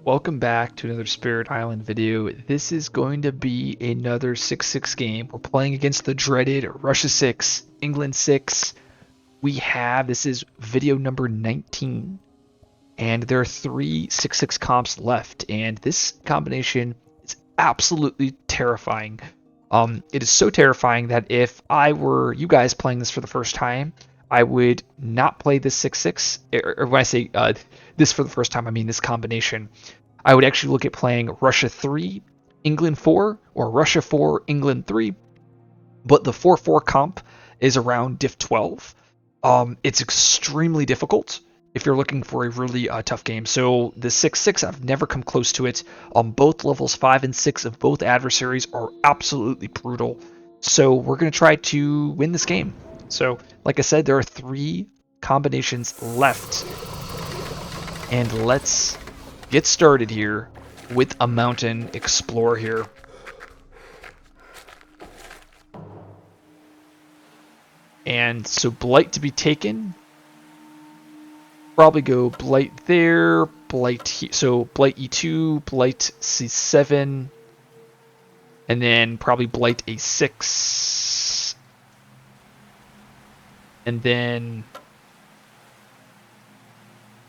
Welcome back to another Spirit Island video. This is going to be another 6-6 game. We're playing against the dreaded Russia 6, England 6. This is video number 19, and there are three 6-6 comps left, and this combination is absolutely terrifying. It is so terrifying that if I were you guys playing this for the first time, I would not play this 6-6, or when I say this for the first time, I mean this combination. I would actually look at playing Russia 3, England 4, or Russia 4, England 3. But the 4-4 comp is around diff 12. It's extremely difficult if you're looking for a really tough game. So the 6-6, I've never come close to it. Both levels 5 and 6 of both adversaries are absolutely brutal. So we're going to try to win this game. So, like I said, there are three combinations left. And let's get started here with a mountain explorer here. And so blight to be taken. Probably go blight there, so blight E2, blight C7, and then probably blight A6. And then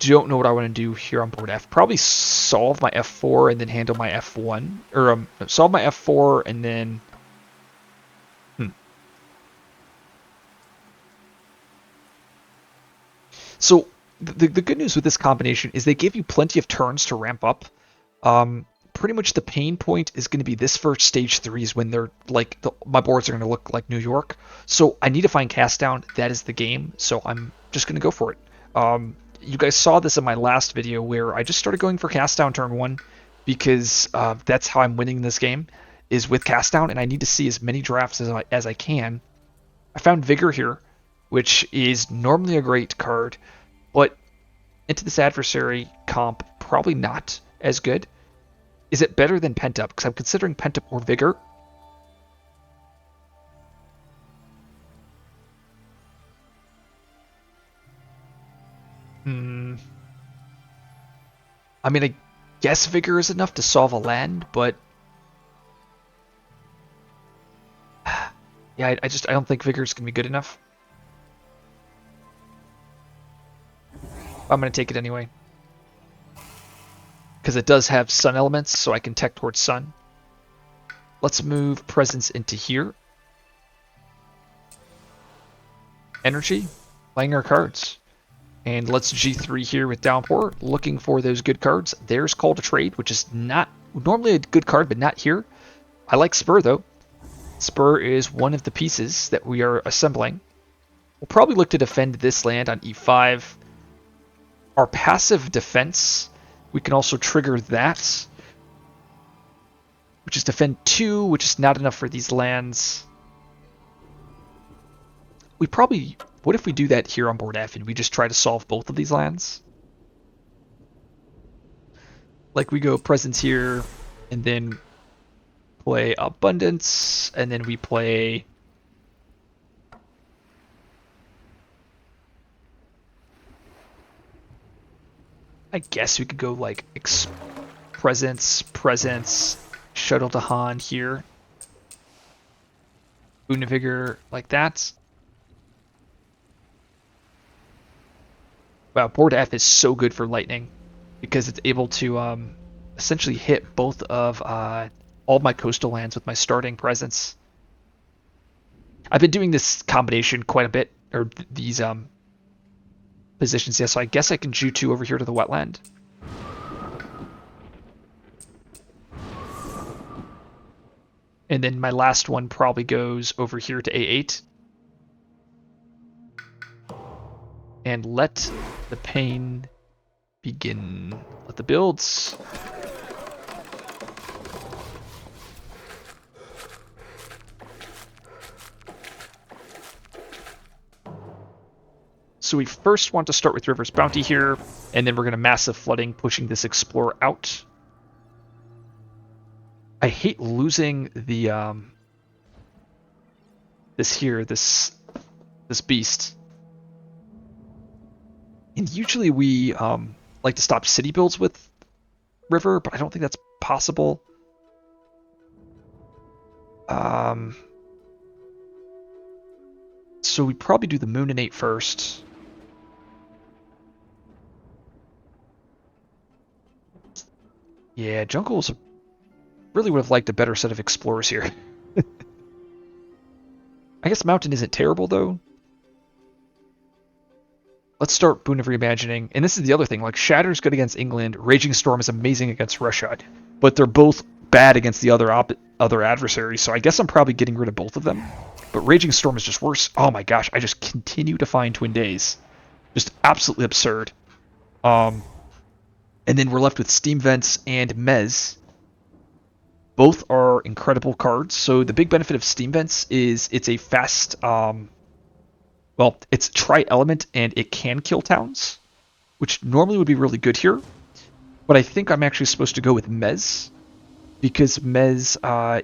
don't know what I want to do here on board F. Probably solve my F4 and then handle my F1. Or solve my F4 and then... So the good news with this combination is they give you plenty of turns to ramp up. Pretty much the pain point is going to be this first stage 3s when they're like, my boards are going to look like New York. So I need to find cast down. That is the game. So I'm just going to go for it. You guys saw this in my last video where I just started going for cast down turn 1 because that's how I'm winning this game, is with cast down, and I need to see as many drafts as I can. I found Vigor here, which is normally a great card, but into this adversary comp, probably not as good. Is it better than Pent Up? Because I'm considering Pent Up or Vigor. I mean, I guess Vigor is enough to solve a land, but yeah, I don't think Vigor is going to be good enough. I'm going to take it anyway. Because it does have sun elements, so I can tech towards sun. Let's move presence into here. Energy, playing our cards. And let's G3 here with Downpour, looking for those good cards. There's Call to Trade, which is not normally a good card, but not here. I like Spur, though. Spur is one of the pieces that we are assembling. We'll probably look to defend this land on E5. Our passive defense, we can also trigger that, which is defend 2, which is not enough for these lands. We probably... What if we do that here on board F and we just try to solve both of these lands? Like we go presence here and then play abundance and then we play... I guess we could go like presence, shuttle to Han here. Univigor like that. Wow, board F is so good for lightning because it's able to essentially hit both of all my coastal lands with my starting presence. I've been doing this combination quite a bit, or these positions, yeah, so I guess I can Ju2 over here to the wetland. And then my last one probably goes over here to A8. And let the pain begin. Let the builds. So we first want to start with River's Bounty here, and then we're going to massive flooding, pushing this Explorer out. I hate losing the this beast. And usually we like to stop city builds with river, but I don't think that's possible. Um, so we probably do the moon and 8 first. Yeah, Jungles really would have liked a better set of explorers here. I guess Mountain isn't terrible, though. Let's start Boon of Reimagining. And this is the other thing. Like, Shatter's good against England. Raging Storm is amazing against Russia. But they're both bad against the other adversaries, so I guess I'm probably getting rid of both of them. But Raging Storm is just worse. Oh my gosh, I just continue to find Twin Days. Just absolutely absurd. And then we're left with Steam Vents and Mez. Both are incredible cards. So the big benefit of Steam Vents is it's a fast, well, it's tri-element and it can kill towns, which normally would be really good here. But I think I'm actually supposed to go with Mez, because Mez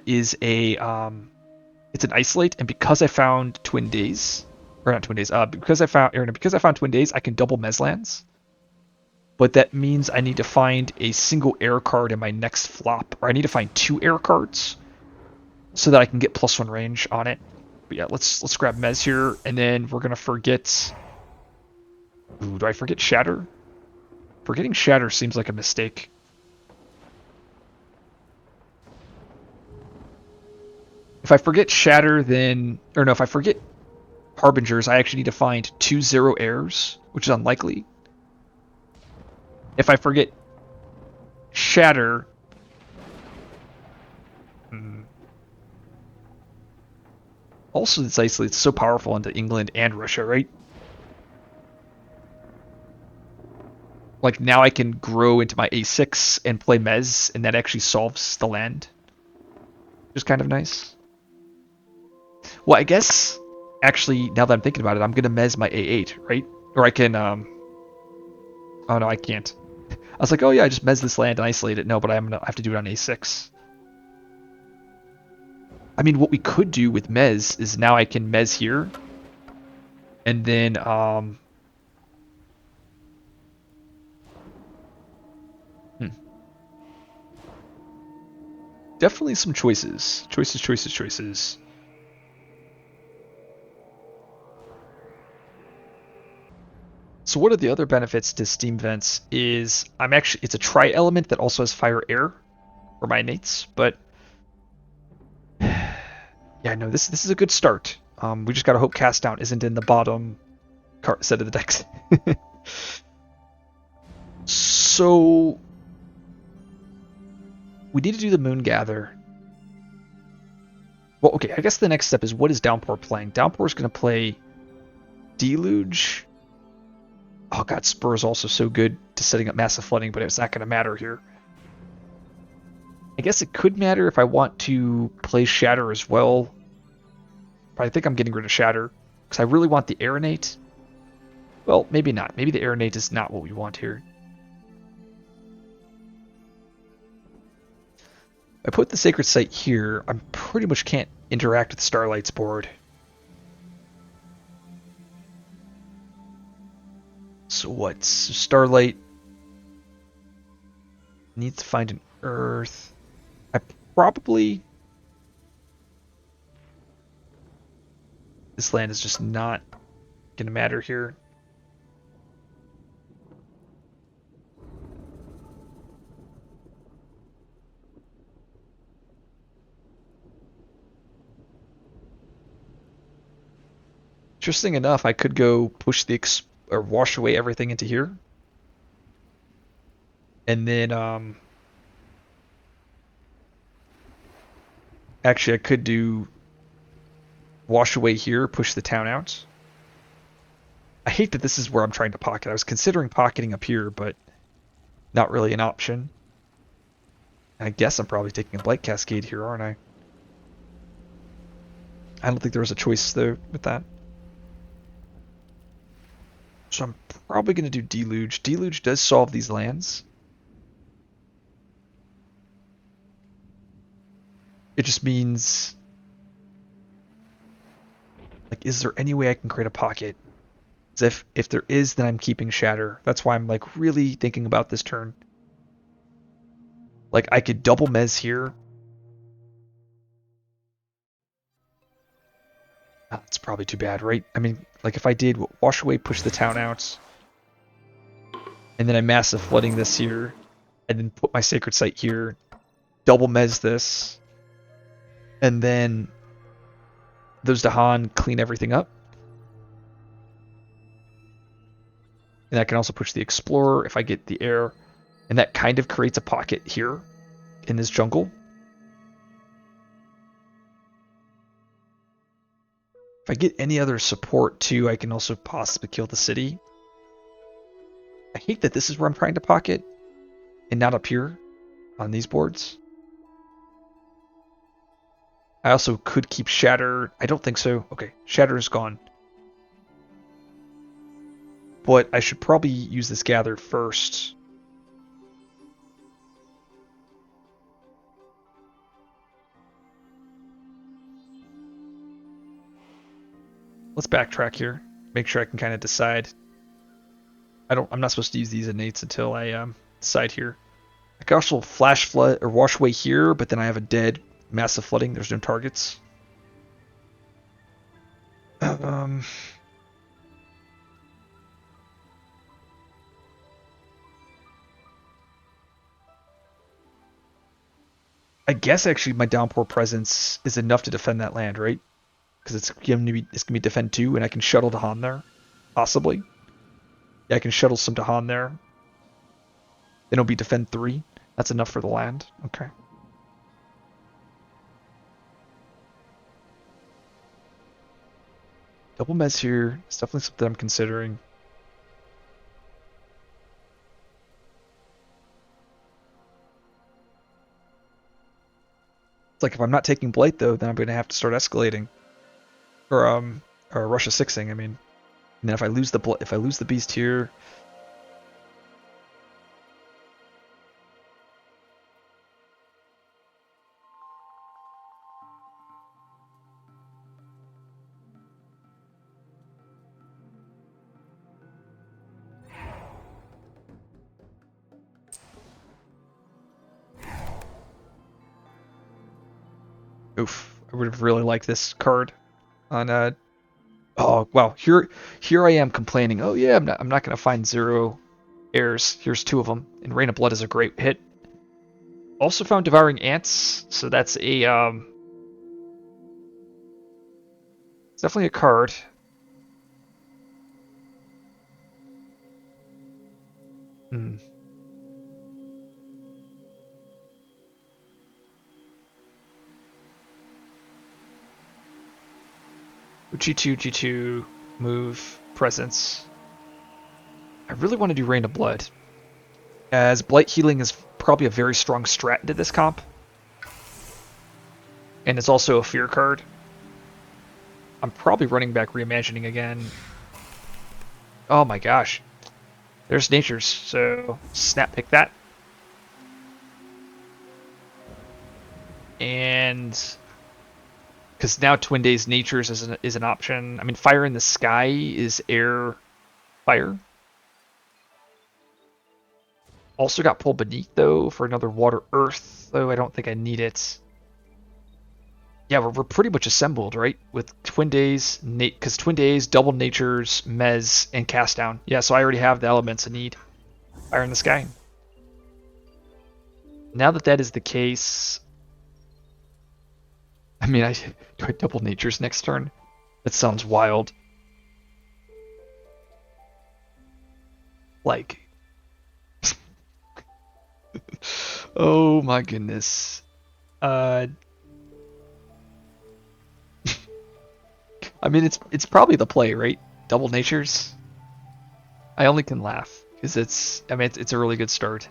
is it's an isolate, and because I found Twin Days, or not Twin Days, because I found Twin Days, I can double Mez lands. But that means I need to find a single air card in my next flop, or I need to find 2 air cards so that I can get +1 range on it. But yeah, let's grab Mez here, and then we're gonna forget. Ooh, do I forget Shatter? Forgetting Shatter seems like a mistake. If I forget Shatter, then... Or no, if I forget Harbingers, I actually need to find 2 0 airs, which is unlikely. If I forget Shatter... Also, this isolate's so powerful into England and Russia, right? Like, now I can grow into my A6 and play Mez, and that actually solves the land. Which is kind of nice. Well, I guess, actually, now that I'm thinking about it, I'm going to Mez my A8, right? Or I can, oh no, I can't. I was like, oh yeah, I just Mez this land and isolate it. No, but I have to do it on A6. I mean, what we could do with Mez is now I can Mez here. And then, definitely some choices. Choices. So one of the other benefits to Steam Vents is it's a tri-element that also has fire air for my innates, but yeah, no, this is a good start. We just gotta hope Cast Down isn't in the bottom set of the decks. So we need to do the Moon Gather. Well, okay, I guess the next step is, what is Downpour playing? Downpour is going to play Deluge. Oh god, Spur is also so good to setting up Massive Flooding, but it's not going to matter here. I guess it could matter if I want to play Shatter as well. But I think I'm getting rid of Shatter, because I really want the Aeronate. Well, maybe not. Maybe the Aeronate is not what we want here. I put the Sacred Site here, I pretty much can't interact with Starlight's board. So what? So Starlight needs to find an Earth. I probably... This land is just not going to matter here. Interesting enough, I could go push or wash away everything into here. And then, actually I could do wash away here, push the town out. I hate that this is where I'm trying to pocket. I was considering pocketing up here, but not really an option. I guess I'm probably taking a Blight Cascade here, aren't I? I don't think there was a choice though with that. So I'm probably going to do Deluge. Deluge does solve these lands. It just means... Like, is there any way I can create a pocket? As if there is, then I'm keeping Shatter. That's why I'm like really thinking about this turn. Like, I could double mez here. That's probably too bad, right? I mean, like if I did wash away, push the town out, and then I massive flooding this here, and then put my sacred site here, double mez this, and then those Dahan clean everything up. And I can also push the Explorer if I get the air, and that kind of creates a pocket here in this jungle. If I get any other support too, I can also possibly kill the city. I hate that this is where I'm trying to pocket, and not up here on these boards. I also could keep Shatter. I don't think so. Okay, Shatter is gone. But I should probably use this Gather first. Let's backtrack here. Make sure I can kind of decide. I'm not supposed to use these innates until I decide here. I can also flash flood or wash away here, but then I have a dead massive flooding. There's no targets. I guess actually my downpour presence is enough to defend that land, right? Because it's gonna be defend 2, and I can shuttle Dahan there, possibly. Yeah, I can shuttle some Dahan there. Then it'll be defend 3. That's enough for the land. Okay. Double mez here. It's definitely something I'm considering. It's like if I'm not taking Blight though, then I'm gonna have to start escalating. Or Russia 6ing, I mean. And then if I lose the beast here. Oof. I would have really liked this card on oh wow, here I am complaining. Oh yeah, I'm not gonna find 0 heirs. Here's 2 of them. And Rain of Blood is a great hit. Also found Devouring Ants, so that's a it's definitely a card. Hmm. G2, G2, move, presence. I really want to do Rain of Blood, as Blight Healing is probably a very strong strat into this comp. And it's also a fear card. I'm probably running back Reimagining again. Oh my gosh. There's Nature's, so snap pick that. And because now Twin Days Nature's is an option. I mean, Fire in the Sky is air fire. Also got Pull Beneath though for another Water Earth, though I don't think I need it. Yeah, we're pretty much assembled, right? With Twin Days, because Twin Days, Double Natures, Mez, and Cast Down. Yeah, so I already have the elements I need. Fire in the Sky. Now that that is the case, I mean, do I Double Natures next turn? That sounds wild. Like, oh my goodness. I mean, it's probably the play, right? Double Natures. I only can laugh because it's a really good start.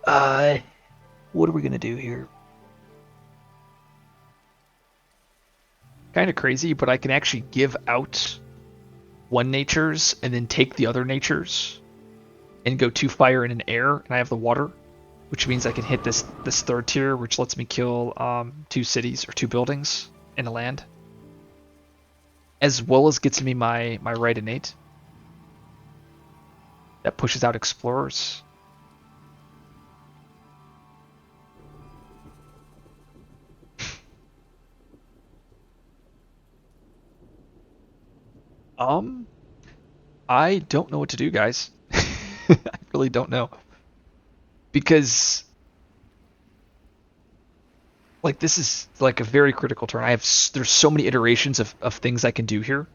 What are we gonna do here? Kind of crazy, but I can actually give out 1 natures and then take the other natures and go 2 fire and an air, and I have the water, which means I can hit this 3rd tier, which lets me kill 2 cities or 2 buildings in a land, as well as gets me my right innate. That pushes out explorers. Um, I don't know what to do, guys. I really don't know because like this is like a very critical turn. There's so many iterations of things I can do here.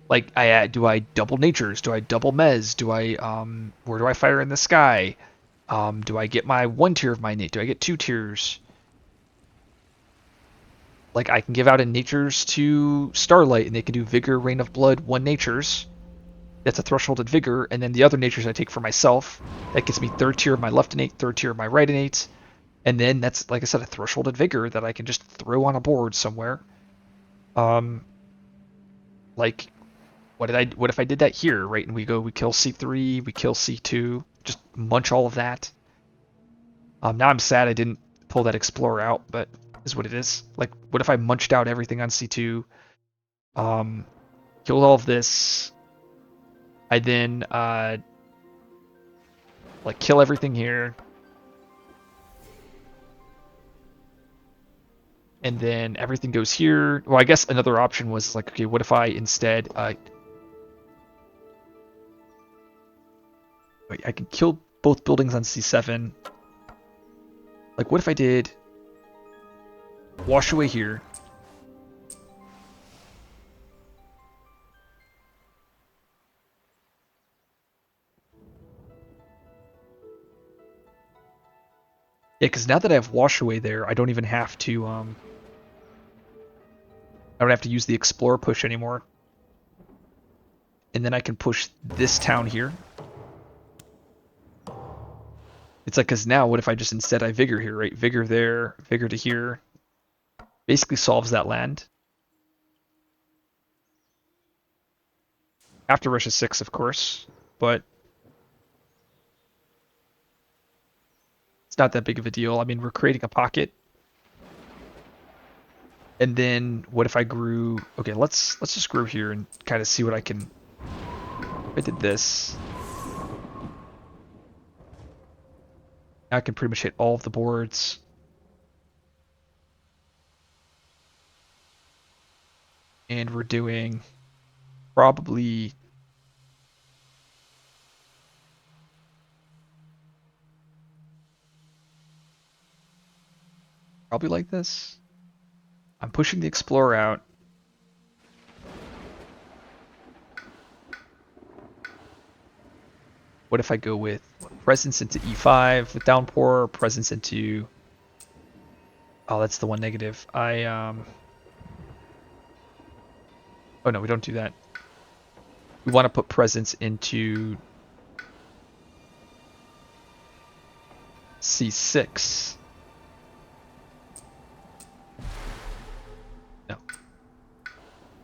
Like do I double natures? Do I double mez? Do I where do I fire in the sky? Do I get my one tier of my nate? Do I get two tiers? Like I can give out in natures to Starlight and they can do Vigor, Rain of Blood, one natures. That's a thresholded Vigor, and then the other natures I take for myself. That gets me third tier of my left innate, third tier of my right innate, and then that's like I said, a thresholded Vigor that I can just throw on a board somewhere. Um, like what if I did that here, right? And we kill C3, we kill C2, just munch all of that. Now I'm sad I didn't pull that Explorer out, but is what it is. Like, what if I munched out everything on C2, um, killed all of this, I then like kill everything here, and then everything goes here. Well, I guess another option was like, okay, what if I instead wait, I can kill both buildings on C7. Like, what if I did wash away here? Yeah, because now that I have wash away there, I don't even have to I don't have to use the Explorer push anymore. And then I can push this town here. It's like, because now what if I just instead I Vigor here, right? Vigor there, Vigor to here. Basically solves that land. After Russia 6, of course, but it's not that big of a deal. I mean, we're creating a pocket. And then what if I grew... Okay, let's just grow here and kind of see what I can... If I did this, now I can pretty much hit all of the boards. And we're doing probably... Probably like this. I'm pushing the Explorer out. What if I go with presence into E5 with downpour, presence into... Oh, that's the one negative. Oh no, we don't do that. We want to put presence into C6. No.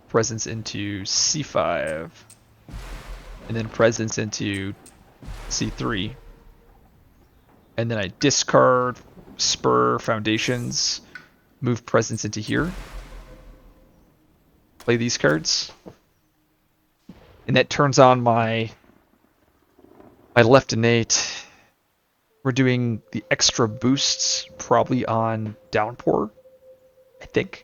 Presence into C5. And then presence into C3. And then I discard Spur Foundations, move presence into here. Play these cards. And that turns on my left innate. We're doing the extra boosts probably on downpour, I think.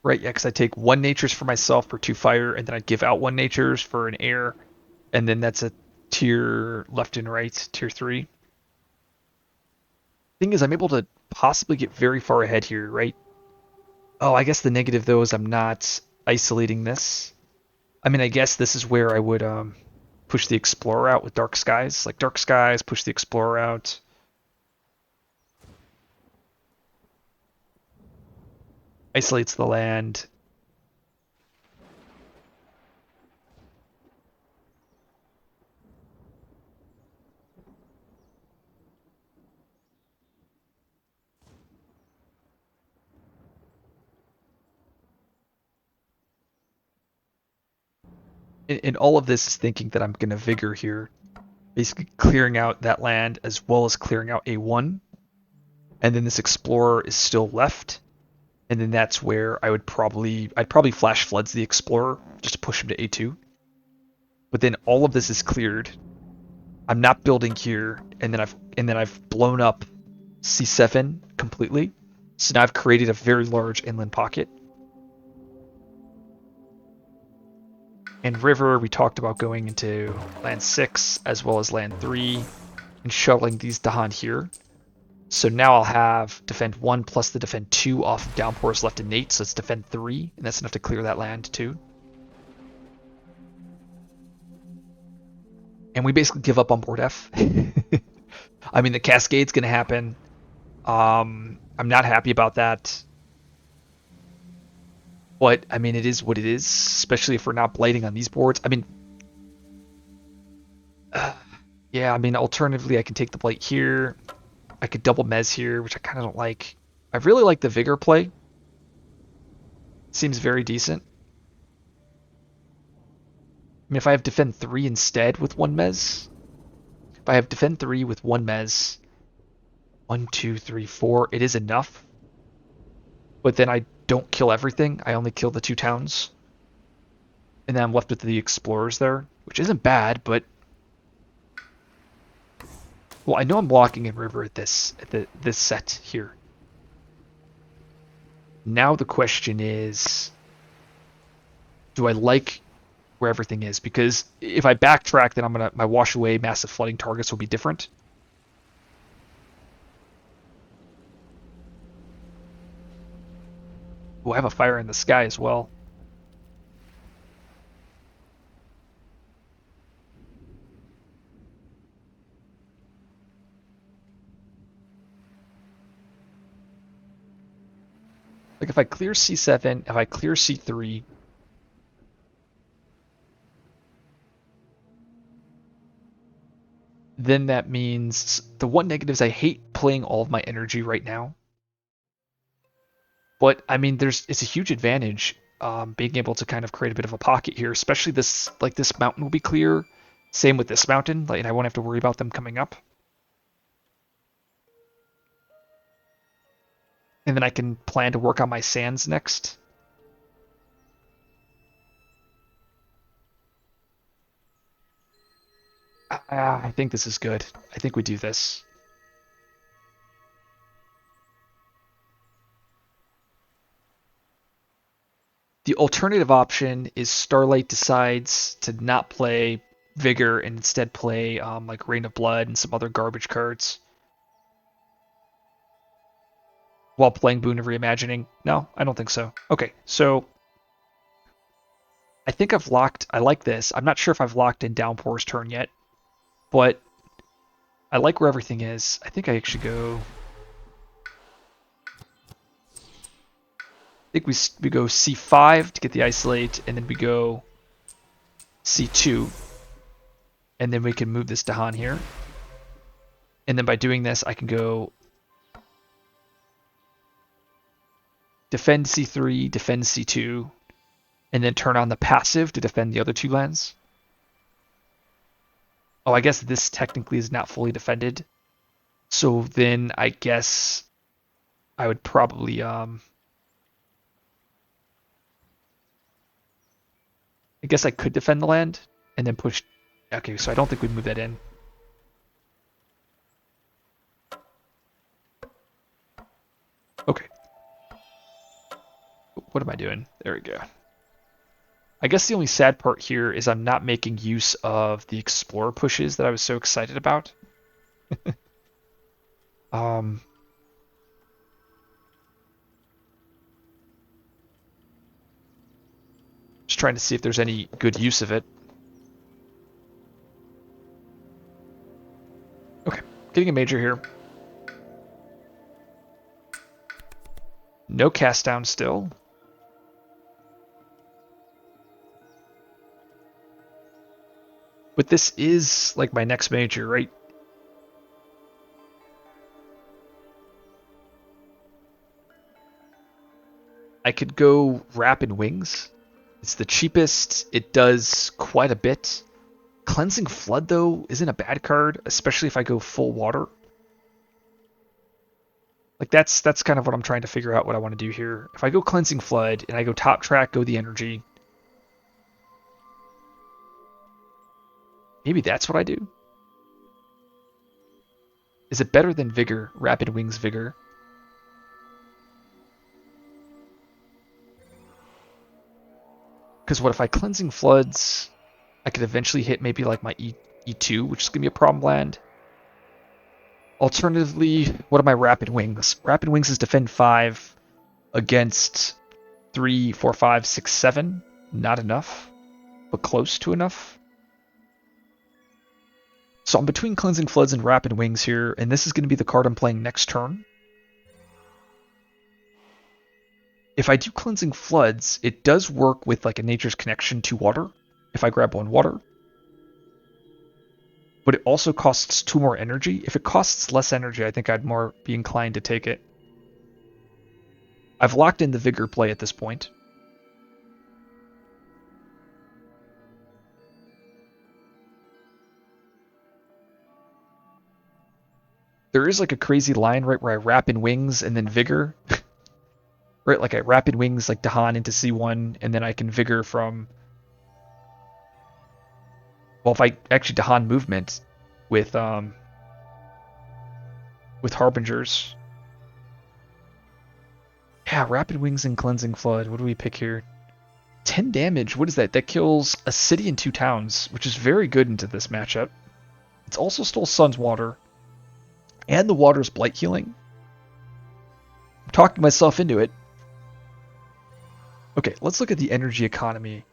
Right, yeah, because I take one natures for myself for 2 fire, and then I give out one natures for an air, and then that's a tier left and right, tier 3. Thing is, I'm able to possibly get very far ahead here, right? Oh, I guess the negative, though, is I'm not isolating this. I mean, I guess this is where I would push the Explorer out with Dark Skies. Like, Dark Skies, push the Explorer out. Isolates the land. And all of this is thinking that I'm going to Vigor here. Basically clearing out that land as well as clearing out A1. And then this Explorer is still left. And then that's where I'd probably flash floods the Explorer just to push him to A2. But then all of this is cleared. I'm not building here, and then I've blown up C7 completely. So now I've created a very large inland pocket. And river, we talked about going into land 6 as well as land 3 and shuttling these Dahan here. So now I'll have defend 1 plus the defend 2 off of downpours left innate, so it's defend 3, and that's enough to clear that land too. And we basically give up on board F. I mean, the Cascade's going to happen. I'm not happy about that. But, I mean, it is what it is, especially if we're not blighting on these boards. I mean, yeah, I mean, alternatively, I can take the blight here. I could double Mez here, which I kind of don't like. I really like the Vigor play. Seems very decent. I mean, if I have defend 3 instead with 1 Mez, if I have defend 3 with 1 Mez, 1, 2, 3, 4, it is enough. But then I don't kill everything. I only kill the 2 towns. And then I'm left with the explorers there, which isn't bad, but well, I know I'm blocking in river at this set here. Now the question is, do I like where everything is? Because if I backtrack, then my wash away massive flooding targets will be different. Oh, I have a fire in the sky as well. Like if I clear C7, if I clear C3, then that means the one negative is I hate playing all of my energy right now. But I mean, it's a huge advantage being able to kind of create a bit of a pocket here, especially this mountain will be clear. Same with this mountain, like, and I won't have to worry about them coming up. And then I can plan to work on my sands next. I think this is good. I think we do this. The alternative option is Starlight decides to not play Vigor and instead play like Rain of Blood and some other garbage cards while playing Boon of Reimagining. No, I don't think so. Okay, so I think I like this. I'm not sure if I've locked in Downpour's turn yet, but I like where everything is. I think I actually go... I think we go C5 to get the Isolate, and then we go C2, and then we can move this Dahan here. And then by doing this, I can go defend C3, defend C2, and then turn on the passive to defend the other 2 lands. Oh, I guess this technically is not fully defended. So then I guess I would probably I guess I could defend the land and then push. Okay, so I don't think we'd move that in. Okay. What am I doing? There we go. I guess the only sad part here is I'm not making use of the Explorer pushes that I was so excited about. Just trying to see if there's any good use of it. Okay, getting a major here. No cast down still. But this is like my next major, right? I could go Rapid Wings. It's the cheapest. It does quite a bit. Cleansing Flood, though, isn't a bad card, especially if I go full water. Like that's kind of what I'm trying to figure out what I want to do here. If I go Cleansing Flood and I go top track, go the energy, maybe that's what I do. Is it better than Vigor, Rapid Wings Vigor? Because what if I Cleansing Floods, I could eventually hit maybe like my E2, which is going to be a problem land. Alternatively, what are my Rapid Wings? Rapid Wings is defend 5 against 3, 4, 5, 6, 7. Not enough, but close to enough. So I'm between Cleansing Floods and Rapid Wings here, and this is going to be the card I'm playing next turn. If I do Cleansing Floods, it does work with like a Nature's Connection to water, if I grab 1 water. But it also costs 2 more energy. If it costs less energy, I think I'd more be inclined to take it. I've locked in the Vigor play at this point. There is like a crazy line right where I Rapid Wings and then Vigor. Right, like I Rapid Wings like Dahan into C1, and then I can Vigor from... Well, if I actually Dahan movement with Harbingers. Yeah, Rapid Wings and Cleansing Flood. What do we pick here? 10 damage. What is that? That kills a city and 2 towns, which is very good into this matchup. It's also stole Sun's Water. And the Water's Blight Healing. I'm talking myself into it. Okay, let's look at the energy economy.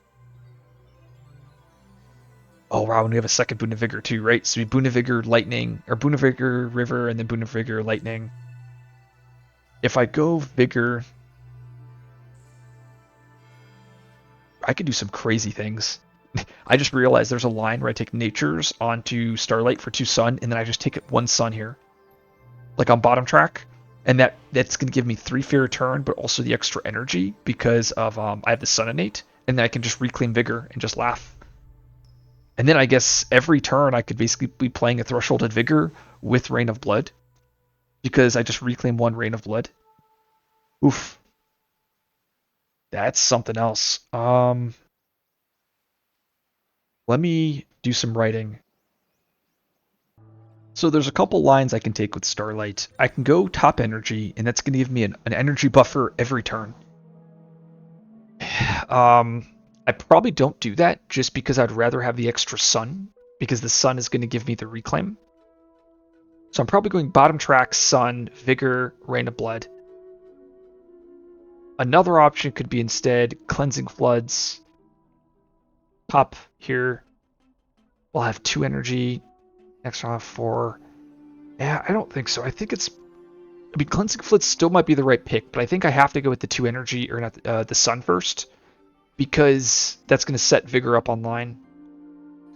Oh wow, and we have a second Boon of Vigor too, right? So we Boon of Vigor Lightning, or Boon of Vigor River, and then Boon of Vigor Lightning. If I go Vigor, I could do some crazy things. I just realized there's a line where I take Natures onto Starlight for 2 Sun, and then I just take it 1 Sun here. Like on bottom track. And that's going to give me 3 Fear Return, but also the extra energy because of I have the Sun innate, and then I can just reclaim Vigor and just laugh. And then I guess every turn I could basically be playing a Thresholded Vigor with Rain of Blood because I just reclaim 1 Rain of Blood. Oof. That's something else. Let me do some writing. So there's a couple lines I can take with Starlight. I can go top energy, and that's going to give me an energy buffer every turn. I probably don't do that just because I'd rather have the extra sun, because the sun is going to give me the reclaim. So I'm probably going bottom track, sun, vigor, rain of blood. Another option could be instead cleansing floods. Top here. We'll have 2 energy. Next one I'll have 4. Yeah, I don't think so. I think it's... I mean, cleansing floods still might be the right pick, but I think I have to go with the 2 energy, or not the sun first, because that's going to set vigor up online.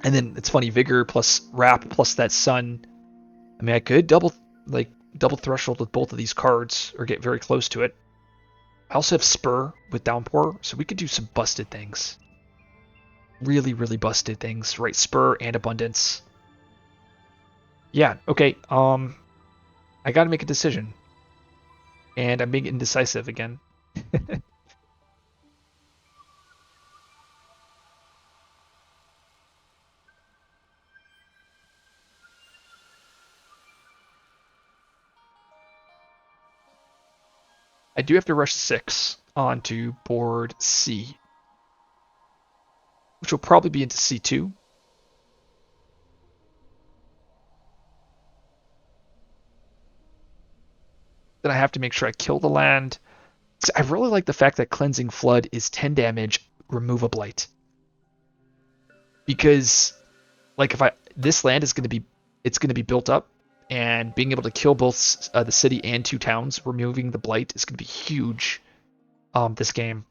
And then it's funny, vigor plus wrap plus that sun. I mean, I could double threshold with both of these cards, or get very close to it. I also have spur with downpour, so we could do some busted things. Really, really busted things, right? Spur and abundance. Yeah, okay. I gotta make a decision. And I'm being indecisive again. I do have to rush 6 onto board C, which will probably be into C2. Then I have to make sure I kill the land. I really like the fact that Cleansing Flood is 10 damage, remove a blight. Because, like, if this land is going to be, it's going to be built up, and being able to kill both the city and 2 towns, removing the blight is going to be huge. This game.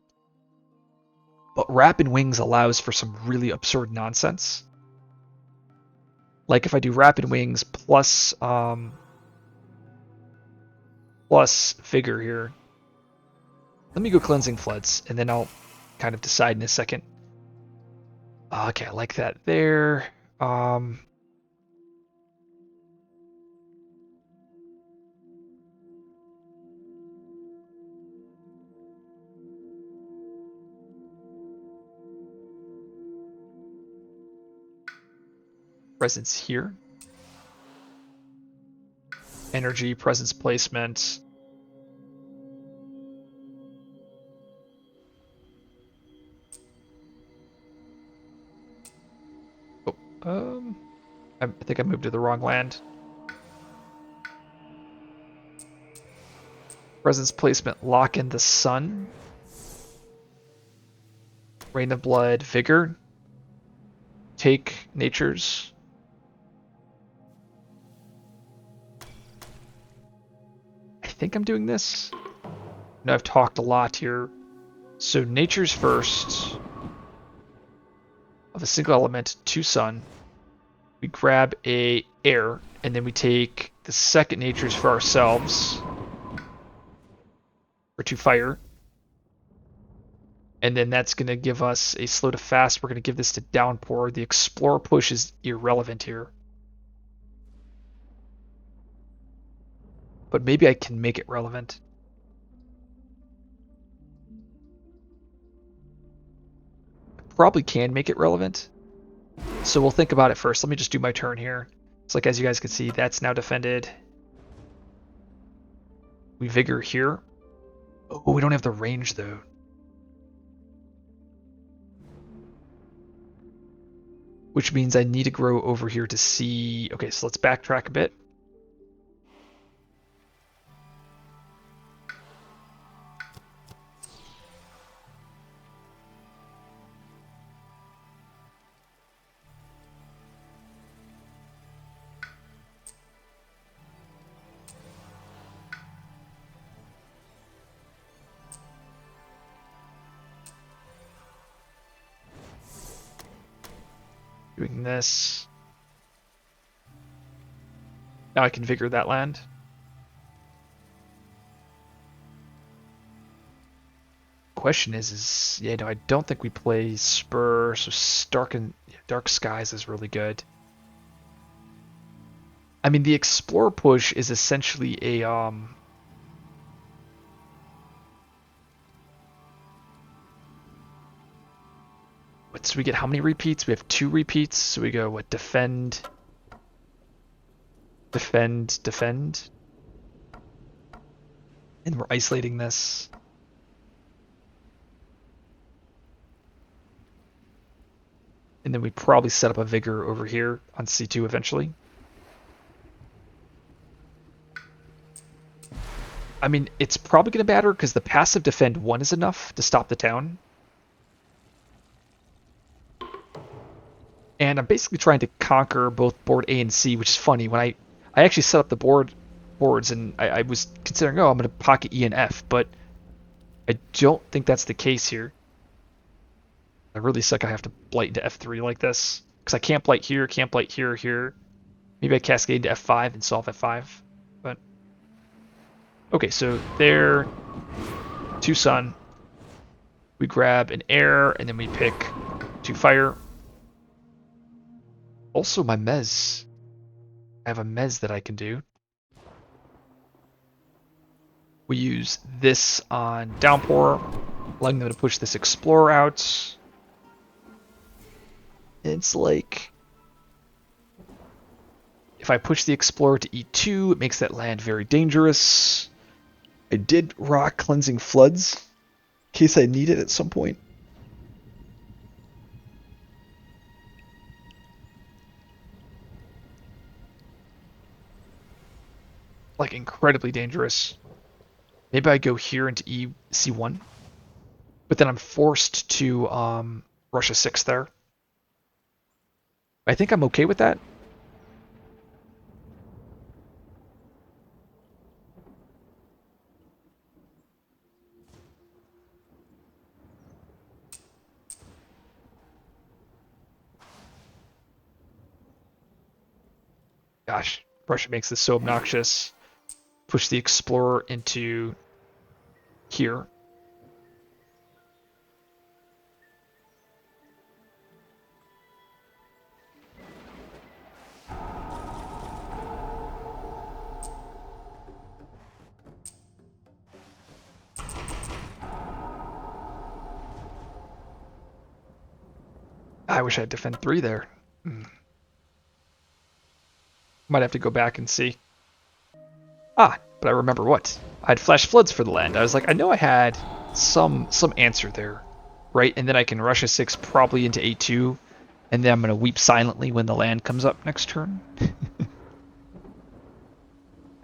But Rapid Wings allows for some really absurd nonsense. Like if I do Rapid Wings plus Vigor here. Let me go Cleansing Floods, and then I'll kind of decide in a second. Okay, I like that there. Presence here. Energy, presence placement. Oh, I think I moved to the wrong land. Presence placement, lock in the sun. Rain of Blood, Vigor. Take natures. I think I'm doing this. No, I've talked a lot here. So natures first. Of a single element, 2 sun. We grab a air, and then we take the second natures for ourselves. For 2 fire. And then that's going to give us a slow to fast. We're going to give this to downpour. The explorer push is irrelevant here. But maybe I can make it relevant. Probably can make it relevant. So we'll think about it first. Let me just do my turn here. It's like, as you guys can see, that's now defended. We vigor here. Oh, we don't have the range though. Which means I need to grow over here to see. Okay, so let's backtrack a bit. Doing this. Now I can vigor that land. Question is yeah, no, I don't think we play Spur, so Dark Skies is really good. I mean, the Explorer push is essentially a so we get how many repeats? We have 2 repeats, so we go what? Defend, defend, defend. And we're isolating this. And then we probably set up a Vigor over here on C2 eventually. I mean, it's probably going to matter because the passive defend 1 is enough to stop the town. And I'm basically trying to conquer both board A and C, which is funny. When I actually set up the boards and I was considering, oh, I'm going to pocket E and F, but I don't think that's the case here. I really suck. I have to blight into F3 like this because I can't blight here, can't blight here, here. Maybe I cascade into F5 and solve F5, but okay. So there, 2 sun. We grab an air and then we pick 2 fire. Also, my mez. I have a mez that I can do. We use this on downpour, allowing them to push this explorer out. It's like if I push the explorer to E2, it makes that land very dangerous. I did rock cleansing floods in case I need it at some point. Like incredibly dangerous. Maybe I go here into C1, but then I'm forced to rush a 6 there. I think I'm okay with that. Gosh, Russia makes this so obnoxious. Push the explorer into here. I wish I had defend 3 there. Might have to go back and see. Ah, but I remember what. I had flash floods for the land. I was like, I know I had some answer there, right? And then I can rush a 6 probably into A2, and then I'm going to weep silently when the land comes up next turn.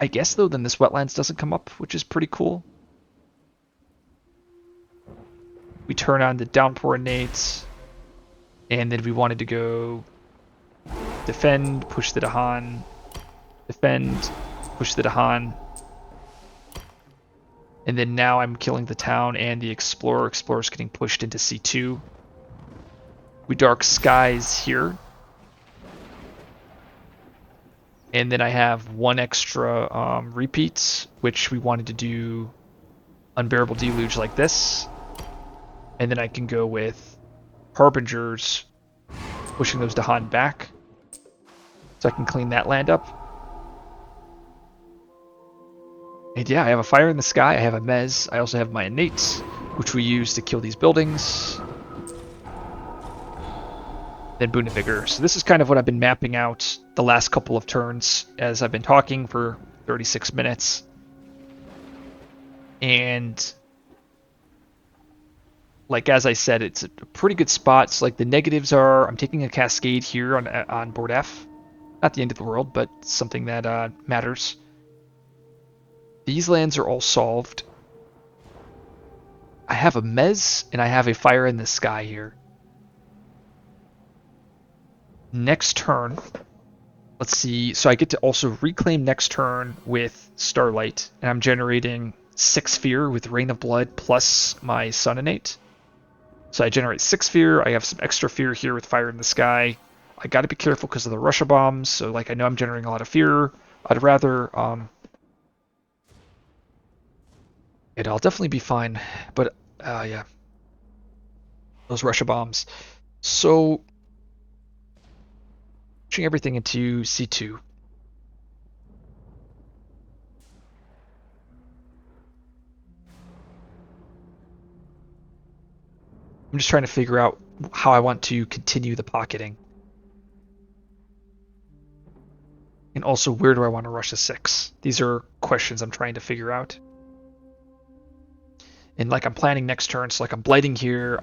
I guess, though, then this wetlands doesn't come up, which is pretty cool. We turn on the downpour innates, and then we wanted to go defend, push the Dahan, defend, push the Dahan. And then now I'm killing the town and the Explorer. Explorer's getting pushed into C2. We Dark Skies here. And then I have one extra repeats, which we wanted to do Unbearable Deluge like this. And then I can go with Harbingers, pushing those Dahan back. So I can clean that land up. And yeah, I have a Fire in the Sky, I have a Mez, I also have my Innates, which we use to kill these buildings. Then Boon of Vigor. So this is kind of what I've been mapping out the last couple of turns as I've been talking for 36 minutes. And like as I said, it's a pretty good spot. So like the negatives are, I'm taking a Cascade here on board F. Not the end of the world, but something that matters. These lands are all solved. I have a Mez and I have a Fire in the Sky here. Next turn, let's see. So I get to also reclaim next turn with Starlight, and I'm generating 6 Fear with Rain of Blood plus my Sun Innate. So I generate 6 Fear. I have some extra Fear here with Fire in the Sky. I got to be careful because of the Russia bombs. So like I know I'm generating a lot of Fear. I'd rather I'll definitely be fine, but yeah, those Russia bombs. So pushing everything into C2. I'm just trying to figure out how I want to continue the pocketing. And also, where do I want to rush a 6? These are questions I'm trying to figure out. And like I'm planning next turn, so like I'm blighting here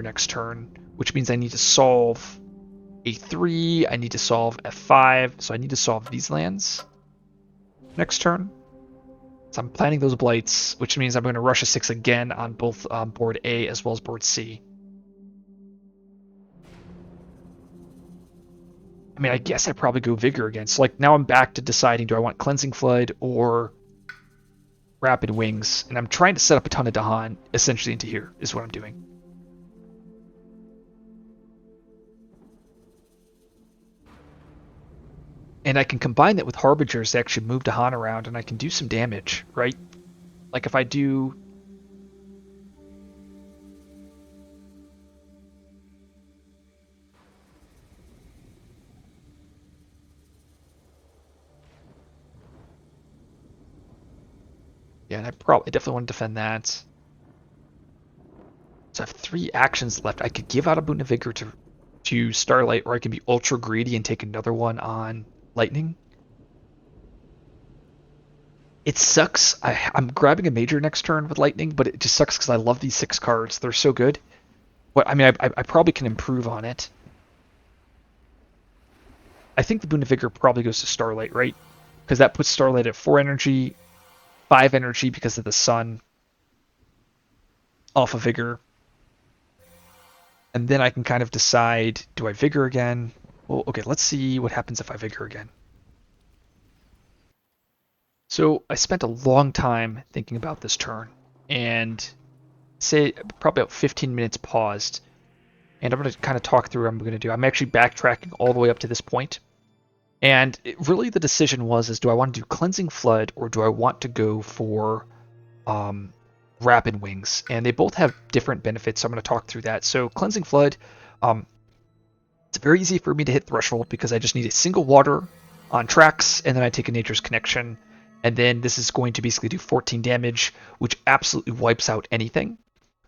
next turn, which means I need to solve A3, I need to solve F5, so I need to solve these lands next turn. So I'm planning those blights, which means I'm going to rush a 6 again on both board A as well as board C. I mean, I guess I'd probably go Vigor again. So like now I'm back to deciding, do I want Cleansing Flood or Rapid Wings? And I'm trying to set up a ton of Dahan essentially into here is what I'm doing. And I can combine that with Harbingers to actually move Dahan around, and I can do some damage, right? Like if I do... Yeah, and I definitely want to defend that. So I have 3 actions left. I could give out a Boon of Vigor to Starlight, or I can be ultra greedy and take another one on Lightning. It sucks. I'm grabbing a major next turn with Lightning, but it just sucks because I love these 6 cards. They're so good. But I mean, I probably can improve on it. I think the Boon of Vigor probably goes to Starlight, right? Because that puts Starlight at 4 energy, 5 energy because of the sun off of Vigor. And then I can kind of decide, do I Vigor again? Well, okay, let's see what happens if I Vigor again. So I spent a long time thinking about this turn, and say probably about 15 minutes paused, and I'm going to kind of talk through what I'm going to do. I'm actually backtracking all the way up to this point, and really the decision was, do I want to do Cleansing Flood or do I want to go for Rapid Wings? And they both have different benefits, so I'm going to talk through that. So Cleansing Flood, it's very easy for me to hit Threshold because I just need a single water on tracks, and then I take a Nature's Connection, and then this is going to basically do 14 damage, which absolutely wipes out anything.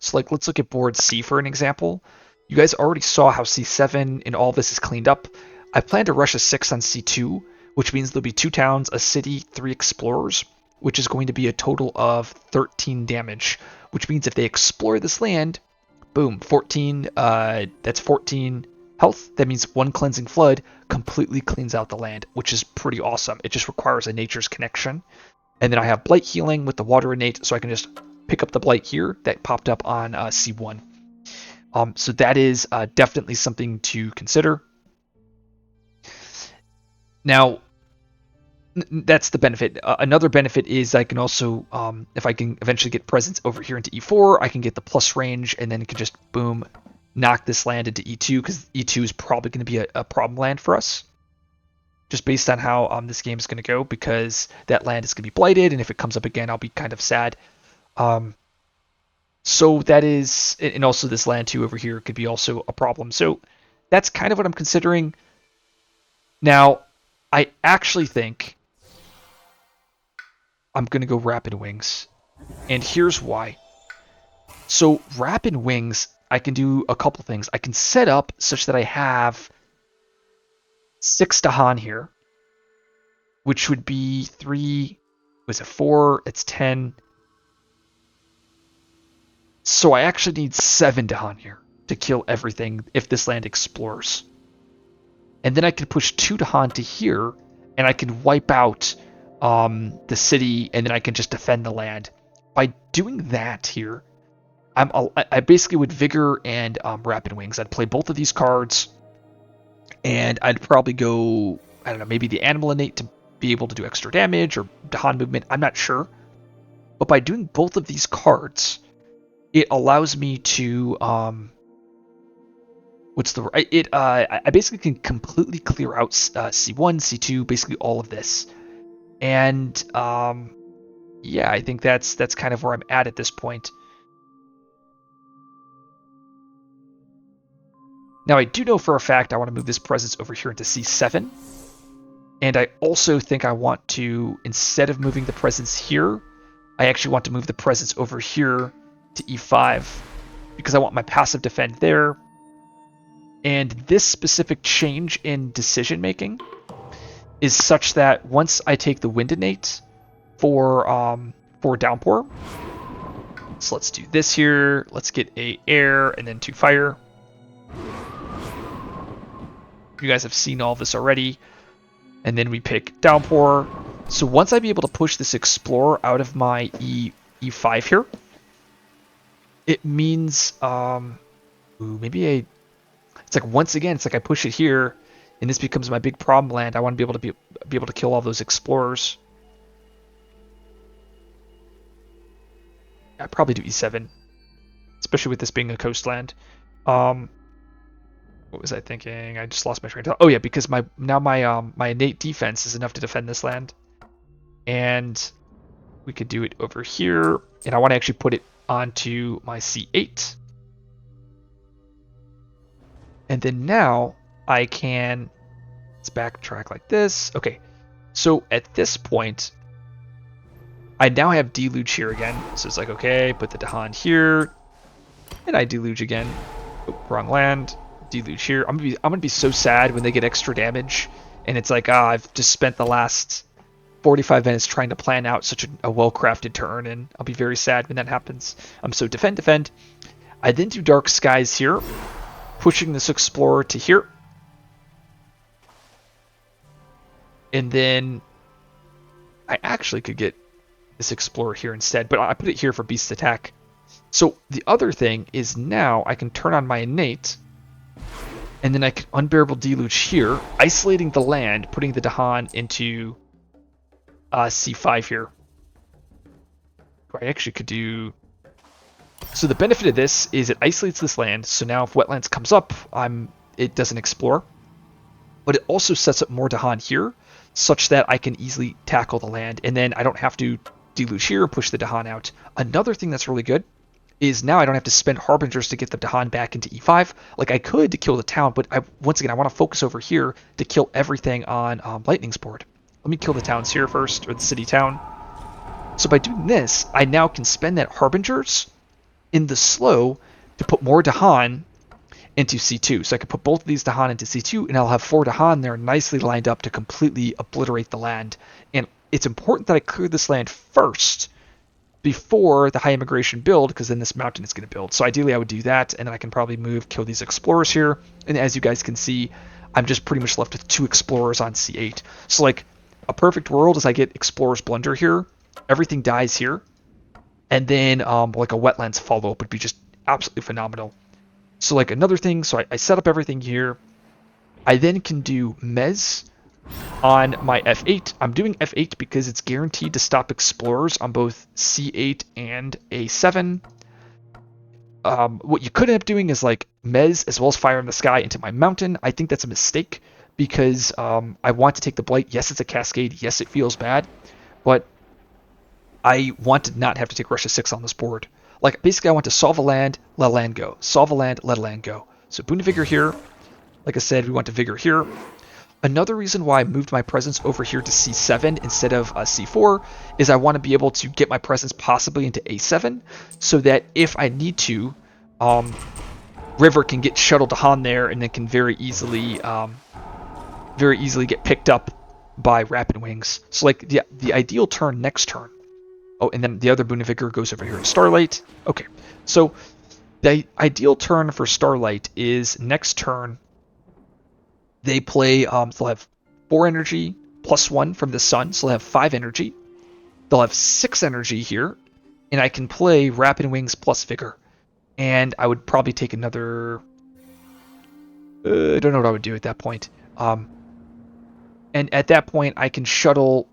So like, let's look at board C for an example. You guys already saw how C7 and all this is cleaned up. I plan to rush a 6 on C2, which means there'll be 2 towns, a city, 3 explorers, which is going to be a total of 13 damage, which means if they explore this land, boom, 14, that's 14 health. That means 1 cleansing flood completely cleans out the land, which is pretty awesome. It just requires a nature's connection. And then I have blight healing with the water innate, so I can just pick up the blight here that popped up on C1. So that is definitely something to consider. Now, that's the benefit. Another benefit is I can also, if I can eventually get presence over here into E4, I can get the plus range, and then it can just, boom, knock this land into E2, because E2 is probably going to be a problem land for us, just based on how this game is going to go, because that land is going to be blighted, and if it comes up again, I'll be kind of sad. So that is, and also this land too over here could be also a problem. So that's kind of what I'm considering. Now, I actually think I'm going to go Rapid Wings, and here's why. So Rapid Wings, I can do a couple things. I can set up such that I have 6 Dahan here, which would be 3, was it 4? It's 10. So I actually need 7 Dahan here to kill everything if this land explores. And then I can push 2 Dahan to here, and I can wipe out the city, and then I can just defend the land. By doing that here, I basically would Vigor and Rapid Wings. I'd play both of these cards, and I'd probably go, I don't know, maybe the Animal Innate to be able to do extra damage, or Dahan Movement, I'm not sure. But by doing both of these cards, it allows me to, I basically can completely clear out C1, C2, basically all of this. And yeah, I think that's kind of where I'm at this point. Now I do know for a fact I want to move this presence over here into C7. And I also think I want to, instead of moving the presence here, I actually want to move the presence over here to E5, because I want my passive defend there. And this specific change in decision making is such that once I take the Wind Innate for Downpour, so let's do this here. Let's get a air and then 2 fire. You guys have seen all this already. And then we pick Downpour. So once I be able to push this Explorer out of my E5 here, it means it's like, once again, it's like I push it here, and this becomes my big problem land. I want to be able to be able to kill all those Explorers. I'd probably do E7, especially with this being a coastland. What was I thinking? I just lost my train of thought. Oh yeah, because my innate defense is enough to defend this land, and we could do it over here. And I want to actually put it onto my C8, and then now I can, let's backtrack like this. Okay, so at this point, I now have Deluge here again. So it's like, okay, put the Dahan here, and I Deluge again. Oh, wrong land. Deluge here. I'm gonna be so sad when they get extra damage, and it's like, I've just spent the last 45 minutes trying to plan out such a well-crafted turn, and I'll be very sad when that happens. So defend. I then do Dark Skies here, pushing this Explorer to here, and then I actually could get this Explorer here instead, but I put it here for Beast Attack. So the other thing is now I can turn on my innate, and then I can Unbearable Deluge here, isolating the land, putting the Dahan into C5 here. I actually could do... So the benefit of this is it isolates this land, so now if Wetlands comes up, it doesn't explore. But it also sets up more Dahan here, such that I can easily tackle the land, and then I don't have to Deluge here and push the Dahan out. Another thing that's really good is now I don't have to spend Harbingers to get the Dahan back into E5. Like I could to kill the town, but once again, I want to focus over here to kill everything on Lightning's board. Let me kill the towns here first, or the city town. So by doing this, I now can spend that Harbingers in the slow to put more Dahan, into C2. So I could put both of these Dahan into C2, and I'll have 4 Dahan there nicely lined up to completely obliterate the land. And it's important that I clear this land first before the high immigration build, because then this mountain is going to build. So ideally I would do that, and then I can probably kill these explorers here. And as you guys can see, I'm just pretty much left with 2 explorers on C8. So like a perfect world is I get explorers blunder here, everything dies here, and then like a wetlands follow-up would be just absolutely phenomenal. So like another thing, so I set up everything here. I then can do Mez on my F8. I'm doing F8 because it's guaranteed to stop explorers on both C8 and A7. What you could end up doing is like Mez as well as Fire in the Sky into my mountain. I think that's a mistake because I want to take the Blight. Yes, it's a cascade. Yes, it feels bad, but I want to not have to take Russia 6 on this board. Like basically I want to solve a land, let a land go. Solve a land, let a land go. So Boon Vigor here. Like I said, we want to Vigor here. Another reason why I moved my presence over here to C7 instead of C4 is I want to be able to get my presence possibly into A7 so that if I need to, River can get shuttled to Han there and then can very easily get picked up by Rapid Wings. So like the ideal turn next turn. Oh, and then the other Boon of Vigor goes over here to Starlight. Okay, so the ideal turn for Starlight is next turn. They play, they'll have 4 energy plus 1 from the sun, so they'll have 5 energy. They'll have 6 energy here, and I can play Rapid Wings plus Vigor. And I would probably take another... I don't know what I would do at that point. And at that point, I can shuttle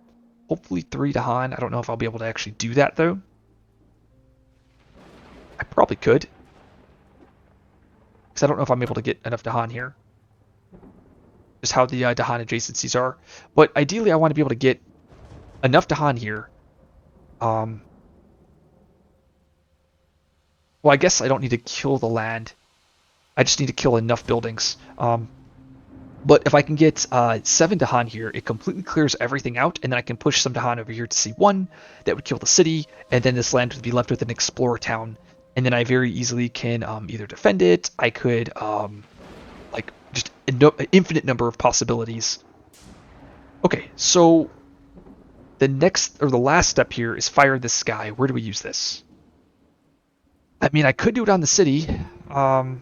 hopefully 3 to Han. I don't know if I'll be able to actually do that, though. I probably could. Because I don't know if I'm able to get enough Dahan here. Just how the Dahan adjacencies are. But ideally, I want to be able to get enough Dahan here. Well, I guess I don't need to kill the land. I just need to kill enough buildings. But if I can get 7 Dahan here, it completely clears everything out, and then I can push some Dahan over here to C1. That would kill the city, and then this land would be left with an explorer town. And then I very easily can either defend it, I could like just an infinite number of possibilities. Okay, so the next or the last step here is Fire the Sky. Where do we use this? I mean, I could do it on the city. I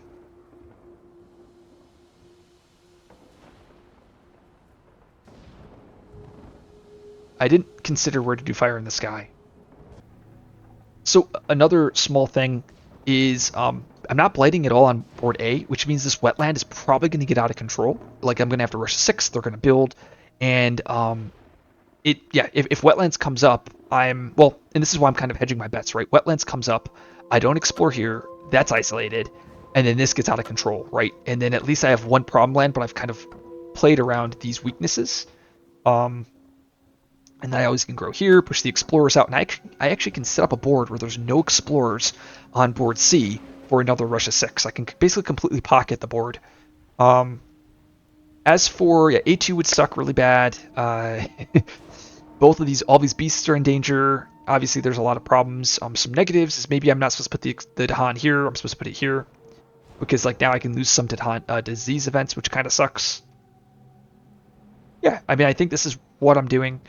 didn't consider where to do Fire in the Sky. So another small thing is I'm not blighting at all on board A, which means this wetland is probably going to get out of control. Like I'm going to have to rush 6, they're going to build, and if wetlands comes up, and this is why I'm kind of hedging my bets, right? Wetlands comes up, I don't explore here, that's isolated, and then this gets out of control, right? And then at least I have one problem land, but I've kind of played around these weaknesses. And I always can grow here, push the explorers out, and I actually can set up a board where there's no explorers on board C for another Russia 6. I can basically completely pocket the board. As for A2 would suck really bad. All these beasts are in danger. Obviously, there's a lot of problems. Some negatives is maybe I'm not supposed to put the Dahan here. I'm supposed to put it here because like now I can lose some to disease events, which kind of sucks. Yeah, I mean I think this is what I'm doing.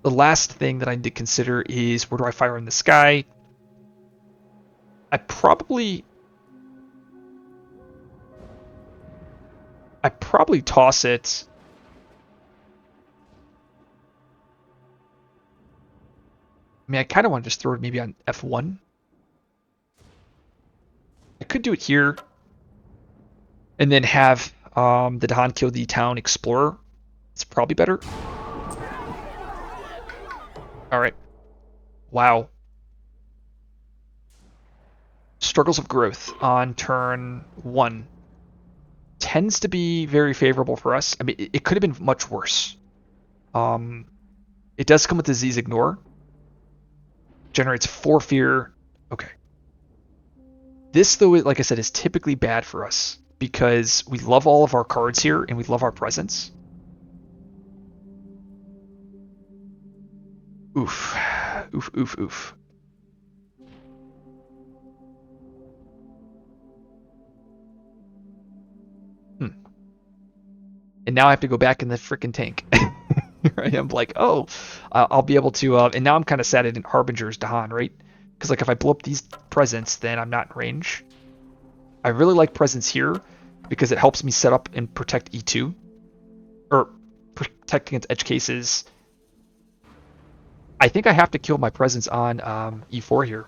The last thing that I need to consider is where do I Fire in the Sky? I probably toss it. I mean, I kind of want to just throw it maybe on F1. I could do it here and then have the Dahan kill the town explorer. It's probably better. All right. Wow. Struggles of Growth on turn 1 tends to be very favorable for us. I mean, it could have been much worse. It does come with Disease Ignore. Generates 4 fear. Okay. This, though, like I said, is typically bad for us because we love all of our cards here and we love our presence. Oof. Oof, oof, oof. And now I have to go back in the freaking tank. Here I am like, oh, I'll be able to, and now I'm kind of sad I didn't Harbinger's Dahan, right? Because like if I blow up these presents, then I'm not in range. I really like presents here because it helps me set up and protect E2, or protect against edge cases. I think I have to kill my presence on E4 here.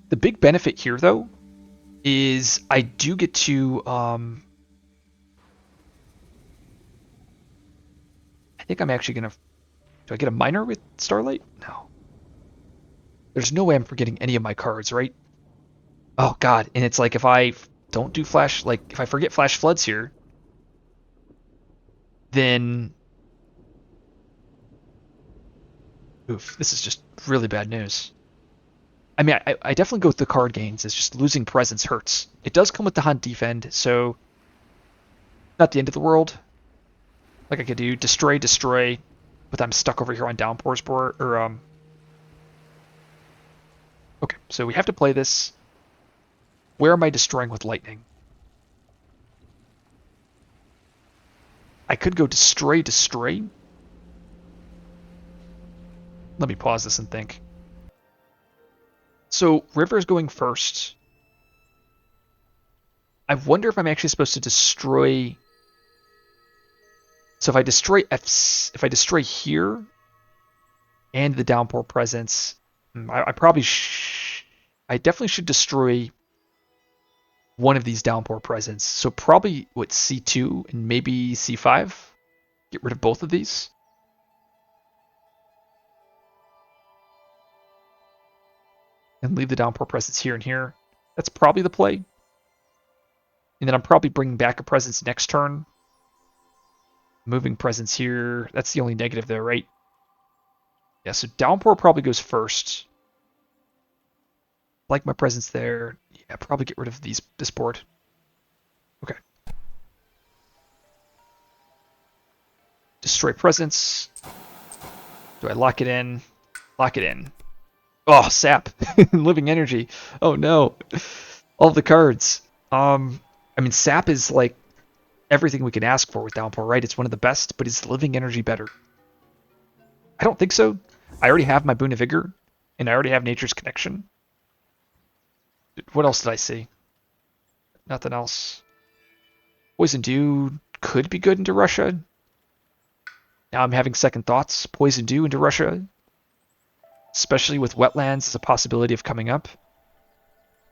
The big benefit here, though, is I do get to... I think I'm actually going to... Do I get a minor with Starlight? No. There's no way I'm forgetting any of my cards, right? Oh, God. And it's like if I don't do Flash... Like, if I forget Flash Floods here, then... Oof, this is just really bad news. I mean, I definitely go with the card gains. It's just losing presence hurts. It does come with the hunt defend, so not the end of the world. Like I could do destroy, but I'm stuck over here on downpours board or Okay, so we have to play this. Where am I destroying with lightning? I could go destroy. Let me pause this and think. So River's going first. I wonder if I'm actually supposed to destroy. So if I destroy if I destroy here and the downpour presence, I probably I definitely should destroy one of these downpour presents. So probably what, C2 and maybe C5. Get rid of both of these. And leave the downpour presence here and here. That's probably the play. And then I'm probably bringing back a presence next turn. Moving presence here. That's the only negative there, right? Yeah, so downpour probably goes first. Like my presence there. Yeah, probably get rid of this board. Okay. Destroy presence. Do I lock it in? Lock it in. Oh, sap. Living energy. Oh no. All the cards. I mean, sap is like everything we can ask for with downpour, right? It's one of the best, but is living energy better? I don't think so. I already have my Boon of Vigor, and I already have Nature's Connection. What else did I see? Nothing else. Poison Dew could be good into Russia. Now I'm having second thoughts. Poison Dew into Russia, especially with wetlands as a possibility of coming up.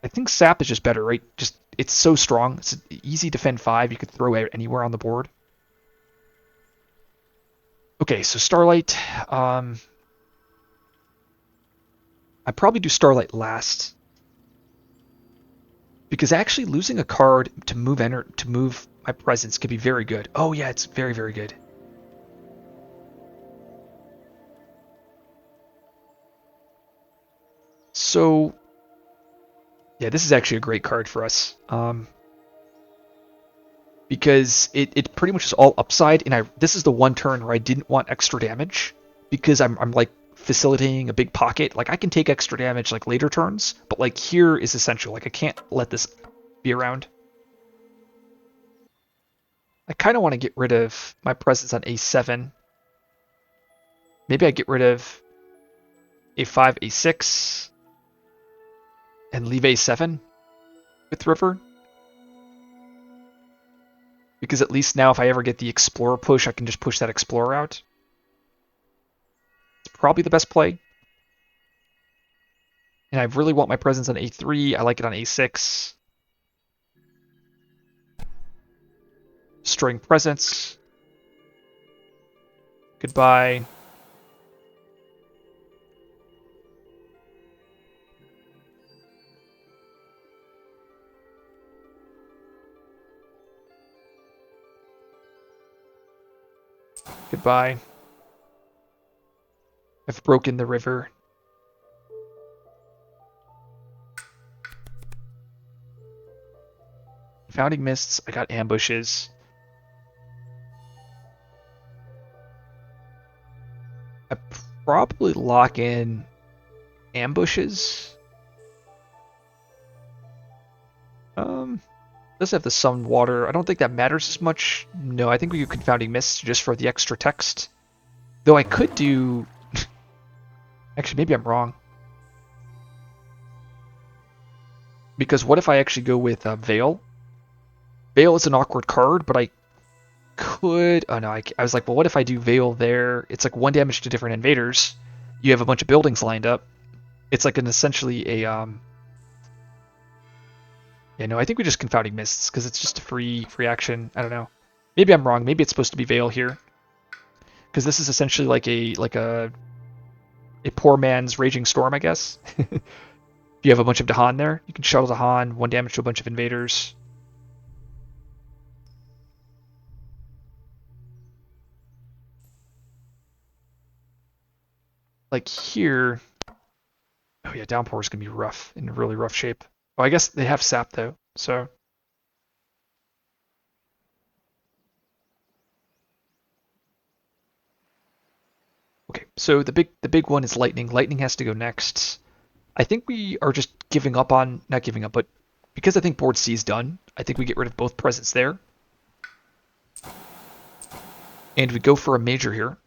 I think sap is just better, right? Just it's so strong. It's an easy defend 5. You could throw it anywhere on the board. Okay, so Starlight. I probably do Starlight last because actually losing a card to move my presence could be very good. Oh yeah, it's very, very good. So yeah, this is actually a great card for us. Because it pretty much is all upside, and this is the one turn where I didn't want extra damage because I'm like facilitating a big pocket. Like I can take extra damage like later turns, but like here is essential. Like I can't let this be around. I kind of want to get rid of my presence on A7. Maybe I get rid of A5, A6, and leave A7 with River. Because at least now if I ever get the Explorer push, I can just push that Explorer out. It's probably the best play. And I really want my presence on A3. I like it on A6. Destroying presence. Goodbye. Goodbye. I've broken the river. Founding Mists, I got ambushes. I probably lock in ambushes. does have the sun water. I don't think that matters as much. No, I think we do Confounding Mist just for the extra text. Though I could do... Actually, maybe I'm wrong. Because what if I actually go with Veil? Veil is an awkward card, but I could... Oh no, I was like, well, what if I do Veil there? It's like 1 damage to different invaders. You have a bunch of buildings lined up. It's like an essentially a... Yeah, no, I think we just Confounding Mists, because it's just a free action. I don't know. Maybe I'm wrong. Maybe it's supposed to be Veil here. Because this is essentially like a poor man's Raging Storm, I guess. If you have a bunch of Dahan there, you can shuttle Dahan, 1 damage to a bunch of invaders. Like here... Oh yeah, Downpour is going to be rough, in really rough shape. Oh, I guess they have Sap though, so... Okay, so the big one is Lightning. Lightning has to go next. I think we are just giving up on... Not giving up, but because I think board C is done, I think we get rid of both presents there. And we go for a major here.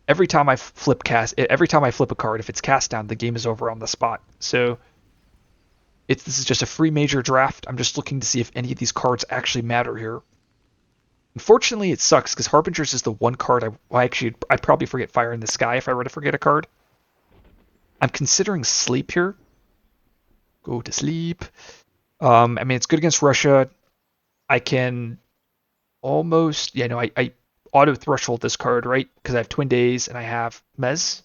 Every time I flip a card, if it's cast down, the game is over on the spot. So this is just a free major draft. I'm just looking to see if any of these cards actually matter here. Unfortunately, it sucks because Harbingers is the one card I'd probably forget Fire in the Sky if I were to forget a card. I'm considering Sleep here. Go to sleep. I mean, it's good against Russia. I can almost... Yeah, no, I auto threshold this card, right? Because I have Twin Days and I have Mez.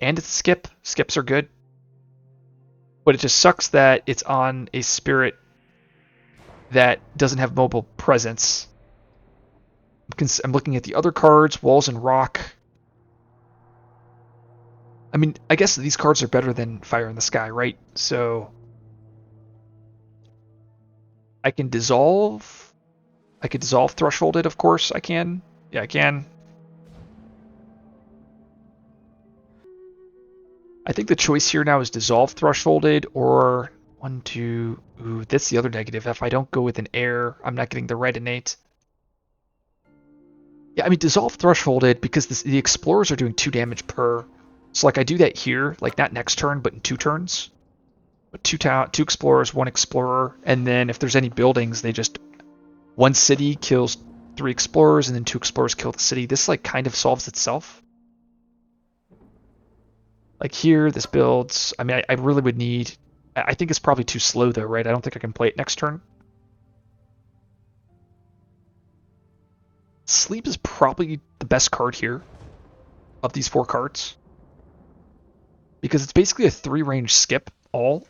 And it's skip. Skips are good. But it just sucks that it's on a spirit that doesn't have mobile presence. I'm looking at the other cards, Walls and Rock. I mean, I guess these cards are better than Fire in the Sky, right? So I can dissolve. I could dissolve Threshold it, of course. I can. Yeah, I can. I think the choice here now is dissolve Thresholded or 1, 2. Ooh, that's the other negative. If I don't go with an air, I'm not getting the red innate. Yeah, I mean, dissolve Thresholded because the explorers are doing 2 damage per. So like I do that here, like not next turn, but in 2 turns. But 2 explorers, 1 explorer, and then if there's any buildings, they just 1 city kills 3 explorers, and then 2 explorers kill the city. This like kind of solves itself. Like here, this builds. I mean, I really would need. I think it's probably too slow though, right? I don't think I can play it next turn. Sleep is probably the best card here of these 4 cards. Because it's basically a 3-range skip all.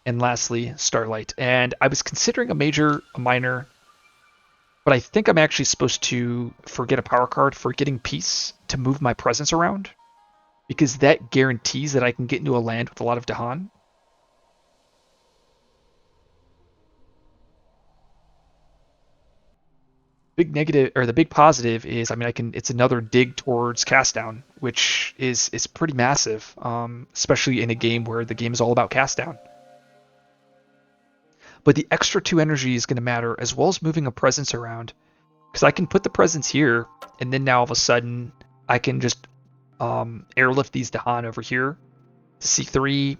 And lastly, Starlight. And I was considering a major, a minor, but I think I'm actually supposed to forget a power card for getting Peace to move my presence around. Because that guarantees that I can get into a land with a lot of Dahan. Big negative, or the big positive is, I mean, it's another dig towards cast down, which is pretty massive, especially in a game where the game is all about cast down. But the extra 2 energy is going to matter, as well as moving a presence around. Because I can put the presence here, and then now all of a sudden, I can just airlift these Dahan over here to C3.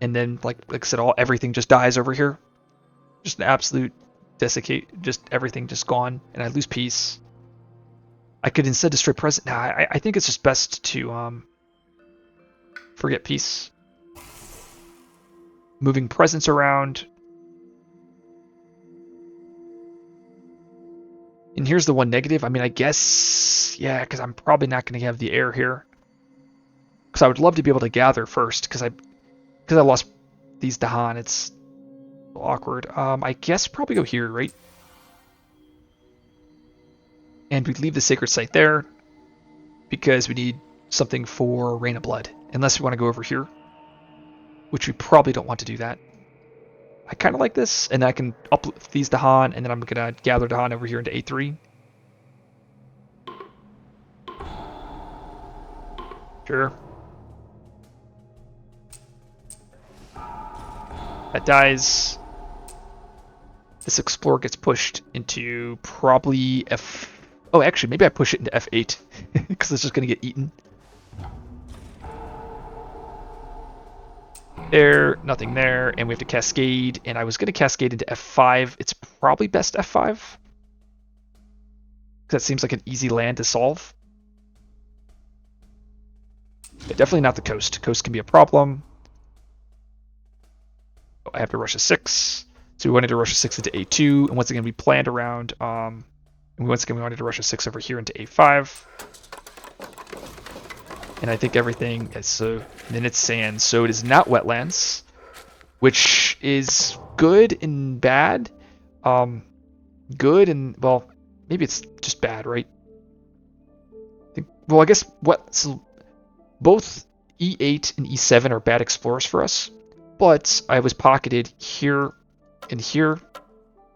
And then, like I said, everything just dies over here. Just an absolute desiccate, just everything just gone, and I lose Peace. I could instead destroy present. Nah, I think it's just best to forget Peace. Moving presence around. And here's the one negative. I mean, I guess, yeah, because I'm probably not going to have the air here. Because I would love to be able to gather first, because I lost these Dahan. It's awkward. I guess probably go here, right? And we leave the Sacred Site there, because we need something for Rain of Blood. Unless we want to go over here, which we probably don't want to do that. I kind of like this, and I can uplift these Dahan, and then I'm going to gather Dahan over here into A3. Sure. That dies. This explorer gets pushed into probably F... Oh, actually, maybe I push it into F8 because it's just going to get eaten. There, nothing there, and we have to cascade, and I was going to cascade into F5. It's probably best F5 because that seems like an easy land to solve. Yeah, definitely not the coast. Coast can be a problem. I have to rush a 6. So we wanted to rush a 6 into A2, and once again we planned around, and once again we wanted to rush a 6 over here into A5. And I think everything is so, then it's sand, so it is not wetlands, which is good and bad. Good and, well, maybe it's just bad, right? Well, I guess so both E8 and E7 are bad explorers for us, but I was pocketed here and here.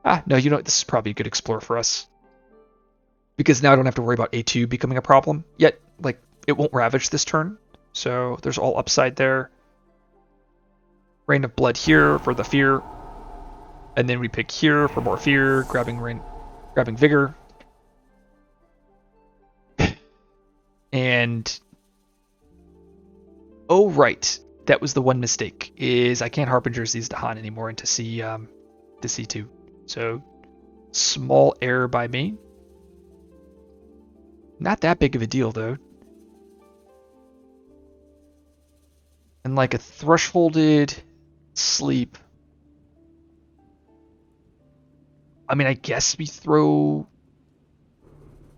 Ah, no, you know what? This is probably a good explorer for us. Because now I don't have to worry about A2 becoming a problem. Yet, like, it won't ravage this turn. So there's all upside there. Rain of Blood here for the fear. And then we pick here for more fear, grabbing vigor. And oh right, that was the one mistake, is I can't harbingers these to Han anymore into C2. So small error by me. Not that big of a deal though. And like a thresholded sleep. I mean, I guess we throw...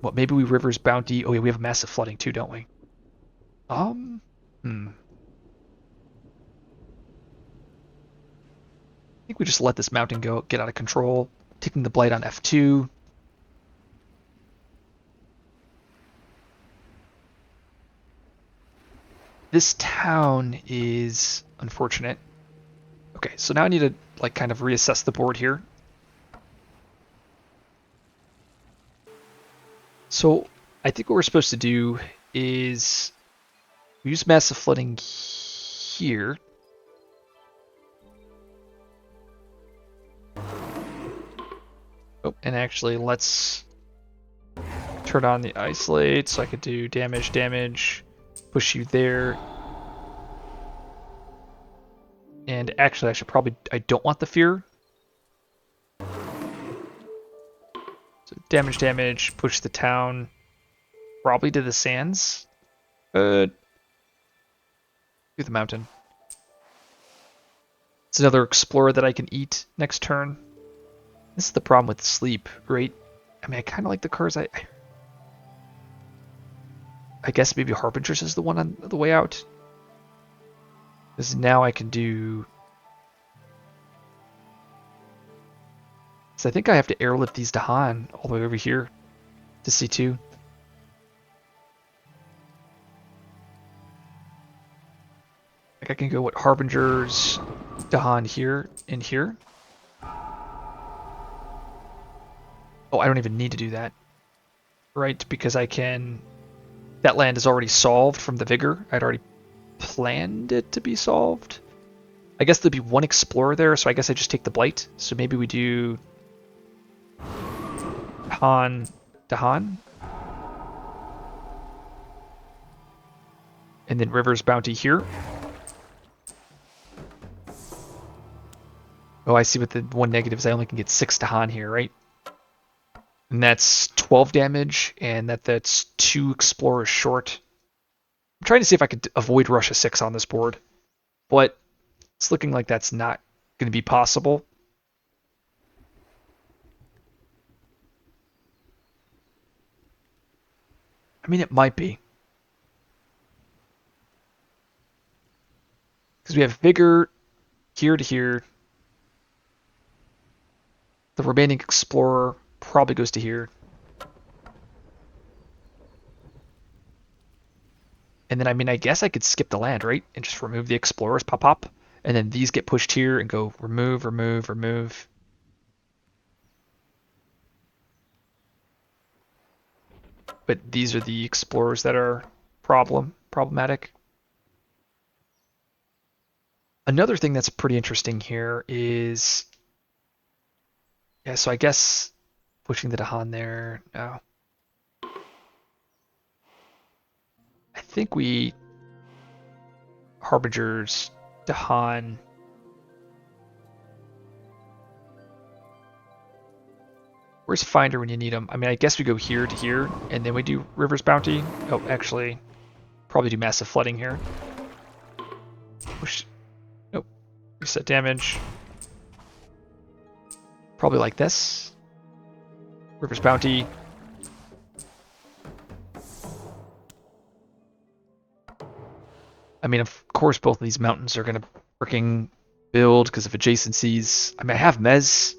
What, maybe we Rivers Bounty. Oh yeah, we have massive flooding too, don't we? I think we just let this mountain go, get out of control. Taking the Blight on F2. This town is unfortunate. Okay, so now I need to like kind of reassess the board here. So I think what we're supposed to do is use massive flooding here. Oh, and actually let's turn on the isolate so I could do damage, push you there. And actually I don't want the fear. So damage, push the town, probably to the sands. To the mountain. It's another explorer that I can eat next turn. This is the problem with sleep, right? I mean, I kind of like the cards. I guess maybe Harbingers is the one on the way out. Because now I can do... So I think I have to airlift these to Han all the way over here to C2. Like I can go with Harbingers, Dahan here and here. Oh, I don't even need to do that. Right, because I can... That land is already solved from the Vigor. I'd already planned it to be solved. I guess there'd be one Explorer there, so I guess I just take the Blight. So maybe we do... Dahan. And then River's Bounty here. Oh, I see what the one negative is. I only can get 6 Dahan here, right? And that's 12 damage, and that's 2 Explorers short. I'm trying to see if I could avoid Russia 6 on this board, but it's looking like that's not going to be possible. I mean, it might be. Because we have Vigor here to here. The remaining Explorer probably goes to here. And then, I mean, I guess I could skip the land, right? And just remove the Explorers, pop. And then these get pushed here and go remove. But these are the Explorers that are problem. problematic. Another thing that's pretty interesting here is, yeah, so I guess pushing the Dahan there. No. I think we Harbingers, Dahan. Where's Finder when you need him? I mean, I guess we go here to here, and then we do River's Bounty. Oh, actually, probably do Massive Flooding here. Push. Nope. Reset damage. Probably like this. River's Bounty. I mean, of course, both of these mountains are going to freaking build because of adjacencies. I mean, I have Mez,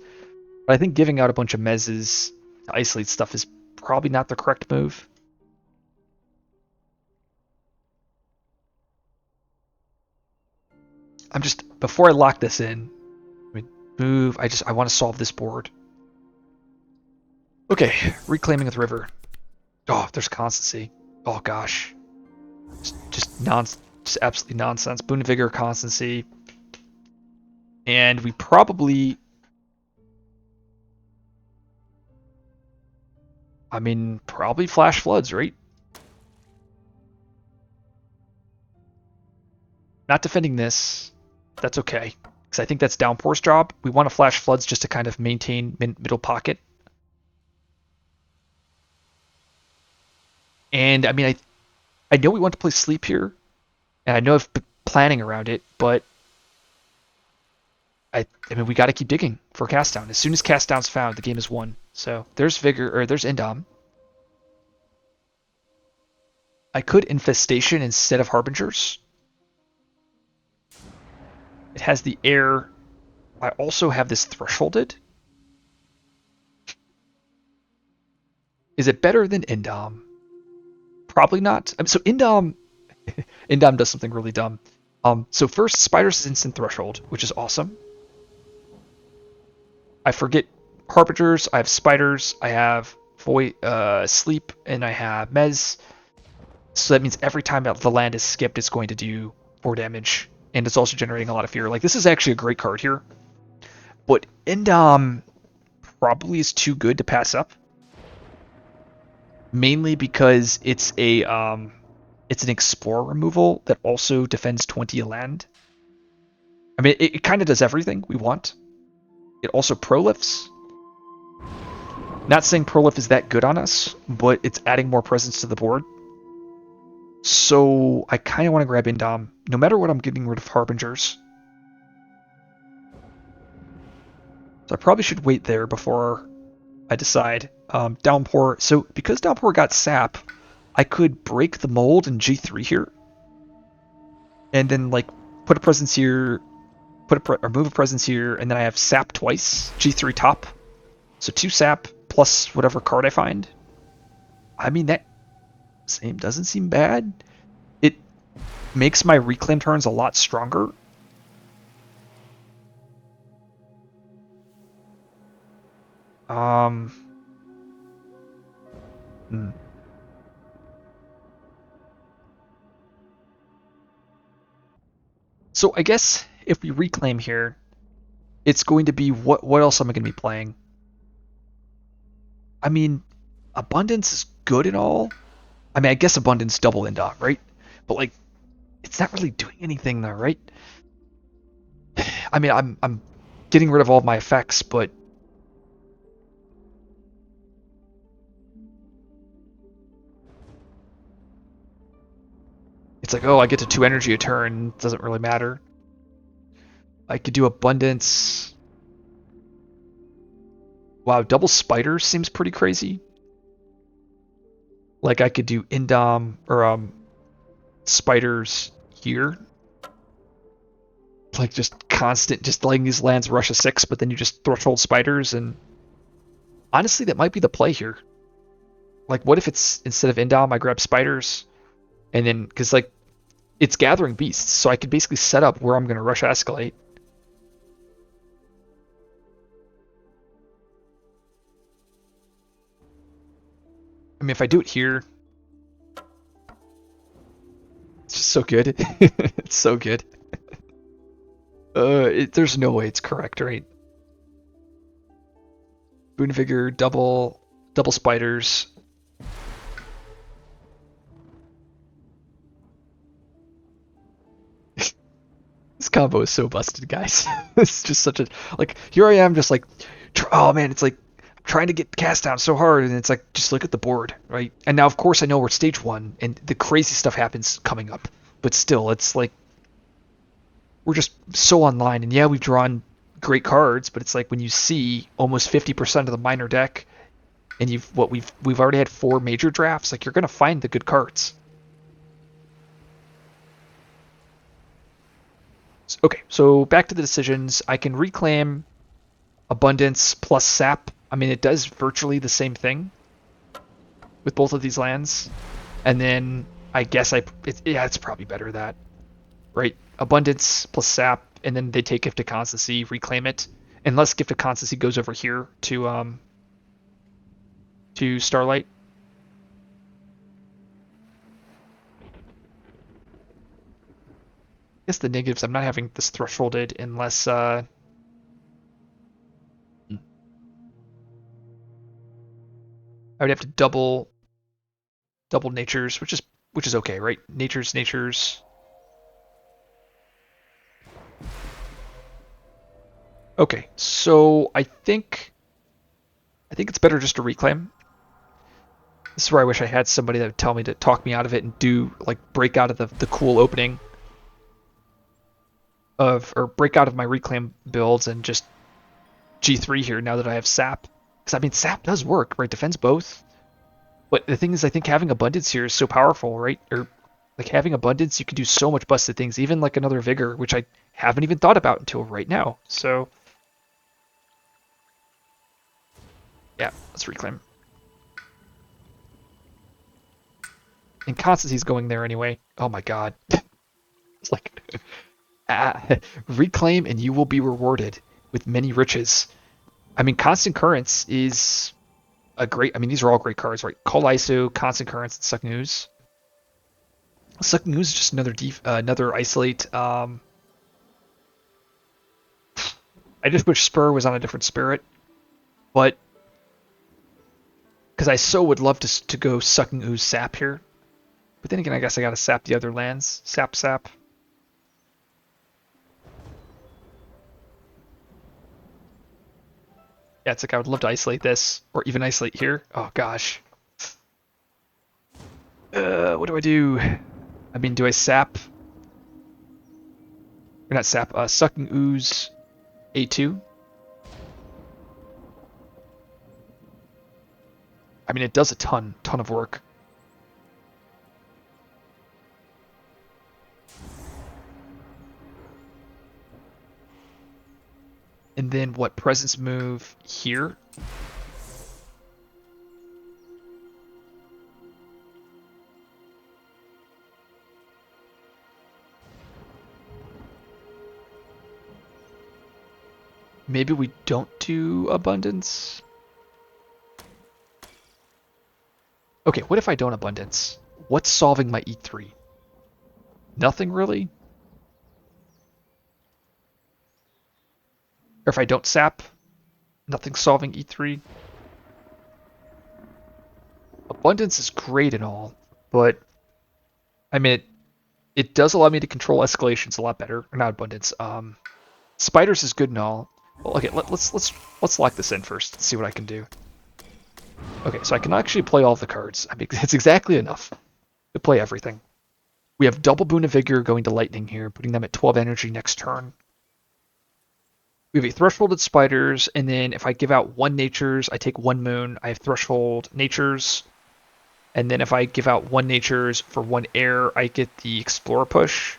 but I think giving out a bunch of Mezes to isolate stuff is probably not the correct move. I'm just, before I lock this in, I mean, move, I want to solve this board. Okay, reclaiming of the river. Oh, there's constancy. Oh gosh. Just absolutely nonsense. Boon of Vigor, constancy. And we probably, I mean, probably Flash Floods, right? Not defending this. That's okay. Because I think that's Downpour's job. We want to Flash Floods just to kind of maintain middle pocket. And I mean, I know we want to play Sleep here. And I know I've been planning around it, but I mean, we got to keep digging for cast down. As soon as cast down's found, the game is won. So there's Vigor, or there's Indom. I could Infestation instead of Harbingers. It has the air. I also have this Thresholded. Is it better than Indom? Probably not. I mean, so Indom does something really dumb. So first, Spiders is instant Threshold, which is awesome. I forget Harbingers, I have Spiders, I have Sleep, and I have Mez. So that means every time the land is skipped, it's going to do 4 damage. And it's also generating a lot of fear. Like, this is actually a great card here. But Indom probably is too good to pass up. Mainly because it's an Explorer removal that also defends 20 land. I mean, it kind of does everything we want. It also prolifts. Not saying prolif is that good on us, but it's adding more presence to the board. So I kind of want to grab Indom. No matter what, I'm getting rid of Harbingers. So I probably should wait there before I decide. Downpour. So because Downpour got Sap, I could break the mold in G3 here. And then like put a presence here, or move a presence here, and then I have Sap twice. G3 top. So 2 Sap plus whatever card I find. I mean, that doesn't seem bad. It makes my reclaim turns a lot stronger. So I guess if we reclaim here, it's going to be what else am I going to be playing? I mean, Abundance is good and all. I mean, I guess Abundance double Indom, right? But like, it's not really doing anything though, right? I mean, I'm getting rid of all of my effects, but it's like, oh, I get to 2 energy a turn. Doesn't really matter. I could do Abundance. Wow, double Spider seems pretty crazy. Like I could do Indom or Spiders here. Like just constant, just letting these lands rush a 6, but then you just threshold Spiders, and honestly, that might be the play here. Like, what if it's instead of Indom, I grab Spiders, and then because like it's gathering beasts, so I could basically set up where I'm going to rush escalate. I mean, if I do it here, It's just so good. It's so good. There's no way it's correct, right? Boon Vigor, double spiders. This combo is so busted, guys. It's just such a like. Here I am, just like, oh man, it's like I'm trying to get cast down so hard, and it's like just look at the board, right? And now, of course, I know we're stage one, and the crazy stuff happens coming up. But still, it's like we're just so online, and yeah, we've drawn great cards, but it's like when you see almost 50% of the minor deck, and we've already had 4 major drafts, like you're gonna find the good cards. Okay, so back to the decisions. I can reclaim Abundance plus Sap. I mean, it does virtually the same thing with both of these lands. And then I guess yeah, it's probably better that, right? Abundance plus Sap, and then they take Gift of Constancy, reclaim it. Unless Gift of Constancy goes over here to Starlight. I guess the negatives, I'm not having this thresholded unless I would have to double natures, which is okay, right? Natures. Okay, so I think it's better just to reclaim. This is where I wish I had somebody that would tell me to talk me out of it and do like break out of the cool opening or break out of my reclaim builds and just G3 here now that I have Sap. Because I mean Sap does work, right? Defends both. But the thing is, I think having Abundance here is so powerful, right? Or like having Abundance, you can do so much busted things, even like another Vigor, which I haven't even thought about until right now. So yeah, let's reclaim. And Constancy's going there anyway. Oh my god. It's like reclaim and you will be rewarded with many riches. I mean, Constant Currents is a great. I mean, these are all great cards, right? Call ISO, Constant Currents, and Sucking Ooze. Sucking Ooze is just another isolate. I just wish Spur was on a different spirit, but because I so would love to go Sucking Ooze Sap here, but then again, I guess I gotta sap the other lands. Sap. Yeah, it's like I would love to isolate this, or even isolate here. Oh gosh. What do I do? I mean, do I sap? Or not sap, Sucking Ooze A2? I mean, it does a ton of work. And then what, presence move here? Maybe we don't do abundance? Okay, what if I don't abundance? What's solving my E3? Nothing really? Or if I don't sap, nothing solving E3? Abundance is great and all, but I mean, it does allow me to control escalations a lot better. Or not abundance. Spiders is good and all. Well, okay, let's lock this in first and see what I can do. Okay, so I can actually play all the cards. I mean, it's exactly enough to play everything. We have double Boon of Vigor going to Lightning here, putting them at 12 energy next turn. We have a Thresholded Spiders, and then if I give out 1 Natures, I take 1 Moon. I have Threshold Natures, and then if I give out 1 Natures for 1 Air, I get the Explorer push.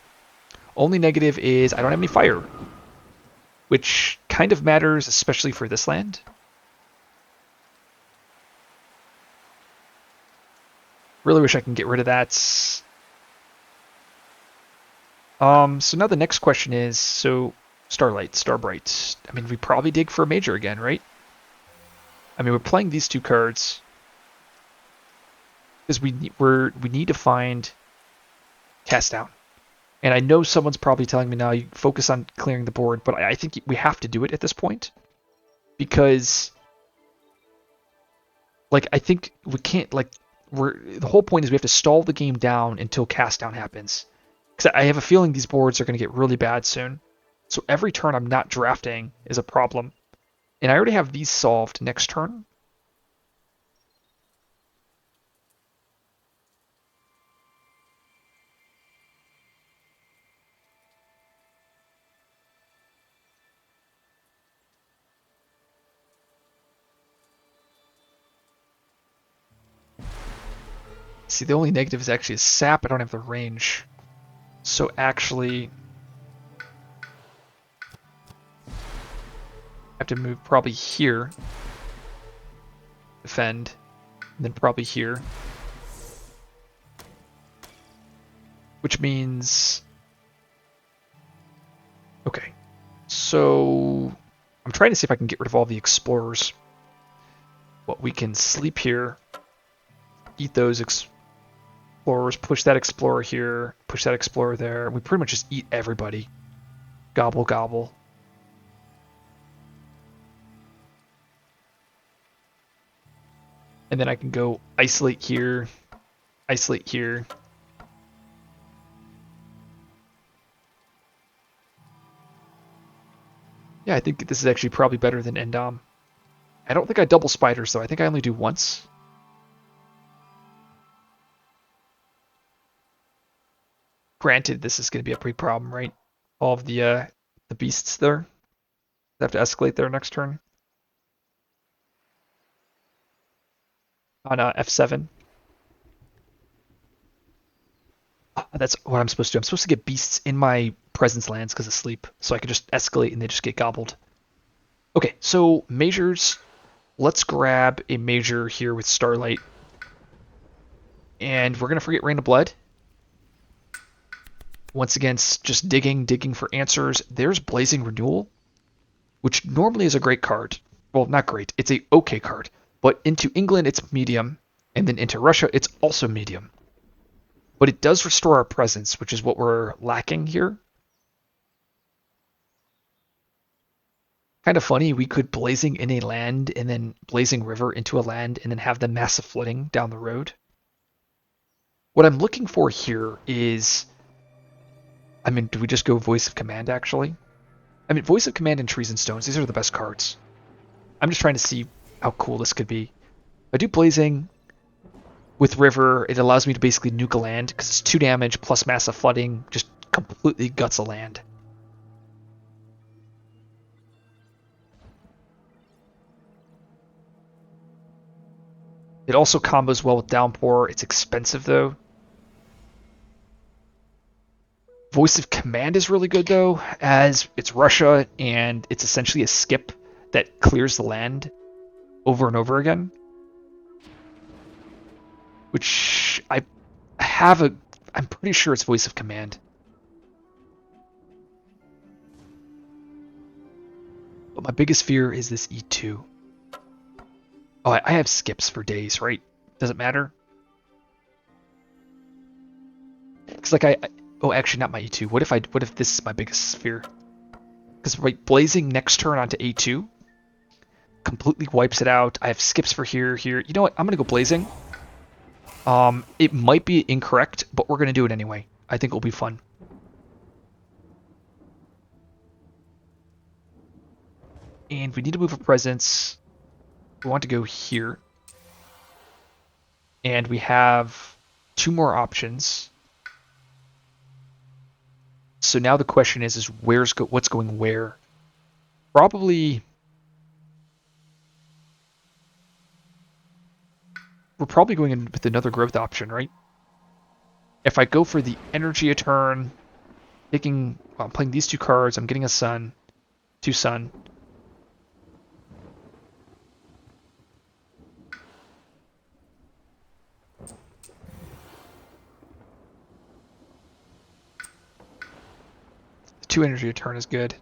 Only negative is I don't have any Fire, which kind of matters, especially for this land. Really wish I can get rid of that. So now the next question is, so Starlight, Starbright. I mean, we probably dig for a major again, right? I mean, we're playing these 2 cards because we need to find cast down. And I know someone's probably telling me now, you focus on clearing the board, but I think we have to do it at this point. Because, like, I think we can't, like, the whole point is we have to stall the game down until cast down happens. Because I have a feeling these boards are going to get really bad soon. So every turn I'm not drafting is a problem. And I already have these solved next turn. See, the only negative is actually a sap. I don't have the range. So actually, I have to move probably here. Defend. And then probably here. Which means... Okay. So... I'm trying to see if I can get rid of all the explorers. But we can sleep here. Eat those explorers. Push that explorer here. Push that explorer there. We pretty much just eat everybody. Gobble, gobble. And then I can go isolate here. Isolate here. Yeah, I think this is actually probably better than Endom. I don't think I double spiders, though. I think I only do once. Granted, this is going to be a big problem, right? All of the beasts there. They have to escalate there next turn. On F7. That's what I'm supposed to do. I'm supposed to get beasts in my presence lands because of sleep, so I can just escalate and they just get gobbled. Okay, so measures. Let's grab a major here with Starlight. And we're going to forget Rain of Blood. Once again, just digging for answers. There's Blazing Renewal, which normally is a great card. Well, not great. It's a okay card. But into England, it's medium. And then into Russia, it's also medium. But it does restore our presence, which is what we're lacking here. Kind of funny, we could Blazing in a land and then Blazing River into a land and then have the massive flooding down the road. What I'm looking for here is... I mean, do we just go Voice of Command, actually? I mean, Voice of Command and Trees and Stones, these are the best cards. I'm just trying to see how cool this could be. If I do Blazing with River, it allows me to basically nuke a land, because it's 2 damage plus massive flooding, just completely guts a land. It also combos well with Downpour. It's expensive, though. Voice of Command is really good, though, as it's Russia, and it's essentially a skip that clears the land over and over again. Which I have a... I'm pretty sure it's Voice of Command. But my biggest fear is this E2. Oh, I have skips for days, right? Does it matter? Because like oh, actually not my E2. What if this is my biggest fear? Because right, Blazing next turn onto A2 completely wipes it out. I have skips for here. You know what? I'm gonna go Blazing. It might be incorrect, but we're gonna do it anyway. I think it'll be fun. And we need to move a presence. We want to go here. And we have 2 more options. So now the question is what's going where? Probably... We're probably going in with another growth option, right? If I go for the energy a turn, I'm playing these 2 cards, I'm getting a sun, 2 sun. The 2 energy a turn is good.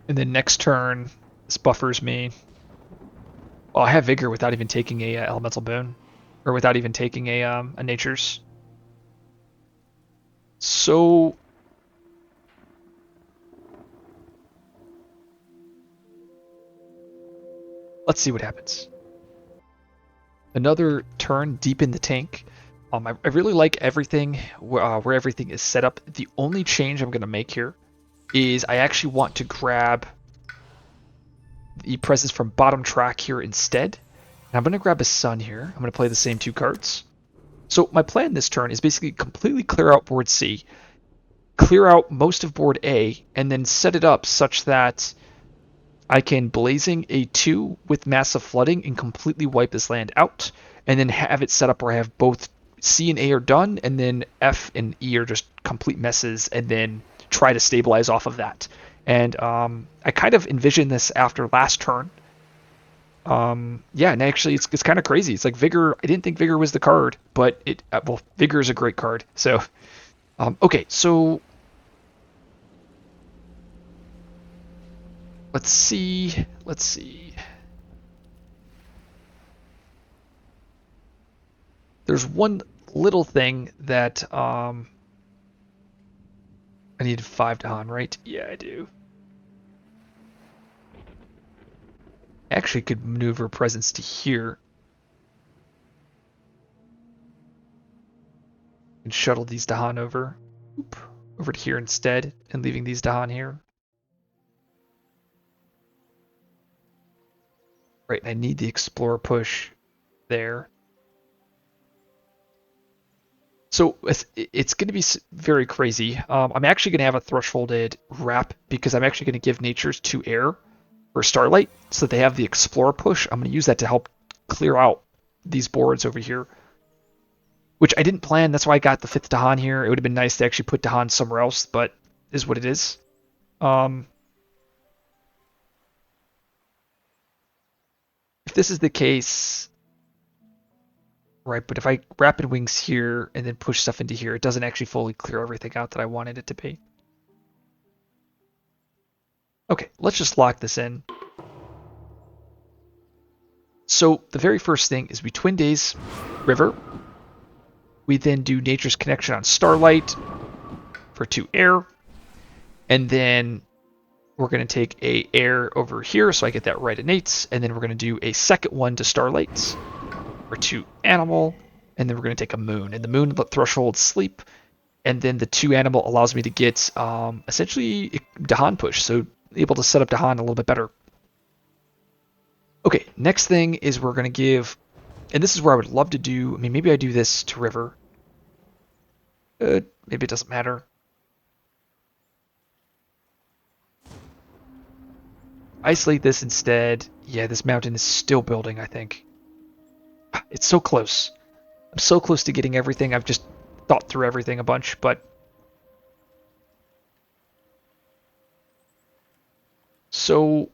And then next turn, this buffers me. Well, I have Vigor without even taking a Elemental Boon. Or without even taking a Nature's. So... let's see what happens. Another turn deep in the tank. I really like everything where everything is set up. The only change I'm going to make here is I actually want to grab the presence from bottom track here instead. And I'm going to grab a Sun here. I'm going to play the same 2 cards. So my plan this turn is basically completely clear out board C, clear out most of board A, and then set it up such that I can Blazing a 2 with Massive Flooding and completely wipe this land out, and then have it set up where I have both C and A are done, and then F and E are just complete messes, and then try to stabilize off of that. And I kind of envisioned this after last turn. Yeah, and actually it's kind of crazy. It's like Vigor, I didn't think Vigor was the card, but well, Vigor is a great card. So, okay, so let's see. There's one little thing that I need 5 Dahan, right? Yeah, I do. Actually could maneuver presence to here and shuttle these Dahan over. Over to here instead, and leaving these Dahan here. Right, and I need the Explorer push there. So it's going to be very crazy. I'm actually going to have a thresholded wrap because I'm actually going to give Natures 2 air for Starlight so that they have the Explorer push. I'm going to use that to help clear out these boards over here, which I didn't plan. That's why I got the 5th Dahan here. It would have been nice to actually put Dahan somewhere else, but it is what it is. If this is the case, right, but if I Rapid Wings here and then push stuff into here, it doesn't actually fully clear everything out that I wanted it to be. Okay, let's just lock this in. So the very first thing is we Twin Daze River. We then do Nature's Connection on Starlight for 2 air. And then we're going to take a air over here, so I get that right innates. And then we're going to do a second one to Starlight for 2 animal. And then we're going to take a moon. And the moon threshold sleep. And then the 2 animal allows me to get essentially Dahan push. So able to set up Dahan a little bit better. Okay, next thing is we're going to give, and this is where I would love to do, I mean, maybe I do this to river. Maybe it doesn't matter. Isolate this instead. Yeah, this mountain is still building, I think. It's so close. I'm so close to getting everything. I've just thought through everything a bunch, but... So,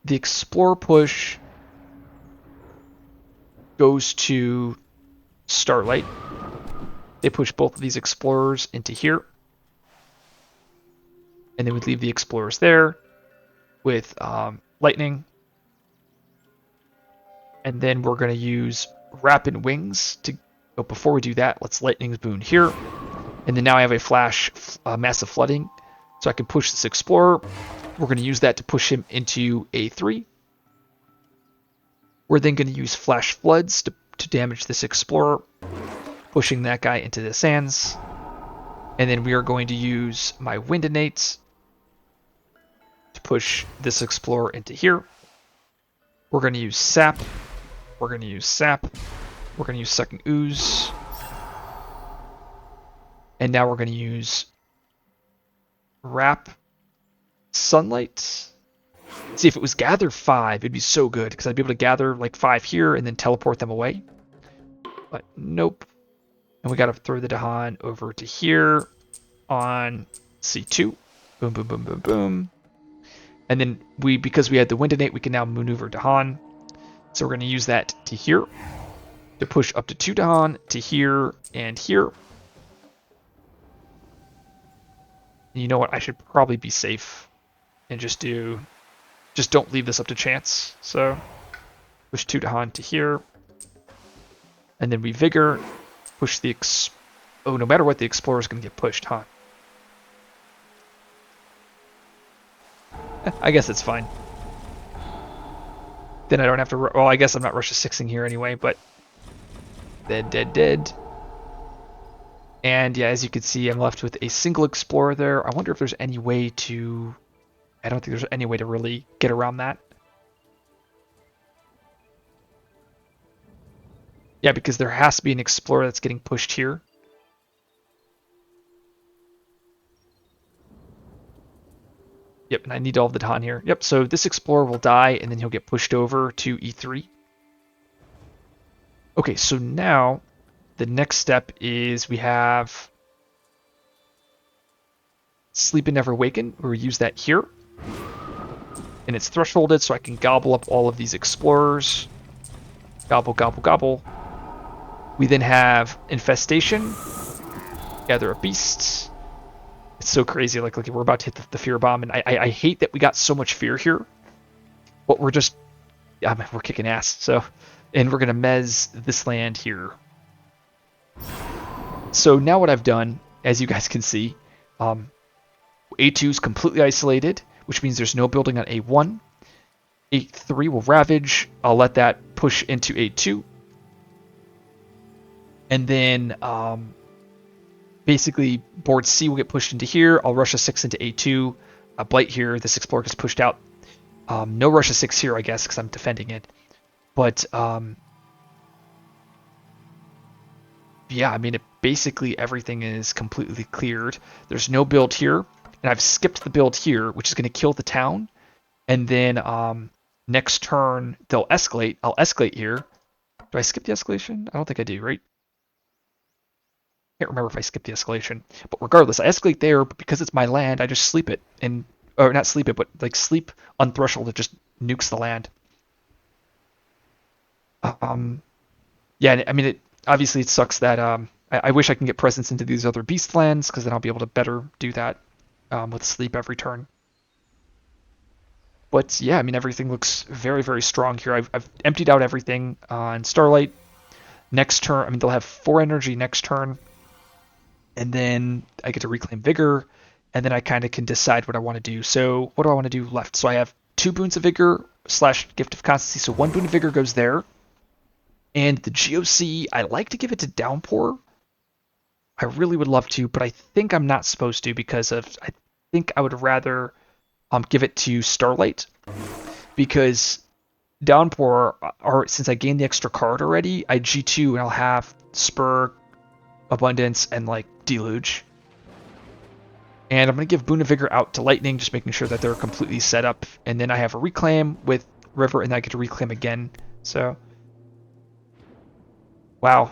the Explorer push goes to Starlight. They push both of these Explorers into here. And then we leave the Explorers there with Lightning. And then we're going to use Rapid Wings to... But before we do that, let's Lightning's Boon here. And then now I have a Flash Massive Flooding. So I can push this Explorer. We're going to use that to push him into A3. We're then going to use Flash Floods to damage this Explorer, pushing that guy into the sands. And then we are going to use my Wind Innates to push this Explorer into here. We're going to use Sap. We're going to use Sap. We're going to use Sucking Ooze. And now we're going to use Wrap Sunlight. See, if it was Gather 5, it'd be so good, because I'd be able to gather like 5 here and then teleport them away. But nope. And we got to throw the Dahan over to here on C2. Boom, boom, boom, boom, boom. And then because we had the Wind Innate, we can now maneuver Dahan. So we're going to use that to here to push up to 2 Dahan to here and here. And you know what? I should probably be safe and just don't leave this up to chance. So push 2 Dahan to here, and then we Vigor, push the oh, no matter what, the Explorer is going to get pushed, huh? I guess it's fine. Then I don't have to, well, I guess I'm not Russia 6ing here anyway, but dead. And yeah, as you can see, I'm left with a single Explorer there. I wonder if there's any way to, I don't think there's any way to really get around that. Yeah, because there has to be an Explorer that's getting pushed here. Yep, and I need all of the Dahan here. Yep, so this Explorer will die, and then he'll get pushed over to E3. Okay, so now the next step is we have Sleep and Never Waken. We'll use that here. And it's thresholded, so I can gobble up all of these Explorers. Gobble, gobble, gobble. We then have Infestation. Gather up Beasts. It's so crazy, like we're about to hit the Fear Bomb, and I hate that we got so much fear here. But we're just, yeah, man, we're kicking ass. So, and we're gonna mez this land here. So now what I've done, as you guys can see, A2 is completely isolated, which means there's no building on A1. A3 will Ravage. I'll let that push into A2. And then basically board C will get pushed into here. I'll Russia 6 into A2. Blight here. This Explorer gets pushed out. No Russia 6 here, I guess, because I'm defending it. But yeah, I mean, basically everything is completely cleared. There's no build here. And I've skipped the build here, which is going to kill the town. And then next turn, they'll escalate. I'll escalate here. Do I skip the escalation? I don't think I do, right? Can't remember if I skipped the escalation. But regardless, I escalate there, but because it's my land, I just sleep it. Or not sleep it, but like sleep on threshold. It just nukes the land. Yeah, I mean, obviously it sucks that I wish I can get presence into these other beast lands, because then I'll be able to better do that with sleep every turn. But yeah, I mean, everything looks very, very strong here. I've emptied out everything on Starlight. Next turn, I mean, they'll have 4 energy next turn. And then I get to reclaim Vigor. And then I kind of can decide what I want to do. So what do I want to do left? So I have 2 boons of Vigor / Gift of Constancy. So 1 boon of Vigor goes there. And the GOC, I like to give it to Downpour. I really would love to, but I think I'm not supposed to because I think I would rather give it to Starlight, because Downpour, or since I gained the extra card already, I G2 and I'll have Spur, Abundance, and like Deluge. And I'm going to give Boon of Vigor out to Lightning, just making sure that they're completely set up. And then I have a Reclaim with River, and then I get to Reclaim again. So, wow.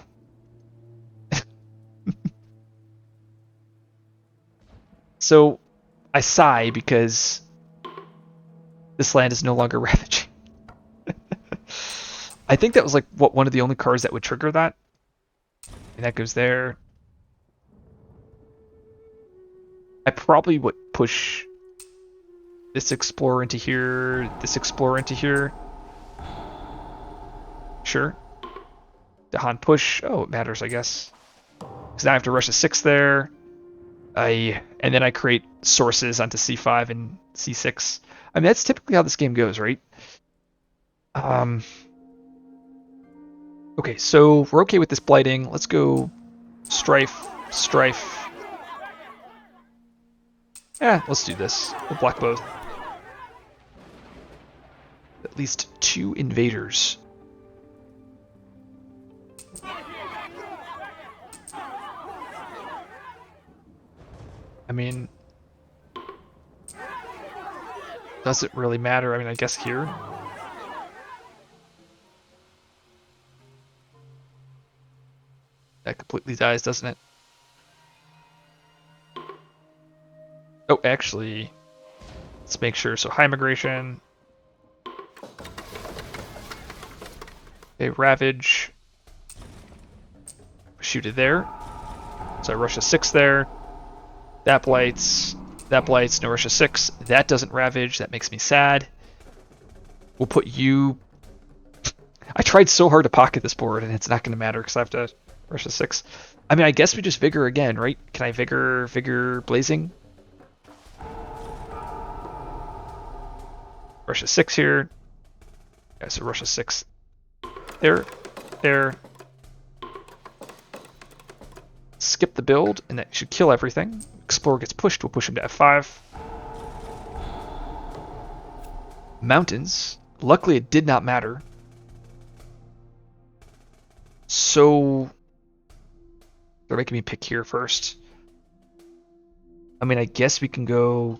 So, I sigh because this land is no longer Ravaging. I think that was like one of the only cards that would trigger that. And that goes there. I probably would push this Explorer into here, this Explorer into here. Sure. Dahan push. Oh, it matters, I guess. Because now I have to rush a 6 there. And then I create sources onto C5 and C6. I mean, that's typically how this game goes, right? Okay, so we're okay with this blighting. Let's go Strife. Yeah, let's do this. We'll block both. At least 2 invaders. I mean, does it really matter? I mean, I guess here. That completely dies, doesn't it? Oh, actually, let's make sure. So high migration. Okay, Ravage. Shoot it there. So I rush a 6 there. That blights. That blights, no Russia 6. That doesn't ravage. That makes me sad. We'll put you... I tried so hard to pocket this board, and it's not going to matter because I have to Russia 6. I mean, I guess we just Vigor again, right? Can I Vigor Blazing? Russia 6 here. Yeah, so Russia 6. There. Skip the build, and that should kill everything. Explorer gets pushed, we'll push him to F5. Mountains. Luckily, it did not matter. So... they're making me pick here first. I mean, I guess we can go...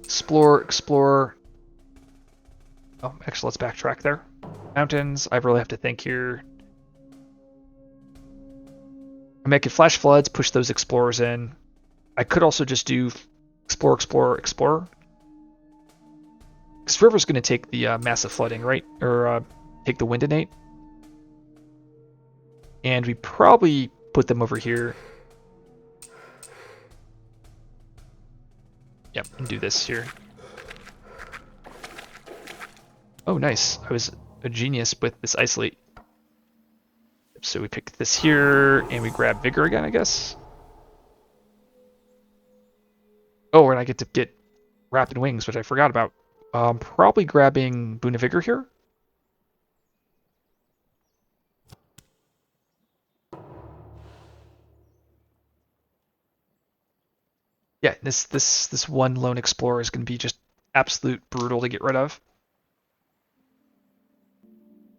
Explore. Oh, actually, let's backtrack there. Mountains, I really have to think here. I mean, I could flash floods, push those explorers in. I could also just do explore. Because River's going to take the massive flooding, right? Or take the wind innate. And we probably put them over here. Yep, and do this here. Oh, nice. I was a genius with this isolate. So we pick this here, and we grab Vigor again, I guess. Oh, and I get to get Rapid Wings, which I forgot about. Probably grabbing Boon of Vigor here. Yeah, this one lone explorer is going to be just absolute brutal to get rid of.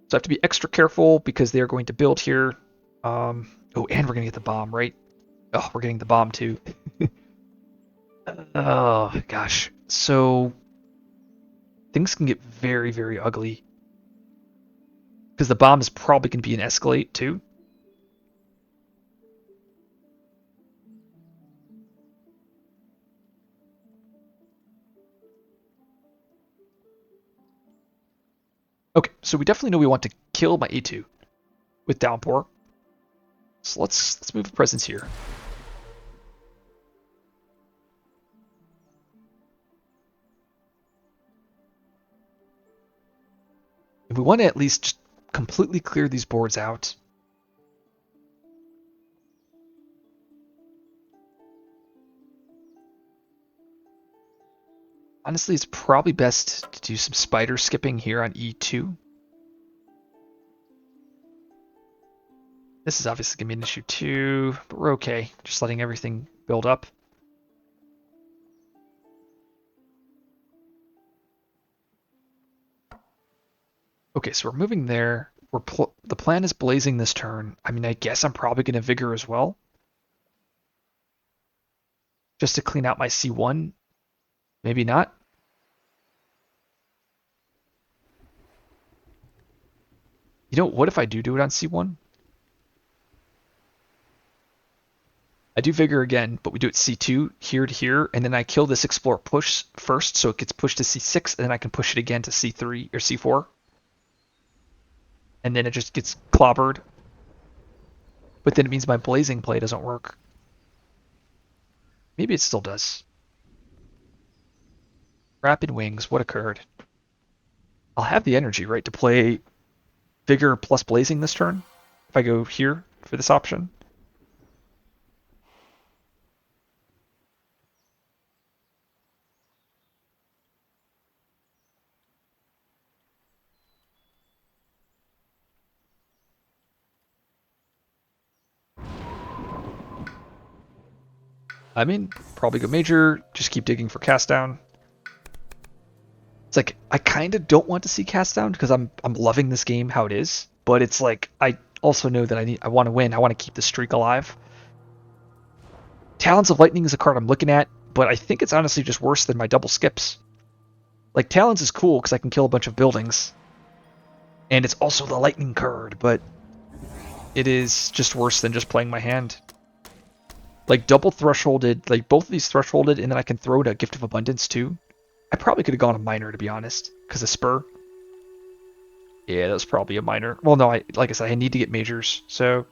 So I have to be extra careful because they are going to build here. Oh, and we're going to get the bomb, right? Oh, we're getting the bomb too. Oh, gosh. So things can get very, very ugly. Because the bomb is probably going to be an escalate too. Okay, so we definitely know we want to kill my A2 with Downpour. So let's move the presence here. And we want to at least just completely clear these boards out. Honestly, it's probably best to do some spider skipping here on E2. This is obviously going to be an issue too, but we're okay. Just letting everything build up. Okay, so we're moving there. The plan is blazing this turn. I mean, I guess I'm probably going to Vigor as well. Just to clean out my C1. Maybe not. You know, what if I do it on C1? I do Vigor again, but we do it C2, here to here, and then I kill this Explorer push first, so it gets pushed to C6, and then I can push it again to C3 or C4. And then it just gets clobbered. But then it means my blazing play doesn't work. Maybe it still does. Rapid Wings, what occurred? I'll have the energy, right, to play Vigor plus Blazing this turn, if I go here for this option. I mean, probably go Major, just keep digging for Cast Down. It's like, I kind of don't want to see Cast Down because I'm loving this game how it is, but it's like, I also know that I want to win. I want to keep the streak alive. Talons of Lightning is a card I'm looking at, but I think it's honestly just worse than my double skips. Like, Talons is cool because I can kill a bunch of buildings. And it's also the Lightning card, but it is just worse than just playing my hand. Like, double thresholded, like both of these thresholded, and then I can throw to Gift of Abundance too. I probably could have gone a minor, to be honest, because of Spur. Yeah, that's probably a minor. Well, no, like I said, I need to get majors. So,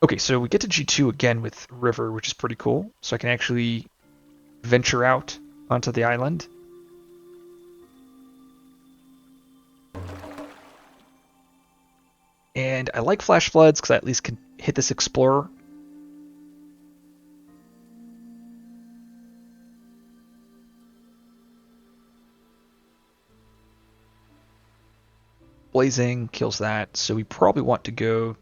okay, so we get to G2 again with River, which is pretty cool. So I can actually venture out onto the island. And I like flash floods because I at least can hit this explorer. Blazing kills that, so we probably want to go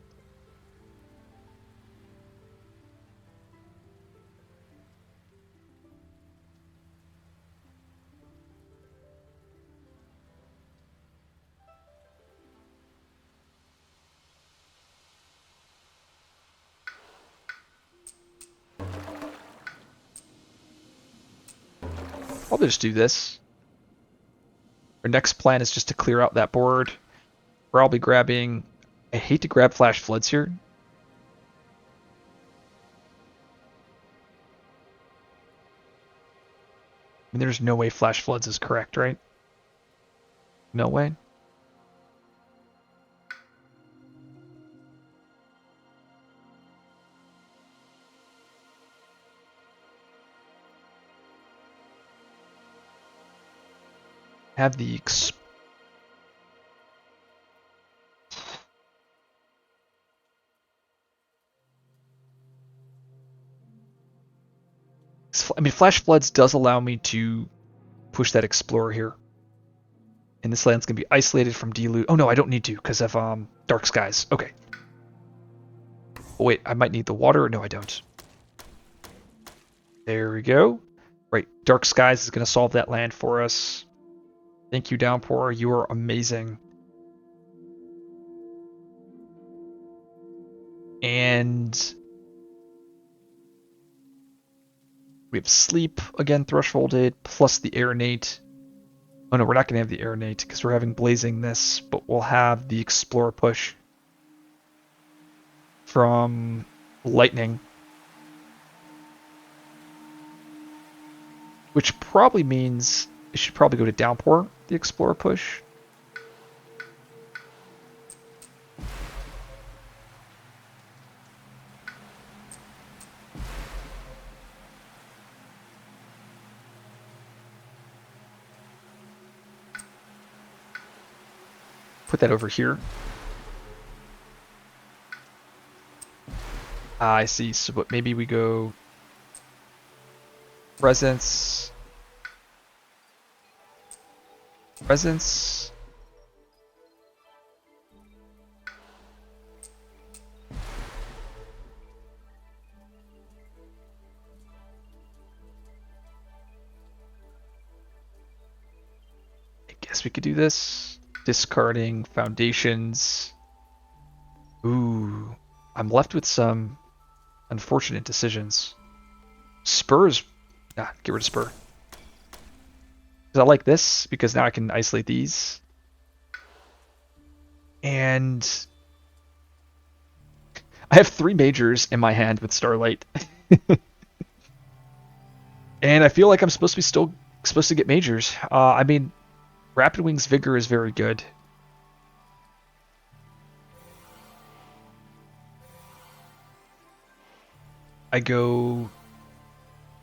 probably just do this. Our next plan is just to clear out that board. Probably grabbing. I hate to grab flash floods here. I mean, there's no way flash floods is correct, right? No way. Have the I mean, flash floods does allow me to push that explorer here. And this land's gonna be isolated from deluge. Oh no, I don't need to because of dark skies. Okay. Oh wait, I might need the water. No, I don't. There we go. Right, dark skies is gonna solve that land for us. Thank you, Downpour. You are amazing. And we have sleep again thresholded plus the aeronate. Oh no, we're not gonna have the aeronate because we're having blazing this, but we'll have the explorer push from lightning. Which probably means it should probably go to downpour, the explorer push. Put that over here. Ah, I see. So but maybe we go presence. Presence. I guess we could do this. Discarding foundations. Ooh. I'm left with some unfortunate decisions. Spurs. Ah, get rid of Spur. Because I like this, because now I can isolate these. And I have 3 majors in my hand with Starlight. And I feel like I'm supposed to be still supposed to get majors. I mean, Rapid Wings Vigor is very good. I go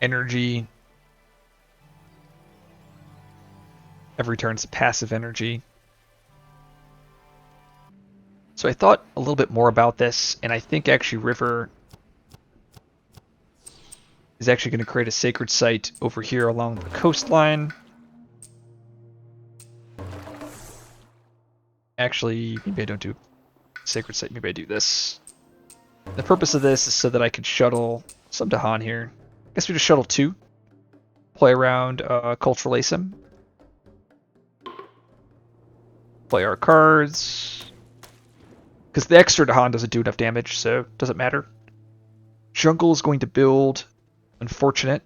energy. Every turn it's passive energy. So I thought a little bit more about this, and I think actually River is actually going to create a sacred site over here along the coastline. Actually, maybe I don't do sacred site. Maybe I do this. The purpose of this is so that I could shuttle some Dahan here. I guess we just shuttle 2. Play around Cultural ASIM. Play our cards. Because the extra Dahan doesn't do enough damage, so it doesn't matter. Jungle is going to build Unfortunate.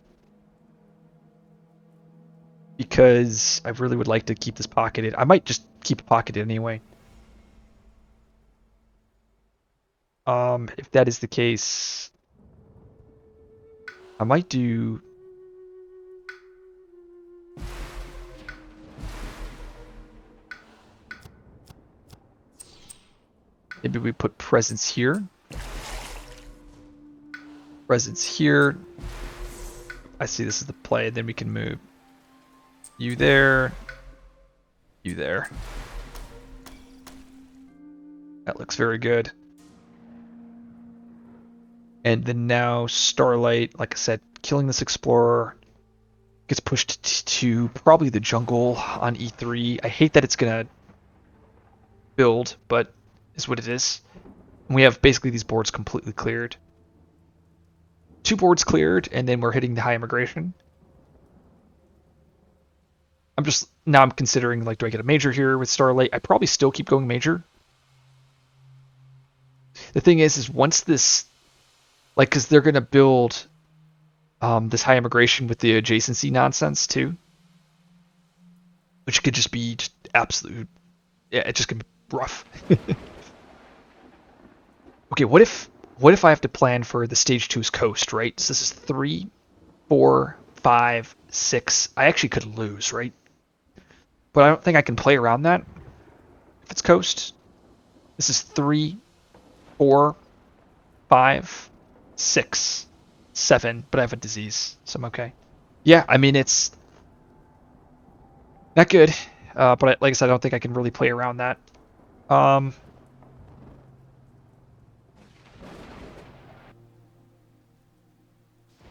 Because I really would like to keep this pocketed. I might just keep it pocketed anyway. If that is the case, I might do... Maybe we put presence here. Presence here. I see this is the play. Then we can move you there. You there. That looks very good. And then now Starlight, like I said, killing this Explorer, gets pushed to probably the jungle on E3. I hate that it's going to build, but is what it is. And we have basically these boards completely cleared. 2 boards cleared, and then we're hitting the high immigration. I'm considering, like, do I get a major here with Starlight? I probably still keep going major. The thing is once this, like, because they're going to build this high immigration with the adjacency nonsense too, which could just be just absolute, yeah, it's just going to be rough. Okay, what if I have to plan for the stage 2's coast, right? So this is 3, 4, 5, 6. I actually could lose, right? But I don't think I can play around that if it's coast. This is 3, 4, 5, 6, 7, but I have a disease, so I'm okay. Yeah, I mean, it's not good, but like I said, I don't think I can really play around that.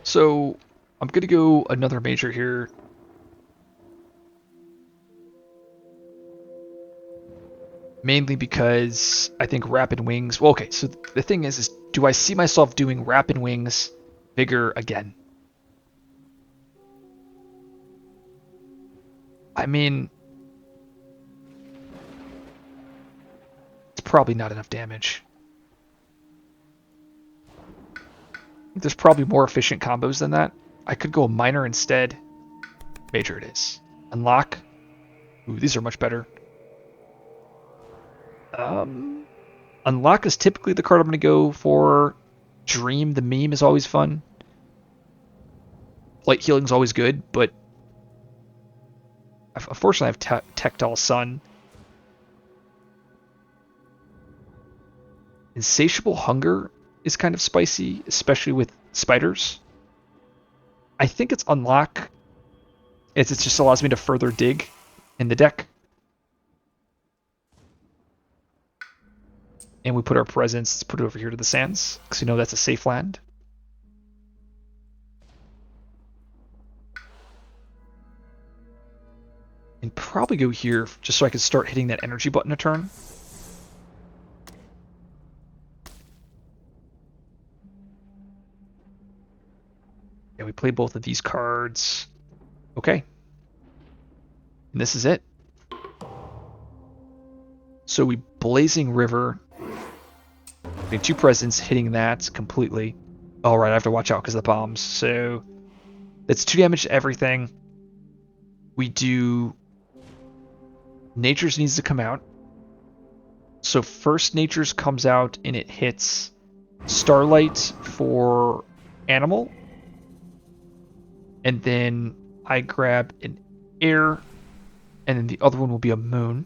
So I'm going to go another major here. Mainly because I think Rapid Wings... Well, okay, so the thing is do I see myself doing Rapid Wings Vigor again? I mean... It's probably not enough damage. There's probably more efficient combos than that. I could go minor instead. Major it is. Unlock. Ooh, these are much better. Unlock is typically the card I'm going to go for. Dream the meme is always fun. Light healing is always good, but unfortunately I have Tactile Sun. Insatiable Hunger is kind of spicy, especially with spiders. I think it's Unlock. It just allows me to further dig in the deck. And we put our presence, let's put it over here to the sands, because we know that's a safe land. And probably go here, just so I can start hitting that energy button a turn. Yeah, we play both of these cards. Okay. And this is it. So we Blazing River. Getting 2 presents, hitting that completely. All right, I have to watch out because of the bombs. So that's 2 damage to everything. We do... Nature's needs to come out. So first Nature's comes out and it hits Starlight for Animal. And then I grab an Air. And then the other one will be a Moon.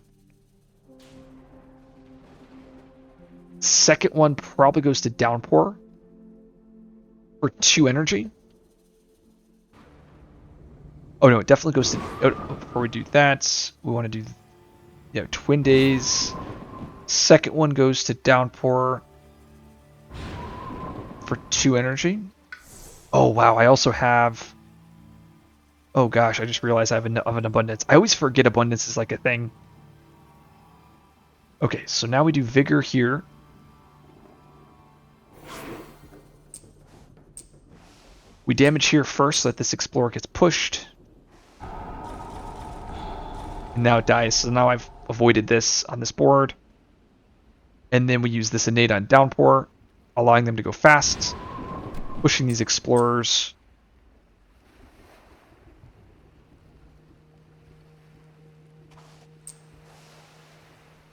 Second one probably goes to Downpour for 2 energy. Oh no, it definitely goes to... Oh, before we do that, we want to do Twin Days. Second one goes to Downpour for 2 energy. Oh wow, I also have... Oh gosh, I just realized I have an Abundance. I always forget Abundance is like a thing. Okay, so now we do Vigor here. We damage here first so that this Explorer gets pushed. And now it dies, so now I've avoided this on this board. And then we use this Innate on Downpour, allowing them to go fast, pushing these Explorers.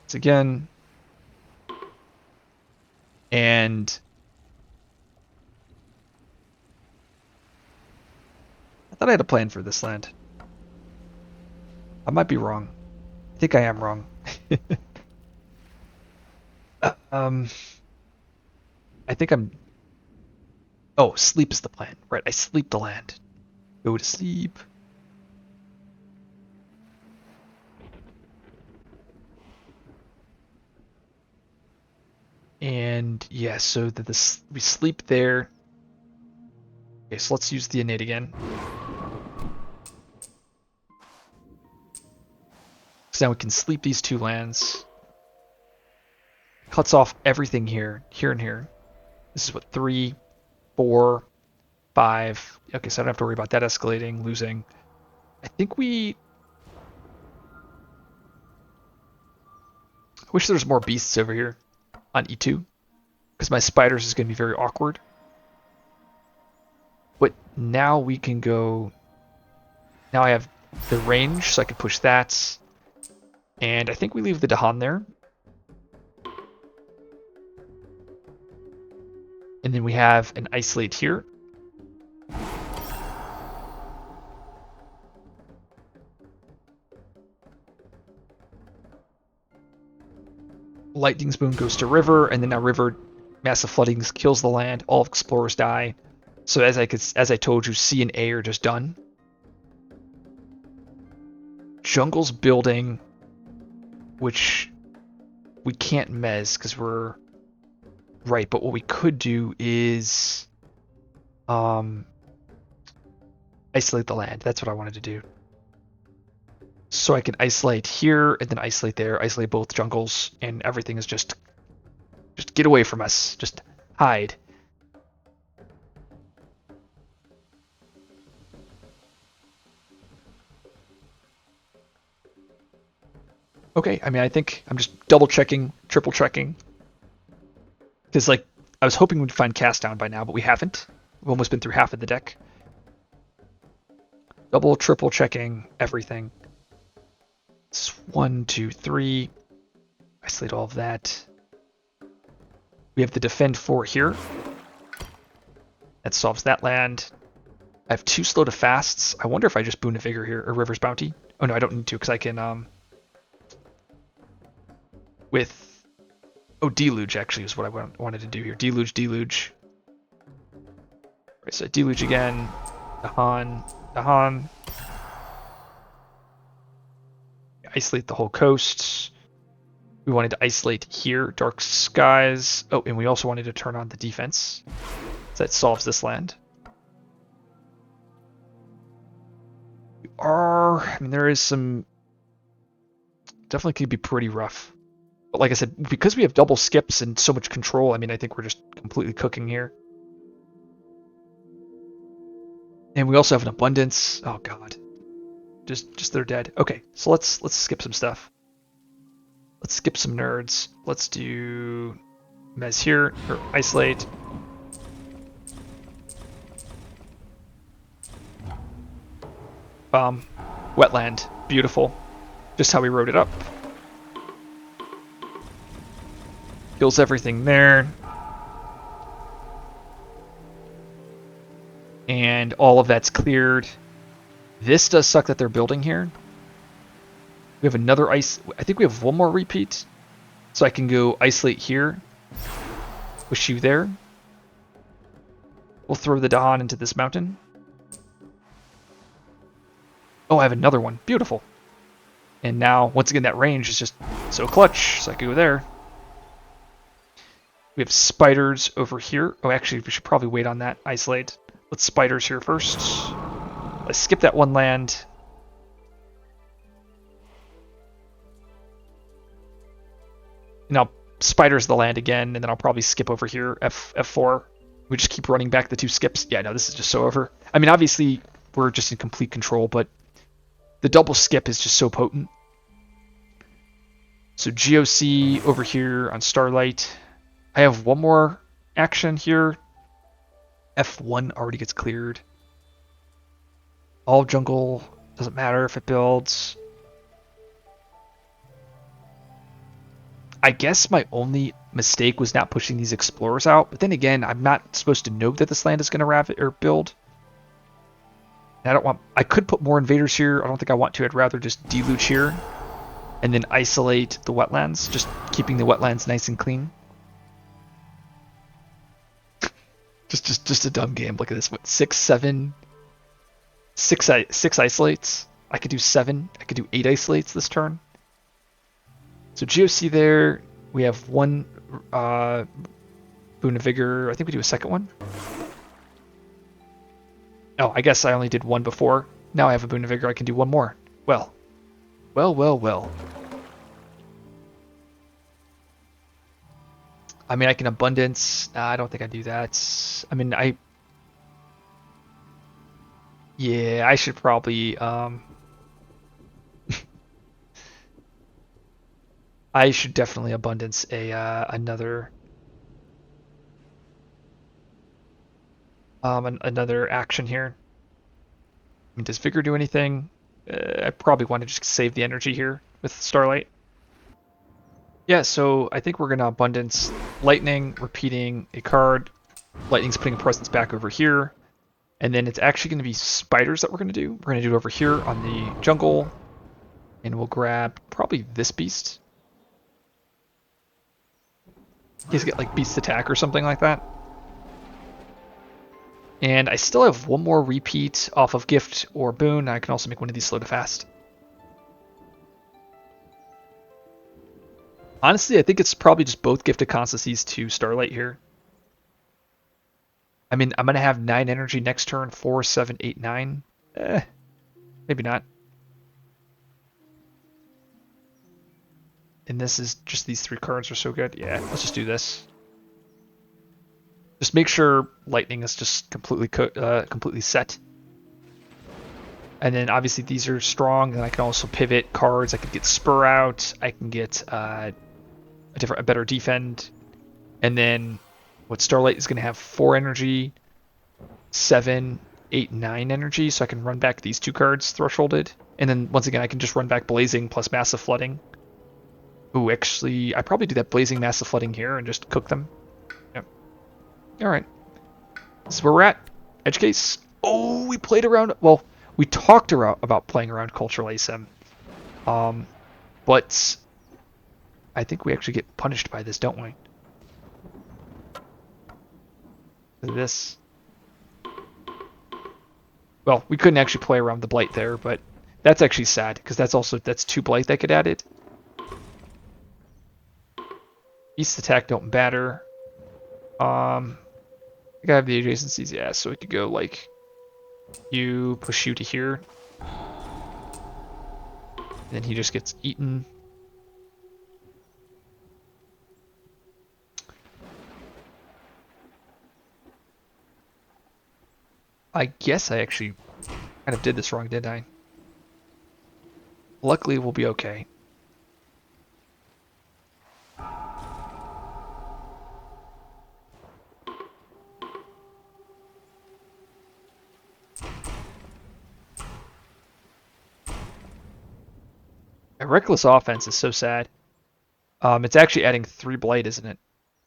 Once again. And... I thought I had a plan for this land. I might be wrong. I think I am wrong. Um, I think I'm. Oh, sleep is the plan. Right, I sleep the land. Go to sleep. And yeah, so that this we sleep there. Okay, so let's use the innate again. So now we can sleep these two lands. Cuts off everything here, here and here. This is what, 3, 4, 5. Okay, so I don't have to worry about that escalating, losing. I think we. I wish there was more beasts over here on E2, because my spiders is going to be very awkward. But now we can go. Now I have the range, so I can push that. And I think we leave the Dahan there. And then we have an isolate here. Lightning Spoon goes to river, and then now river massive floodings kills the land. All explorers die. So as I told you, C and A are just done. Jungle's building, which we can't mez because we're right. But what we could do is isolate the land. That's what I wanted to do. So I can isolate here and then isolate there, isolate both jungles, and everything is just get away from us. Just hide. Okay, I mean, I think I'm just double checking, triple checking. Because, like, I was hoping we'd find cast down by now, but we haven't. We've almost been through half of the deck. Double, triple checking everything. It's 1, 2, 3. Isolate all of that. We have the defend 4 here. That solves that land. I have 2 slow to fasts. I wonder if I just boon a vigor here, or River's Bounty. Oh no, I don't need to, because I can, with... Oh, Deluge actually is what I wanted to do here. Deluge, Deluge. Right, so Deluge again. Dahan, Dahan. Isolate the whole coast. We wanted to isolate here, Dark Skies. Oh, and we also wanted to turn on the defense. So that solves this land. I mean, there is some... Definitely could be pretty rough. But like I said, because we have double skips and so much control, I mean, I think we're just completely cooking here. And we also have an abundance. Oh god. Just they're dead. Okay, so let's skip some stuff. Let's skip some nerds. Let's do Mez here, or isolate. Wetland. Beautiful. Just how we wrote it up. Kills everything there. And all of that's cleared. This does suck that they're building here. We have another ice. I think we have one more repeat. So I can go isolate here. Push you there. We'll throw the Dahan into this mountain. Oh, I have another one. Beautiful. And now, once again, that range is just so clutch. So I can go there. We have spiders over here. Oh, actually, we should probably wait on that. Isolate. Let's spiders here first. Let's skip that one land. And I'll spiders the land again, and then I'll probably skip over here, F4. We just keep running back the 2 skips. Yeah, no, this is just so over. I mean, obviously, we're just in complete control, but the double skip is just so potent. So GOC over here on Starlight. I have one more action here. F1 already gets cleared. All jungle, doesn't matter if it builds. I guess my only mistake was not pushing these explorers out, but then again, I'm not supposed to know that this land is going to ravage or build. And I don't want. I could put more invaders here. I don't think I want to. I'd rather just deluge here, and then isolate the wetlands, just keeping the wetlands nice and clean. Just a dumb game. Look at this. What, six isolates. I could do 7. I could do 8 isolates this turn. So GOC there. We have 1 Boon of Vigor. I think we do a second one. Oh, I guess I only did 1 before. Now I have a Boon of Vigor. I can do 1 more. Well. I mean, I can abundance. I don't think I do that. I mean, yeah, I should probably I should definitely abundance another another action here. I mean, does Vigor do anything? I probably want to just save the energy here with Starlight. Yeah, so I think we're gonna abundance Lightning, repeating a card. Lightning's putting a presence back over here. And then it's actually going to be spiders that we're going to do. We're going to do it over here on the jungle. And we'll grab probably this beast. He's got like beast attack or something like that. And I still have 1 more repeat off of gift or boon. I can also make one of these slow to fast. Honestly, I think it's probably just both gifted constancies to Starlight here. I mean, I'm going to have 9 energy next turn, 4, 7, 8, 9. Maybe not. And this is just these 3 cards are so good. Yeah, let's just do this. Just make sure Lightning is just completely set. And then obviously these are strong, and I can also pivot cards. I could get Spur out. I can get a better defend. And then what Starlight is going to have 4 energy, 7, 8, 9 energy, so I can run back these 2 cards thresholded. And then once again, I can just run back Blazing plus Massive Flooding. Ooh, actually, I probably do that Blazing Massive Flooding here and just cook them. Yep. Alright. This is where we're at. Edge case. Oh, we played around. Well, we talked about playing around Cultural ASM. But I think we actually get punished by this, don't we? This. Well, we couldn't actually play around the Blight there, but that's actually sad, because that's 2 Blight that could add it. Beast attack don't batter. I think I have the adjacencies, yeah, so we could go like you push you to here. And then he just gets eaten. I guess I actually kind of did this wrong, didn't I? Luckily, we'll be okay. A reckless offense is so sad. It's actually adding 3 blight, isn't it?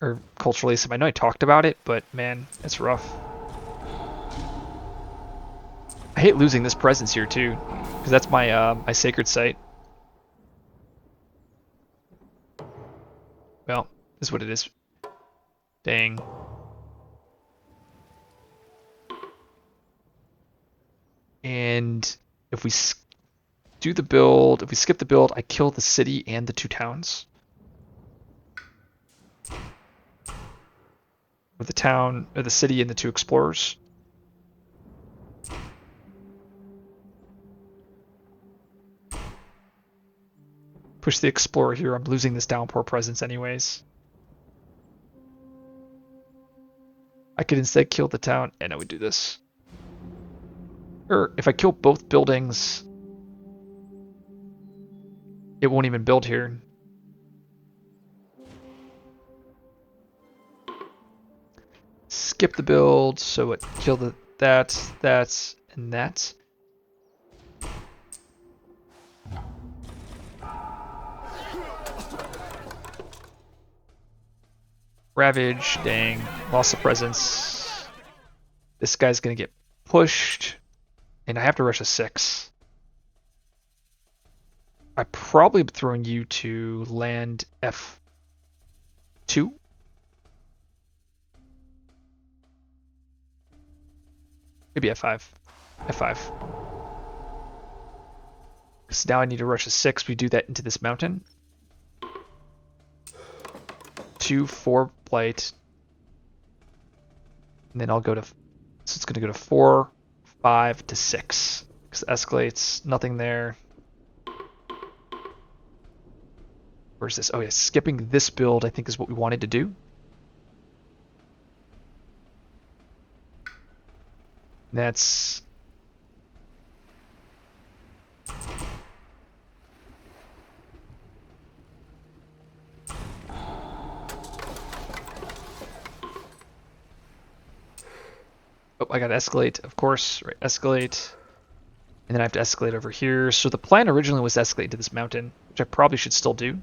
Or culturally, I know I talked about it, but man, it's rough. I hate losing this presence here too, because that's my my sacred site. Well, this is what it is. Dang. And if we do the build, if we skip the build, I kill the city and the 2 towns. Or the town, or the city and the 2 explorers. Push the explorer here. I'm losing this downpour presence anyways. I could instead kill the town, and I would do this. Or if I kill both buildings, it won't even build here. Skip the build, so it killed that, and that. Ravage, dang, lost the presence. This guy's gonna get pushed, and I have to rush a 6. I probably am throwing you to land F2. Maybe F5. F5. Because now I need to rush a 6. We do that into this mountain. 2, 4 blight. And then I'll go to... So it's going to go to 4, 5 to 6. Because escalates. Nothing there. Where's this? Oh yeah, skipping this build I think is what we wanted to do. That's... Oh, I gotta escalate, of course. Right, escalate. And then I have to escalate over here. So the plan originally was to escalate to this mountain, which I probably should still do.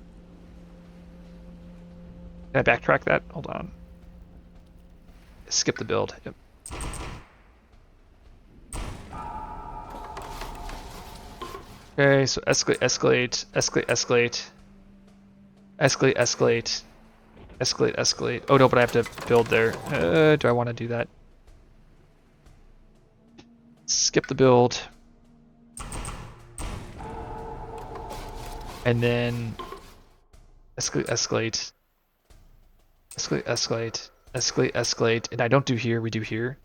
Can I backtrack that? Hold on. Skip the build. Yep. Okay, so escalate, escalate, escalate, escalate. Escalate, escalate. Escalate, escalate. Oh no, but I have to build there. Do I want to do that? Skip the build. And then escalate, escalate. Escalate, escalate. Escalate, escalate. And I don't do here, we do here.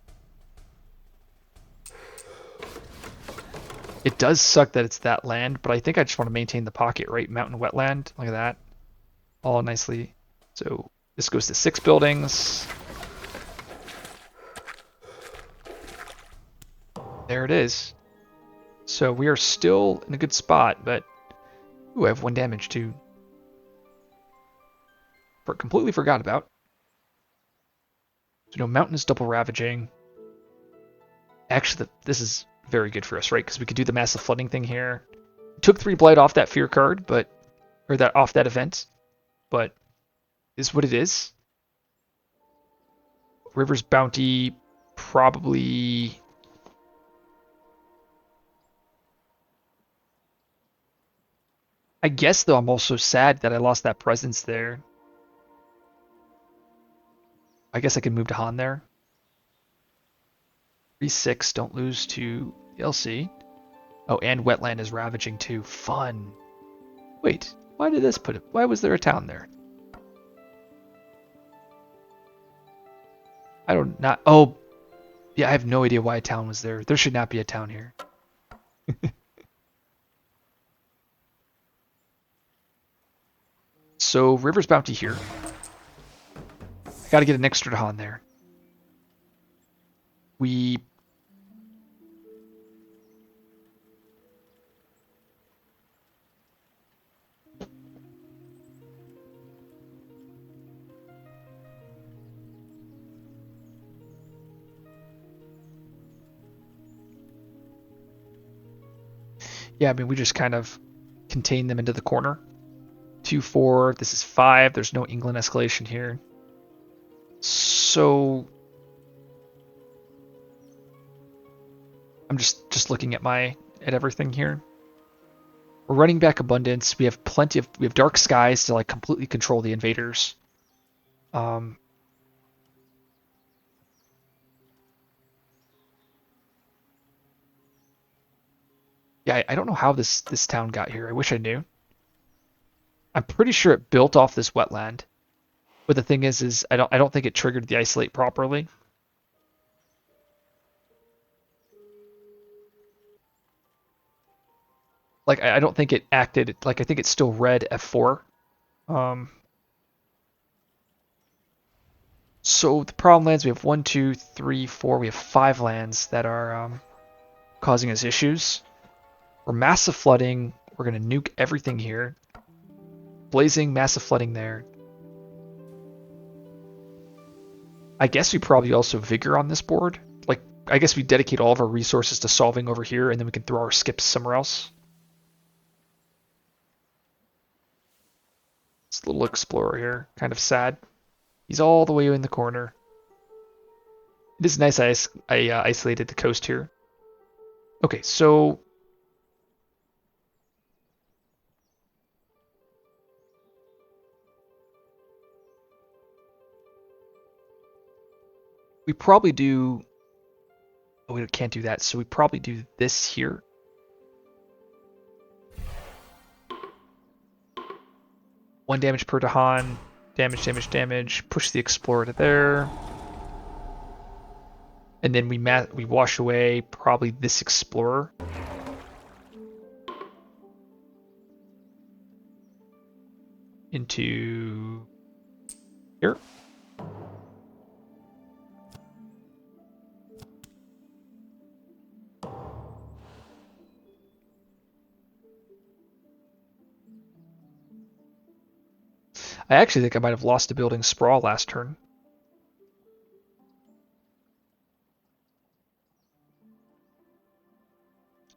It does suck that it's that land, but I think I just want to maintain the pocket, right? Mountain wetland. Look at that. All nicely. So this goes to 6 buildings. There it is. So we are still in a good spot, but... Ooh, I have 1 damage too. Completely forgot about. So no, mountain is double ravaging. Actually, this is very good for us, right? Because we could do the massive flooding thing here. Took 3 blight off that fear card, but... Or that off that event. But... Is what it is. River's Bounty... Probably... I guess, though, I'm also sad that I lost that presence there. I guess I can move to Han there. 3-6, don't lose to LC. Oh, and Wetland is ravaging too. Fun. Wait, why did this put it? Why was there a town there? I don't not. Oh, yeah, I have no idea why a town was there. There should not be a town here. So River's Bounty here. I got to get an extra Han there. We... Yeah, I mean, we just kind of contain them into the corner. 2, 4, this is 5. There's no England escalation here. So... I'm just looking at everything here. We're running back abundance. We have we have dark skies to like completely control the invaders. Yeah, I don't know how this town got here. I wish I knew. I'm pretty sure it built off this wetland. But the thing is I don't think it triggered the isolate properly. Like I don't think it acted like I think it still read F4. So the problem lands, we have 1, 2, 3, 4. We have 5 lands that are causing us issues. We're massive flooding. We're gonna nuke everything here. Blazing, massive flooding there. I guess we probably also vigor on this board. Like, I guess we dedicate all of our resources to solving over here, and then we can throw our skips somewhere else. This little explorer here, kind of sad. He's all the way in the corner. It is nice I isolated the coast here. Okay, so... we probably do Oh, we can't do that, so we probably do this here. One damage per Dahan. Damage, damage, damage. Push the Explorer to there. And then we wash away probably this Explorer. Into here. I actually think I might have lost a building sprawl last turn.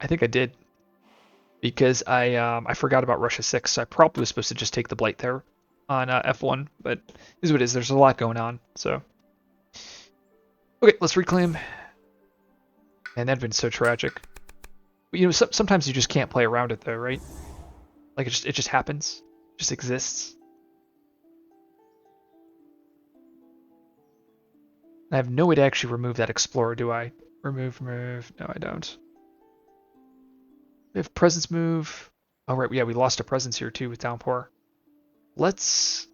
I think I did. Because I forgot about Russia 6, so I probably was supposed to just take the Blight there on F1, but it is what it is. There's a lot going on, so. Okay, let's reclaim. And that'd been so tragic. But, you know, sometimes you just can't play around it though, right? Like it just happens. It just exists. I have no way to actually remove that Explorer, do I? Remove. No, I don't. We have Presence move. Oh, right, yeah, we lost a Presence here too with Downpour. Let's...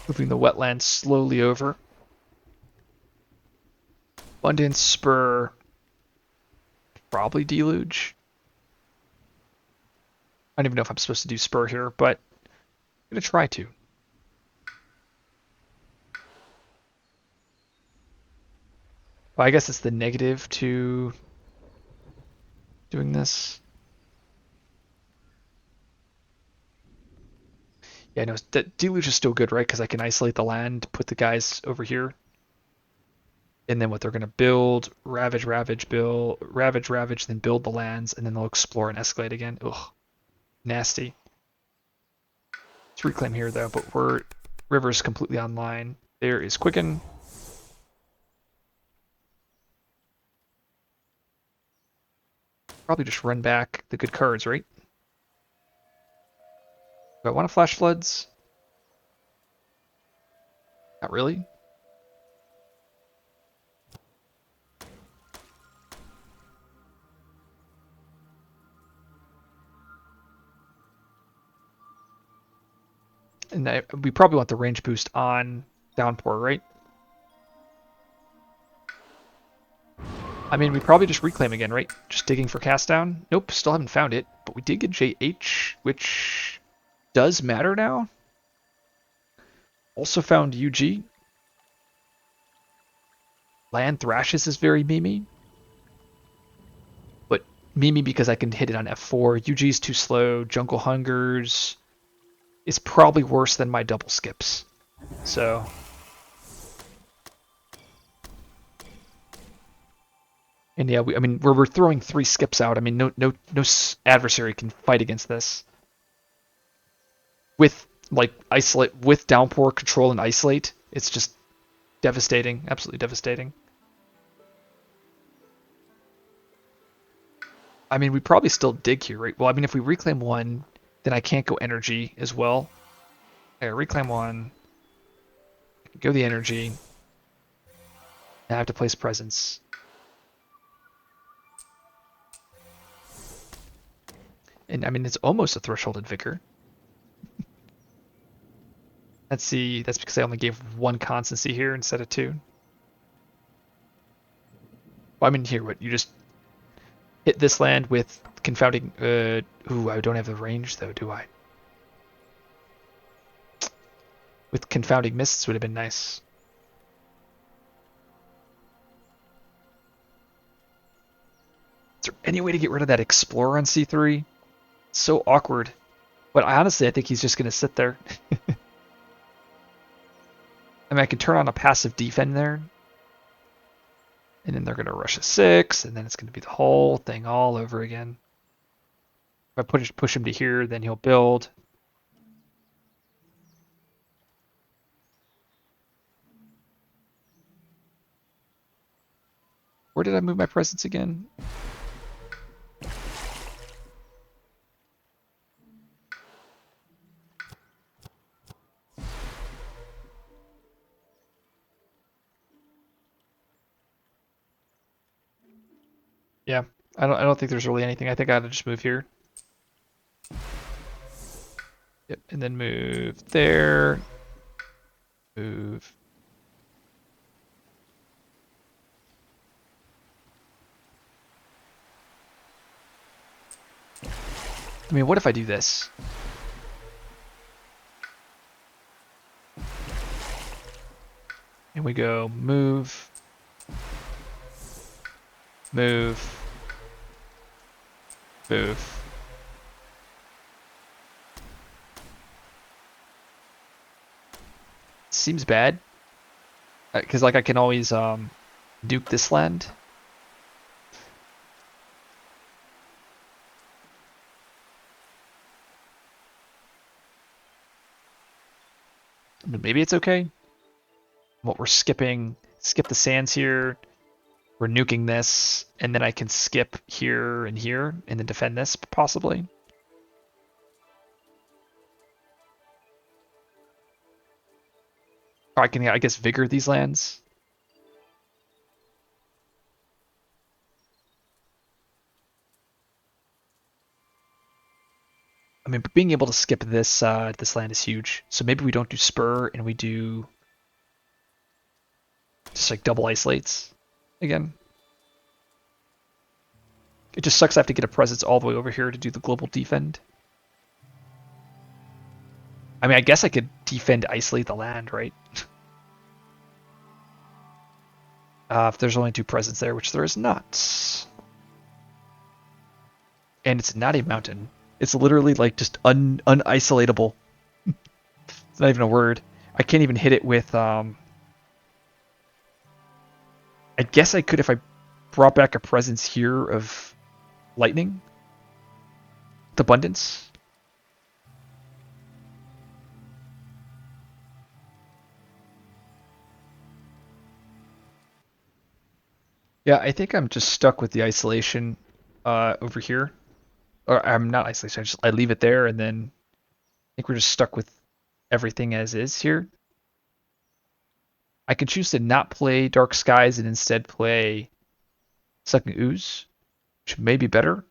Moving the wetlands slowly over. Abundance, Spur, probably Deluge. I don't even know if I'm supposed to do Spur here, but I'm going to try to. Well, I guess it's the negative to doing this. Yeah, no, that Deluge is still good, right? Because I can isolate the land, put the guys over here. And then what they're going to build, ravage, build, ravage, then build the lands, and then they'll explore and escalate again. Ugh, nasty. Let's reclaim here, though, but River's completely online. There is Quicken. Probably just run back the good cards, right? Do I want to Flash Floods? Not really. And we probably want the range boost on Downpour, right? I mean, we probably just reclaim again, right? Just digging for cast down. Nope, still haven't found it. But we did get JH, which does matter now. Also found UG. Land Thrashes is very memey. But memey because I can hit it on F4. UG's too slow. Jungle Hungers is probably worse than my double skips. So... And yeah, I mean, we're throwing 3 skips out. I mean, no adversary can fight against this. With like isolate, with downpour, control, and isolate, it's just devastating, absolutely devastating. I mean, we probably still dig here, right? Well, I mean, if we reclaim 1, then I can't go energy as well. Okay, reclaim 1. Go the energy. I have to place presence. And I mean, it's almost a thresholded Vicar. Let's see, that's because I only gave 1 constancy here instead of 2. Well, I mean, here, what, you just hit this land with confounding, ooh, I don't have the range though, do I? With confounding mists would have been nice. Is there any way to get rid of that Explorer on C3? It's so awkward. But honestly, I think he's just going to sit there. I mean, I can turn on a passive defend there. And then they're going to rush a 6, and then it's going to be the whole thing all over again. If I push him to here, then he'll build. Where did I move my presence again? Yeah, I don't think there's really anything. I think I ought to just move here. Yep, and then move there. Move. I mean, what if I do this? And we go move, move, move. Seems bad. Because like I can always duke this land. I mean, maybe it's okay. What we're skipping, skip the sands here. We're nuking this, and then I can skip here, and then defend this, possibly. Or I can, I guess, vigor these lands. I mean, being able to skip this this land is huge. So maybe we don't do spur, and we do just like double isolates again. It just sucks I have to get a presence all the way over here to do the global defend. I mean, I guess I could defend isolate the land, right? If there's only 2 presents there, which there is not. And it's not a mountain. It's literally like just unisolatable. It's not even a word. I can't even hit it with I guess I could if I brought back a presence here of lightning. With abundance. Yeah, I think I'm just stuck with the isolation over here. Or I'm not isolation, I leave it there, and then I think we're just stuck with everything as is here. I can choose to not play Dark Skies and instead play Sucking Ooze, which may be better.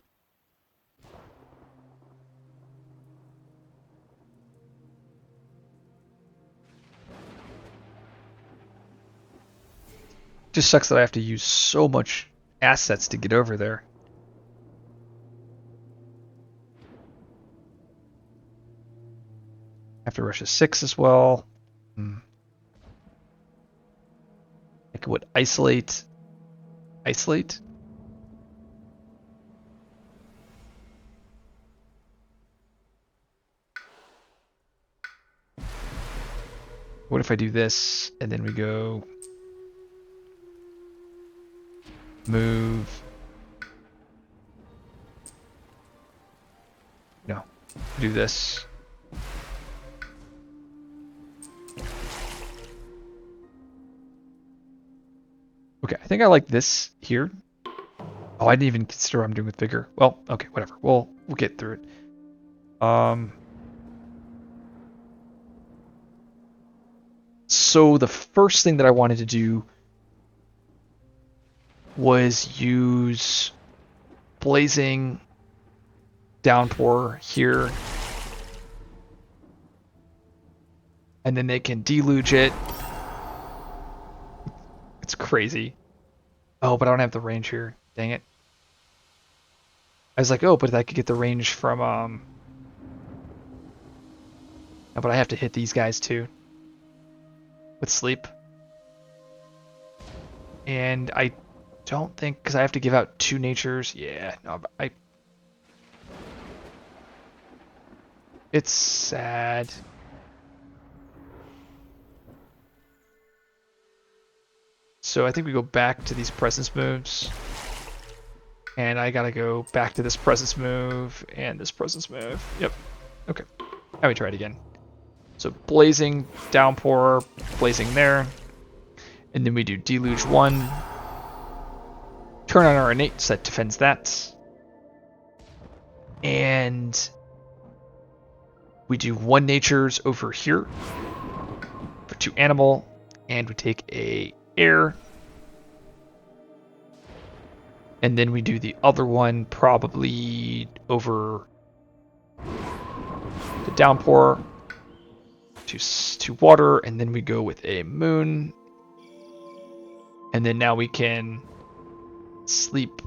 Just sucks that I have to use so much assets to get over there. I have to rush a 6 as well. I could isolate. Isolate? What if I do this and then we go move? No, do this. Okay, I think I like this here. Oh, I didn't even consider what I'm doing with vigor. Well, okay, whatever. We'll get through it. So the first thing that I wanted to do was use blazing downpour here, and then they can deluge it. It's crazy. Oh, but I don't have the range here. Dang it. I was like, oh, but I could get the range from no, but I have to hit these guys too with sleep. And I don't think, because I have to give out 2 natures. Yeah, no, but it's sad. So I think we go back to these presence moves. And I gotta go back to this presence move and this presence move. Yep. Okay. Now we try it again. So blazing, downpour, blazing there. And then we do deluge 1. turn on our innate, so that defends that. And we do 1 natures over here for 2 animal, and we take a air. And then we do the other one probably over the downpour to water, and then we go with a moon. And then now we can sleep.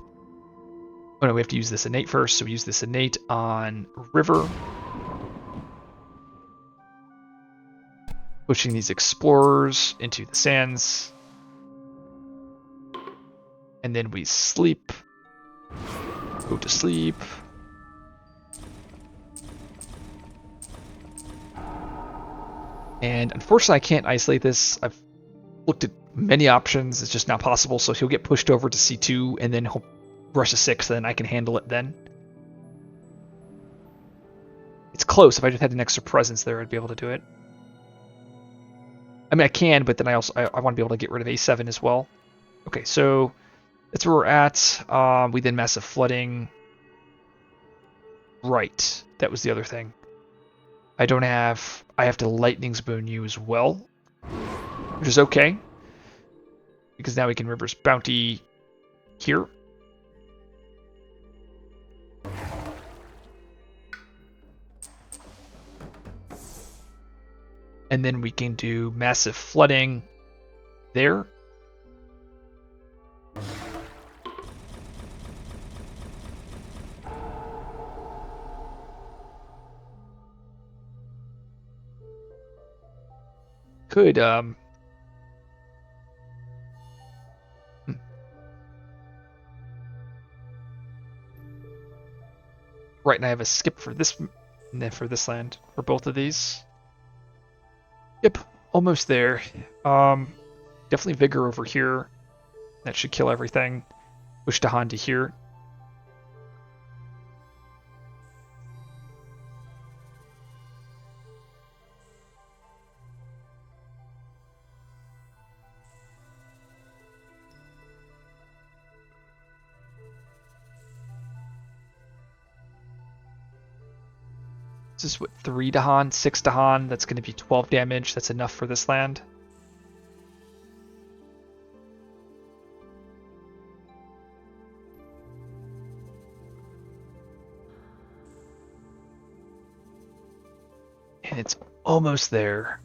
Oh no, we have to use this innate first, so we use this innate on river. Pushing these explorers into the sands. And then we sleep. Go to sleep. And unfortunately I can't isolate this. I've looked at many options, it's just not possible, so he'll get pushed over to C2 and then he'll rush a 6, then I can handle it then. It's close. If I just had an extra presence there, I'd be able to do it. I mean, I can, but then I want to be able to get rid of A7 as well. Okay, so that's where we're at. We then massive flooding. Right, that was the other thing. I have to lightning spoon you as well, which is okay, because now we can reverse bounty here. And then we can do massive flooding there. Could right, and I have a skip for this and then for this land for both of these. Yep, almost there. Definitely vigor over here. That should kill everything. Push Dahan to here. This is what, 3 Dahan, 6 Dahan. That's going to be 12 damage. That's enough for this land. And it's almost there.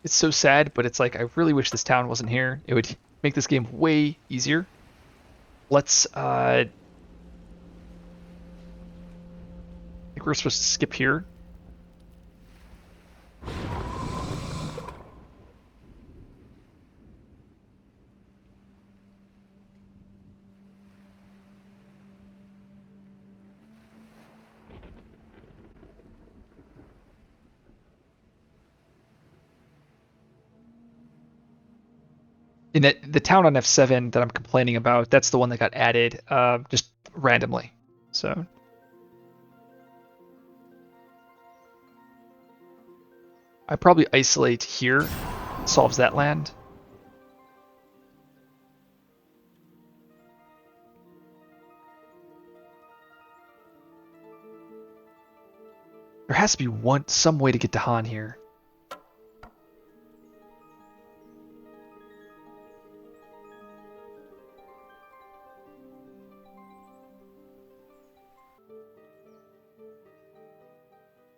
It's so sad, but it's like, I really wish this town wasn't here. It would make this game way easier. Let's, I think we're supposed to skip here. In the town on F7 that I'm complaining about, that's the one that got added just randomly. So I probably isolate here, solves that land. There has to be some way to get to Han here.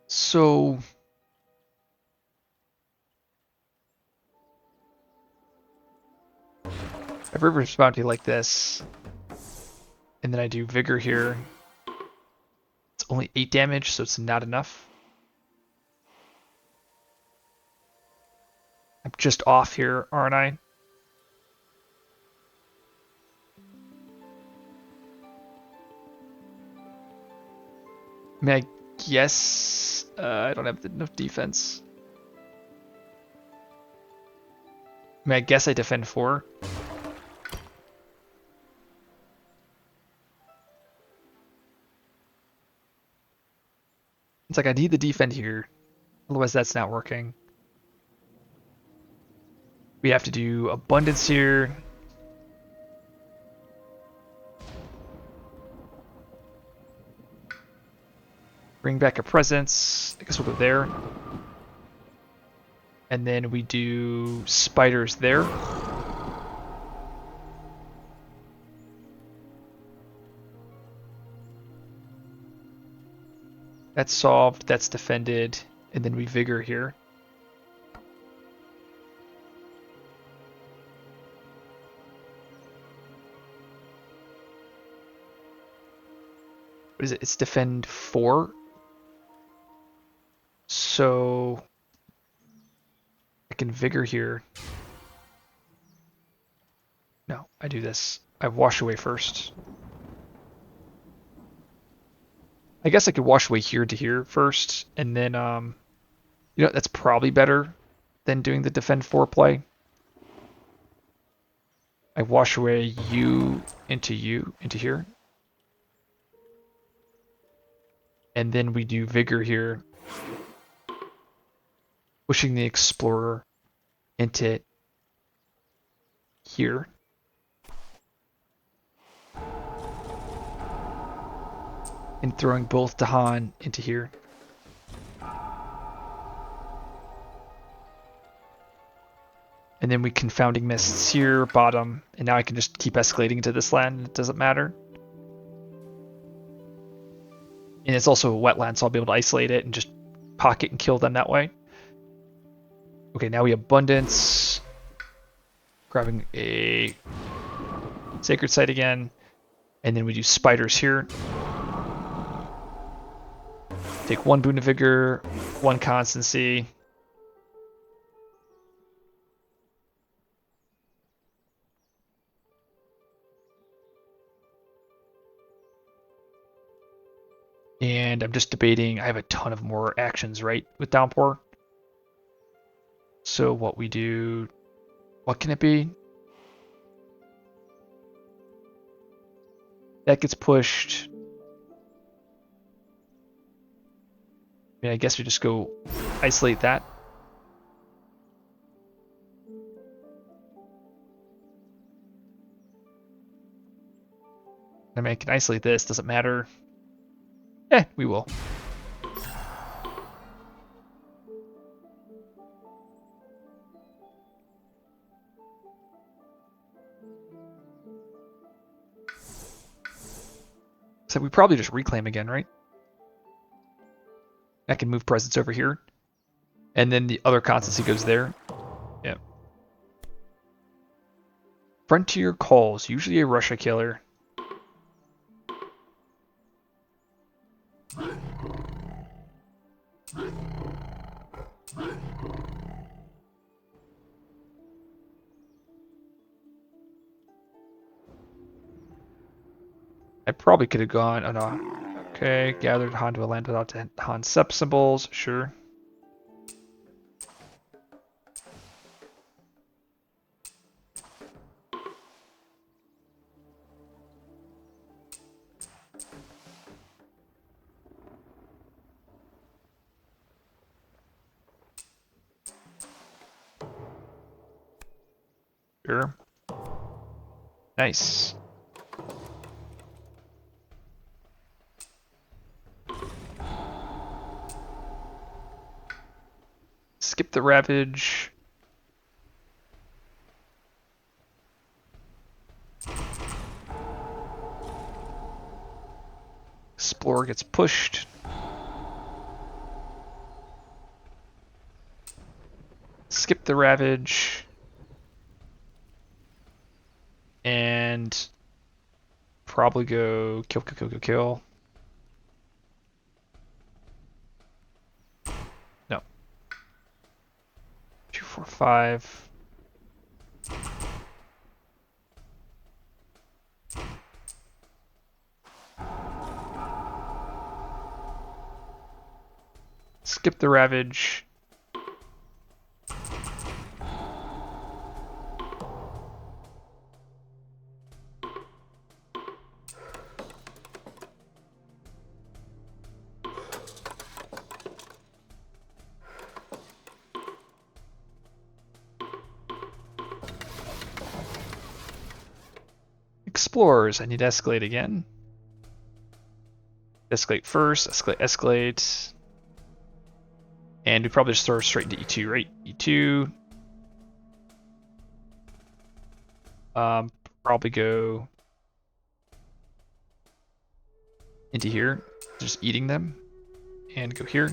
So I have River's Bounty like this, and then I do Vigor here. It's only 8 damage, so it's not enough. I'm just off here, aren't I? I mean, I guess I don't have enough defense. I mean, I guess I defend 4. It's like I need the defend here, otherwise that's not working. We have to do abundance here. Bring back a presence. I guess we'll go there. And then we do spiders there. That's solved, that's defended, and then we vigor here. What is it? It's defend 4. So I can vigor here. No, I do this. I wash away first. I guess I could wash away here to here first, and then you know, that's probably better than doing the defend 4 play. I wash away you into here. And then we do vigor here, pushing the explorer into here. And throwing both Dahan into here. And then we confounding mists here, bottom, and now I can just keep escalating into this land, it doesn't matter. And it's also a wetland, so I'll be able to isolate it and just pocket and kill them that way. Okay, now we abundance. Grabbing a sacred site again. And then we do spiders here. Take 1 boon of vigor, 1 constancy. And I'm just debating, I have a ton of more actions, right, with Downpour. So what we do, what can it be? That gets pushed. I mean, I guess we just go isolate that. I mean, I can isolate this, doesn't matter. We will. So we probably just reclaim again, right? I can move presence over here. And then the other constancy goes there. Yep. Frontier calls, usually a Russia killer. I probably could have gone, oh no. Okay, gathered Han to a land without Han sep symbols, sure. Sure. Nice. Skip the Ravage. Explorer gets pushed. Skip the Ravage. And probably go kill, kill, kill, kill, kill. No. 2, 4, 5. Skip the Ravage. explorers. I need to escalate again. Escalate first, escalate. And we probably just throw straight into E2, right? E2. Probably go into here, just eating them, and go here.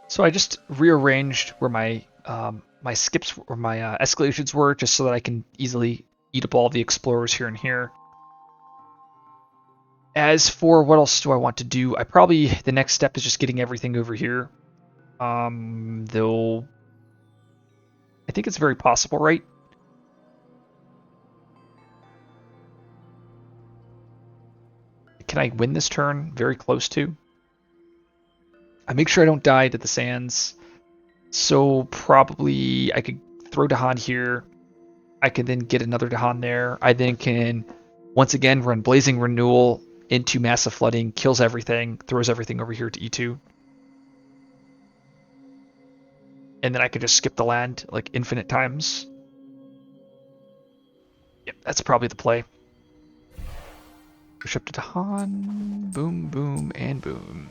So I just rearranged where my my skips or my escalations were, just so that I can easily eat up all the explorers here and here. As for what else do I want to do, the next step is just getting everything over here. Though I think it's very possible, right? Can I win this turn? Very close to. I make sure I don't die to the sands. So probably I could throw Dahan here. I can then get another Dahan there. I then can once again run Blazing Renewal into Massive Flooding, kills everything, throws everything over here to E2. And then I could just skip the land like infinite times. Yep, that's probably the play. Push up to Dahan. Boom, boom, and boom.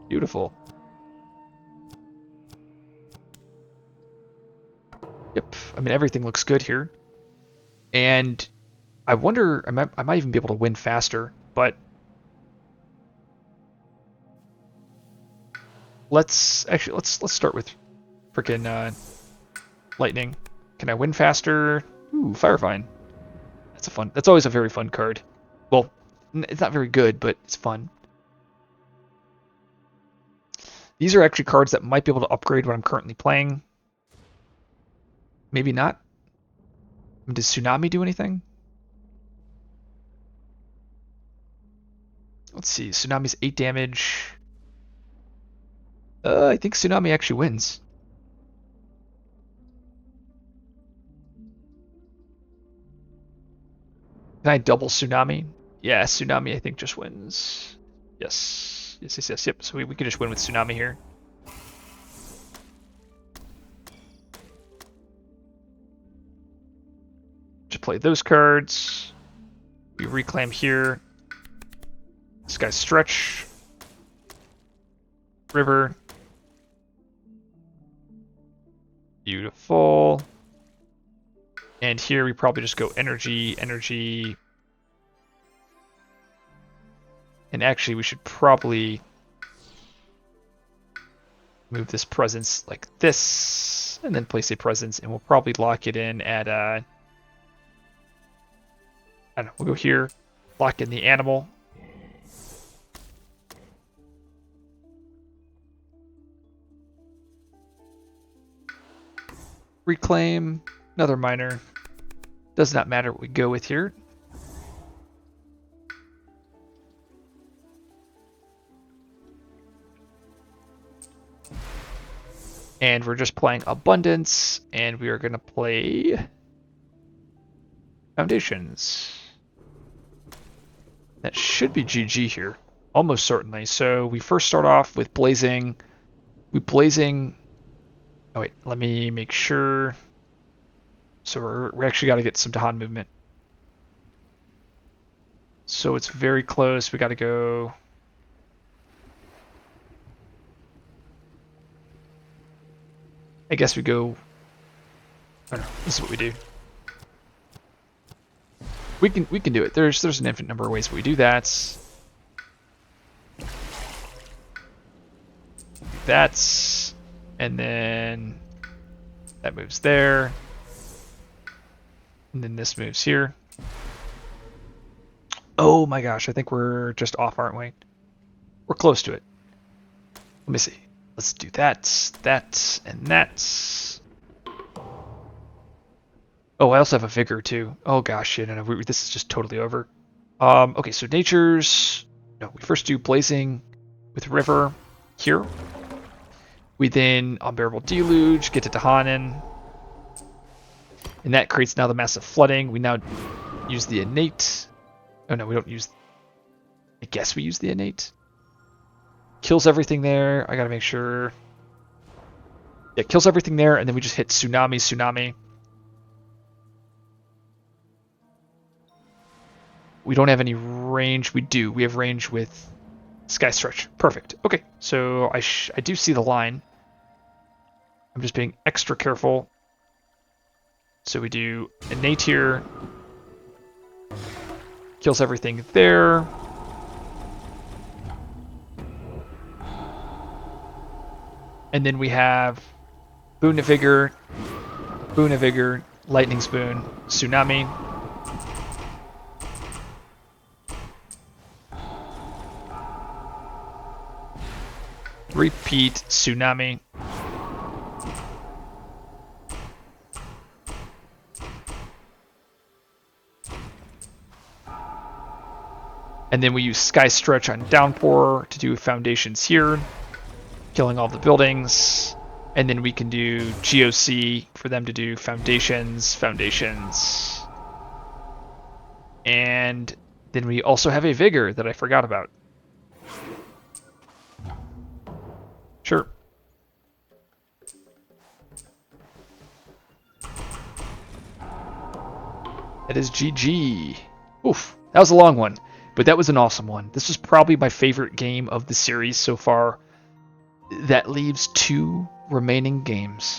Beautiful. Yep, I mean, everything looks good here. And I wonder, I might even be able to win faster, but let's start with freaking lightning. Can I win faster? Ooh, Firefine. That's always a very fun card. Well, it's not very good, but it's fun. These are actually cards that might be able to upgrade what I'm currently playing. Maybe not. Does Tsunami do anything? Let's see. Tsunami's 8 damage. I think Tsunami actually wins. Can I double Tsunami? Yeah, Tsunami I think just wins. Yes. Yep. So we can just win with Tsunami here. Just play those cards. We reclaim here. This guy's Stretch. River. Beautiful. And here we probably just go energy. And actually we should probably move this presence like this, and then place a presence, and we'll probably lock it in at, I don't know, we'll go here, lock in the animal. Reclaim, another miner. Does not matter what we go with here. And we're just playing Abundance, and we are going to play Foundations. That should be GG here, almost certainly. So we first start off with Blazing. Oh wait, let me make sure. So we actually got to get some Dahan movement. So it's very close. We got to go. I guess we go. I don't know. This is what we do. We can do it. There's an infinite number of ways we do that. That's, and then that moves there, and then this moves here. Oh my gosh! I think we're just off, aren't we? We're close to it. Let me see. Let's do that, and that. Oh, I also have a vigor too. Oh gosh, no, this is just totally over. Okay, so natures. No, we first do Blazing with River here. We then Unbearable Deluge, get to Dahanin. And that creates now the Massive Flooding. We now use the Innate. Oh no, we don't use. I guess we use the innate. Kills everything there. I gotta make sure. Yeah, kills everything there, and then we just hit tsunami, tsunami. We don't have any range. We do. We have range with Sky Stretch. Perfect. Okay, so I do see the line. I'm just being extra careful. So we do innate here. Kills everything there. And then we have Boon of Vigor, Lightning Spoon, Tsunami. Repeat, Tsunami. And then we use Sky Stretch on Downpour to do foundations here, killing all the buildings. And then we can do GOC for them to do foundations. And then we also have a Vigor that I forgot about. Sure. That is GG. Oof, that was a long one, but that was an awesome one. This was probably my favorite game of the series so far. That leaves 2 remaining games.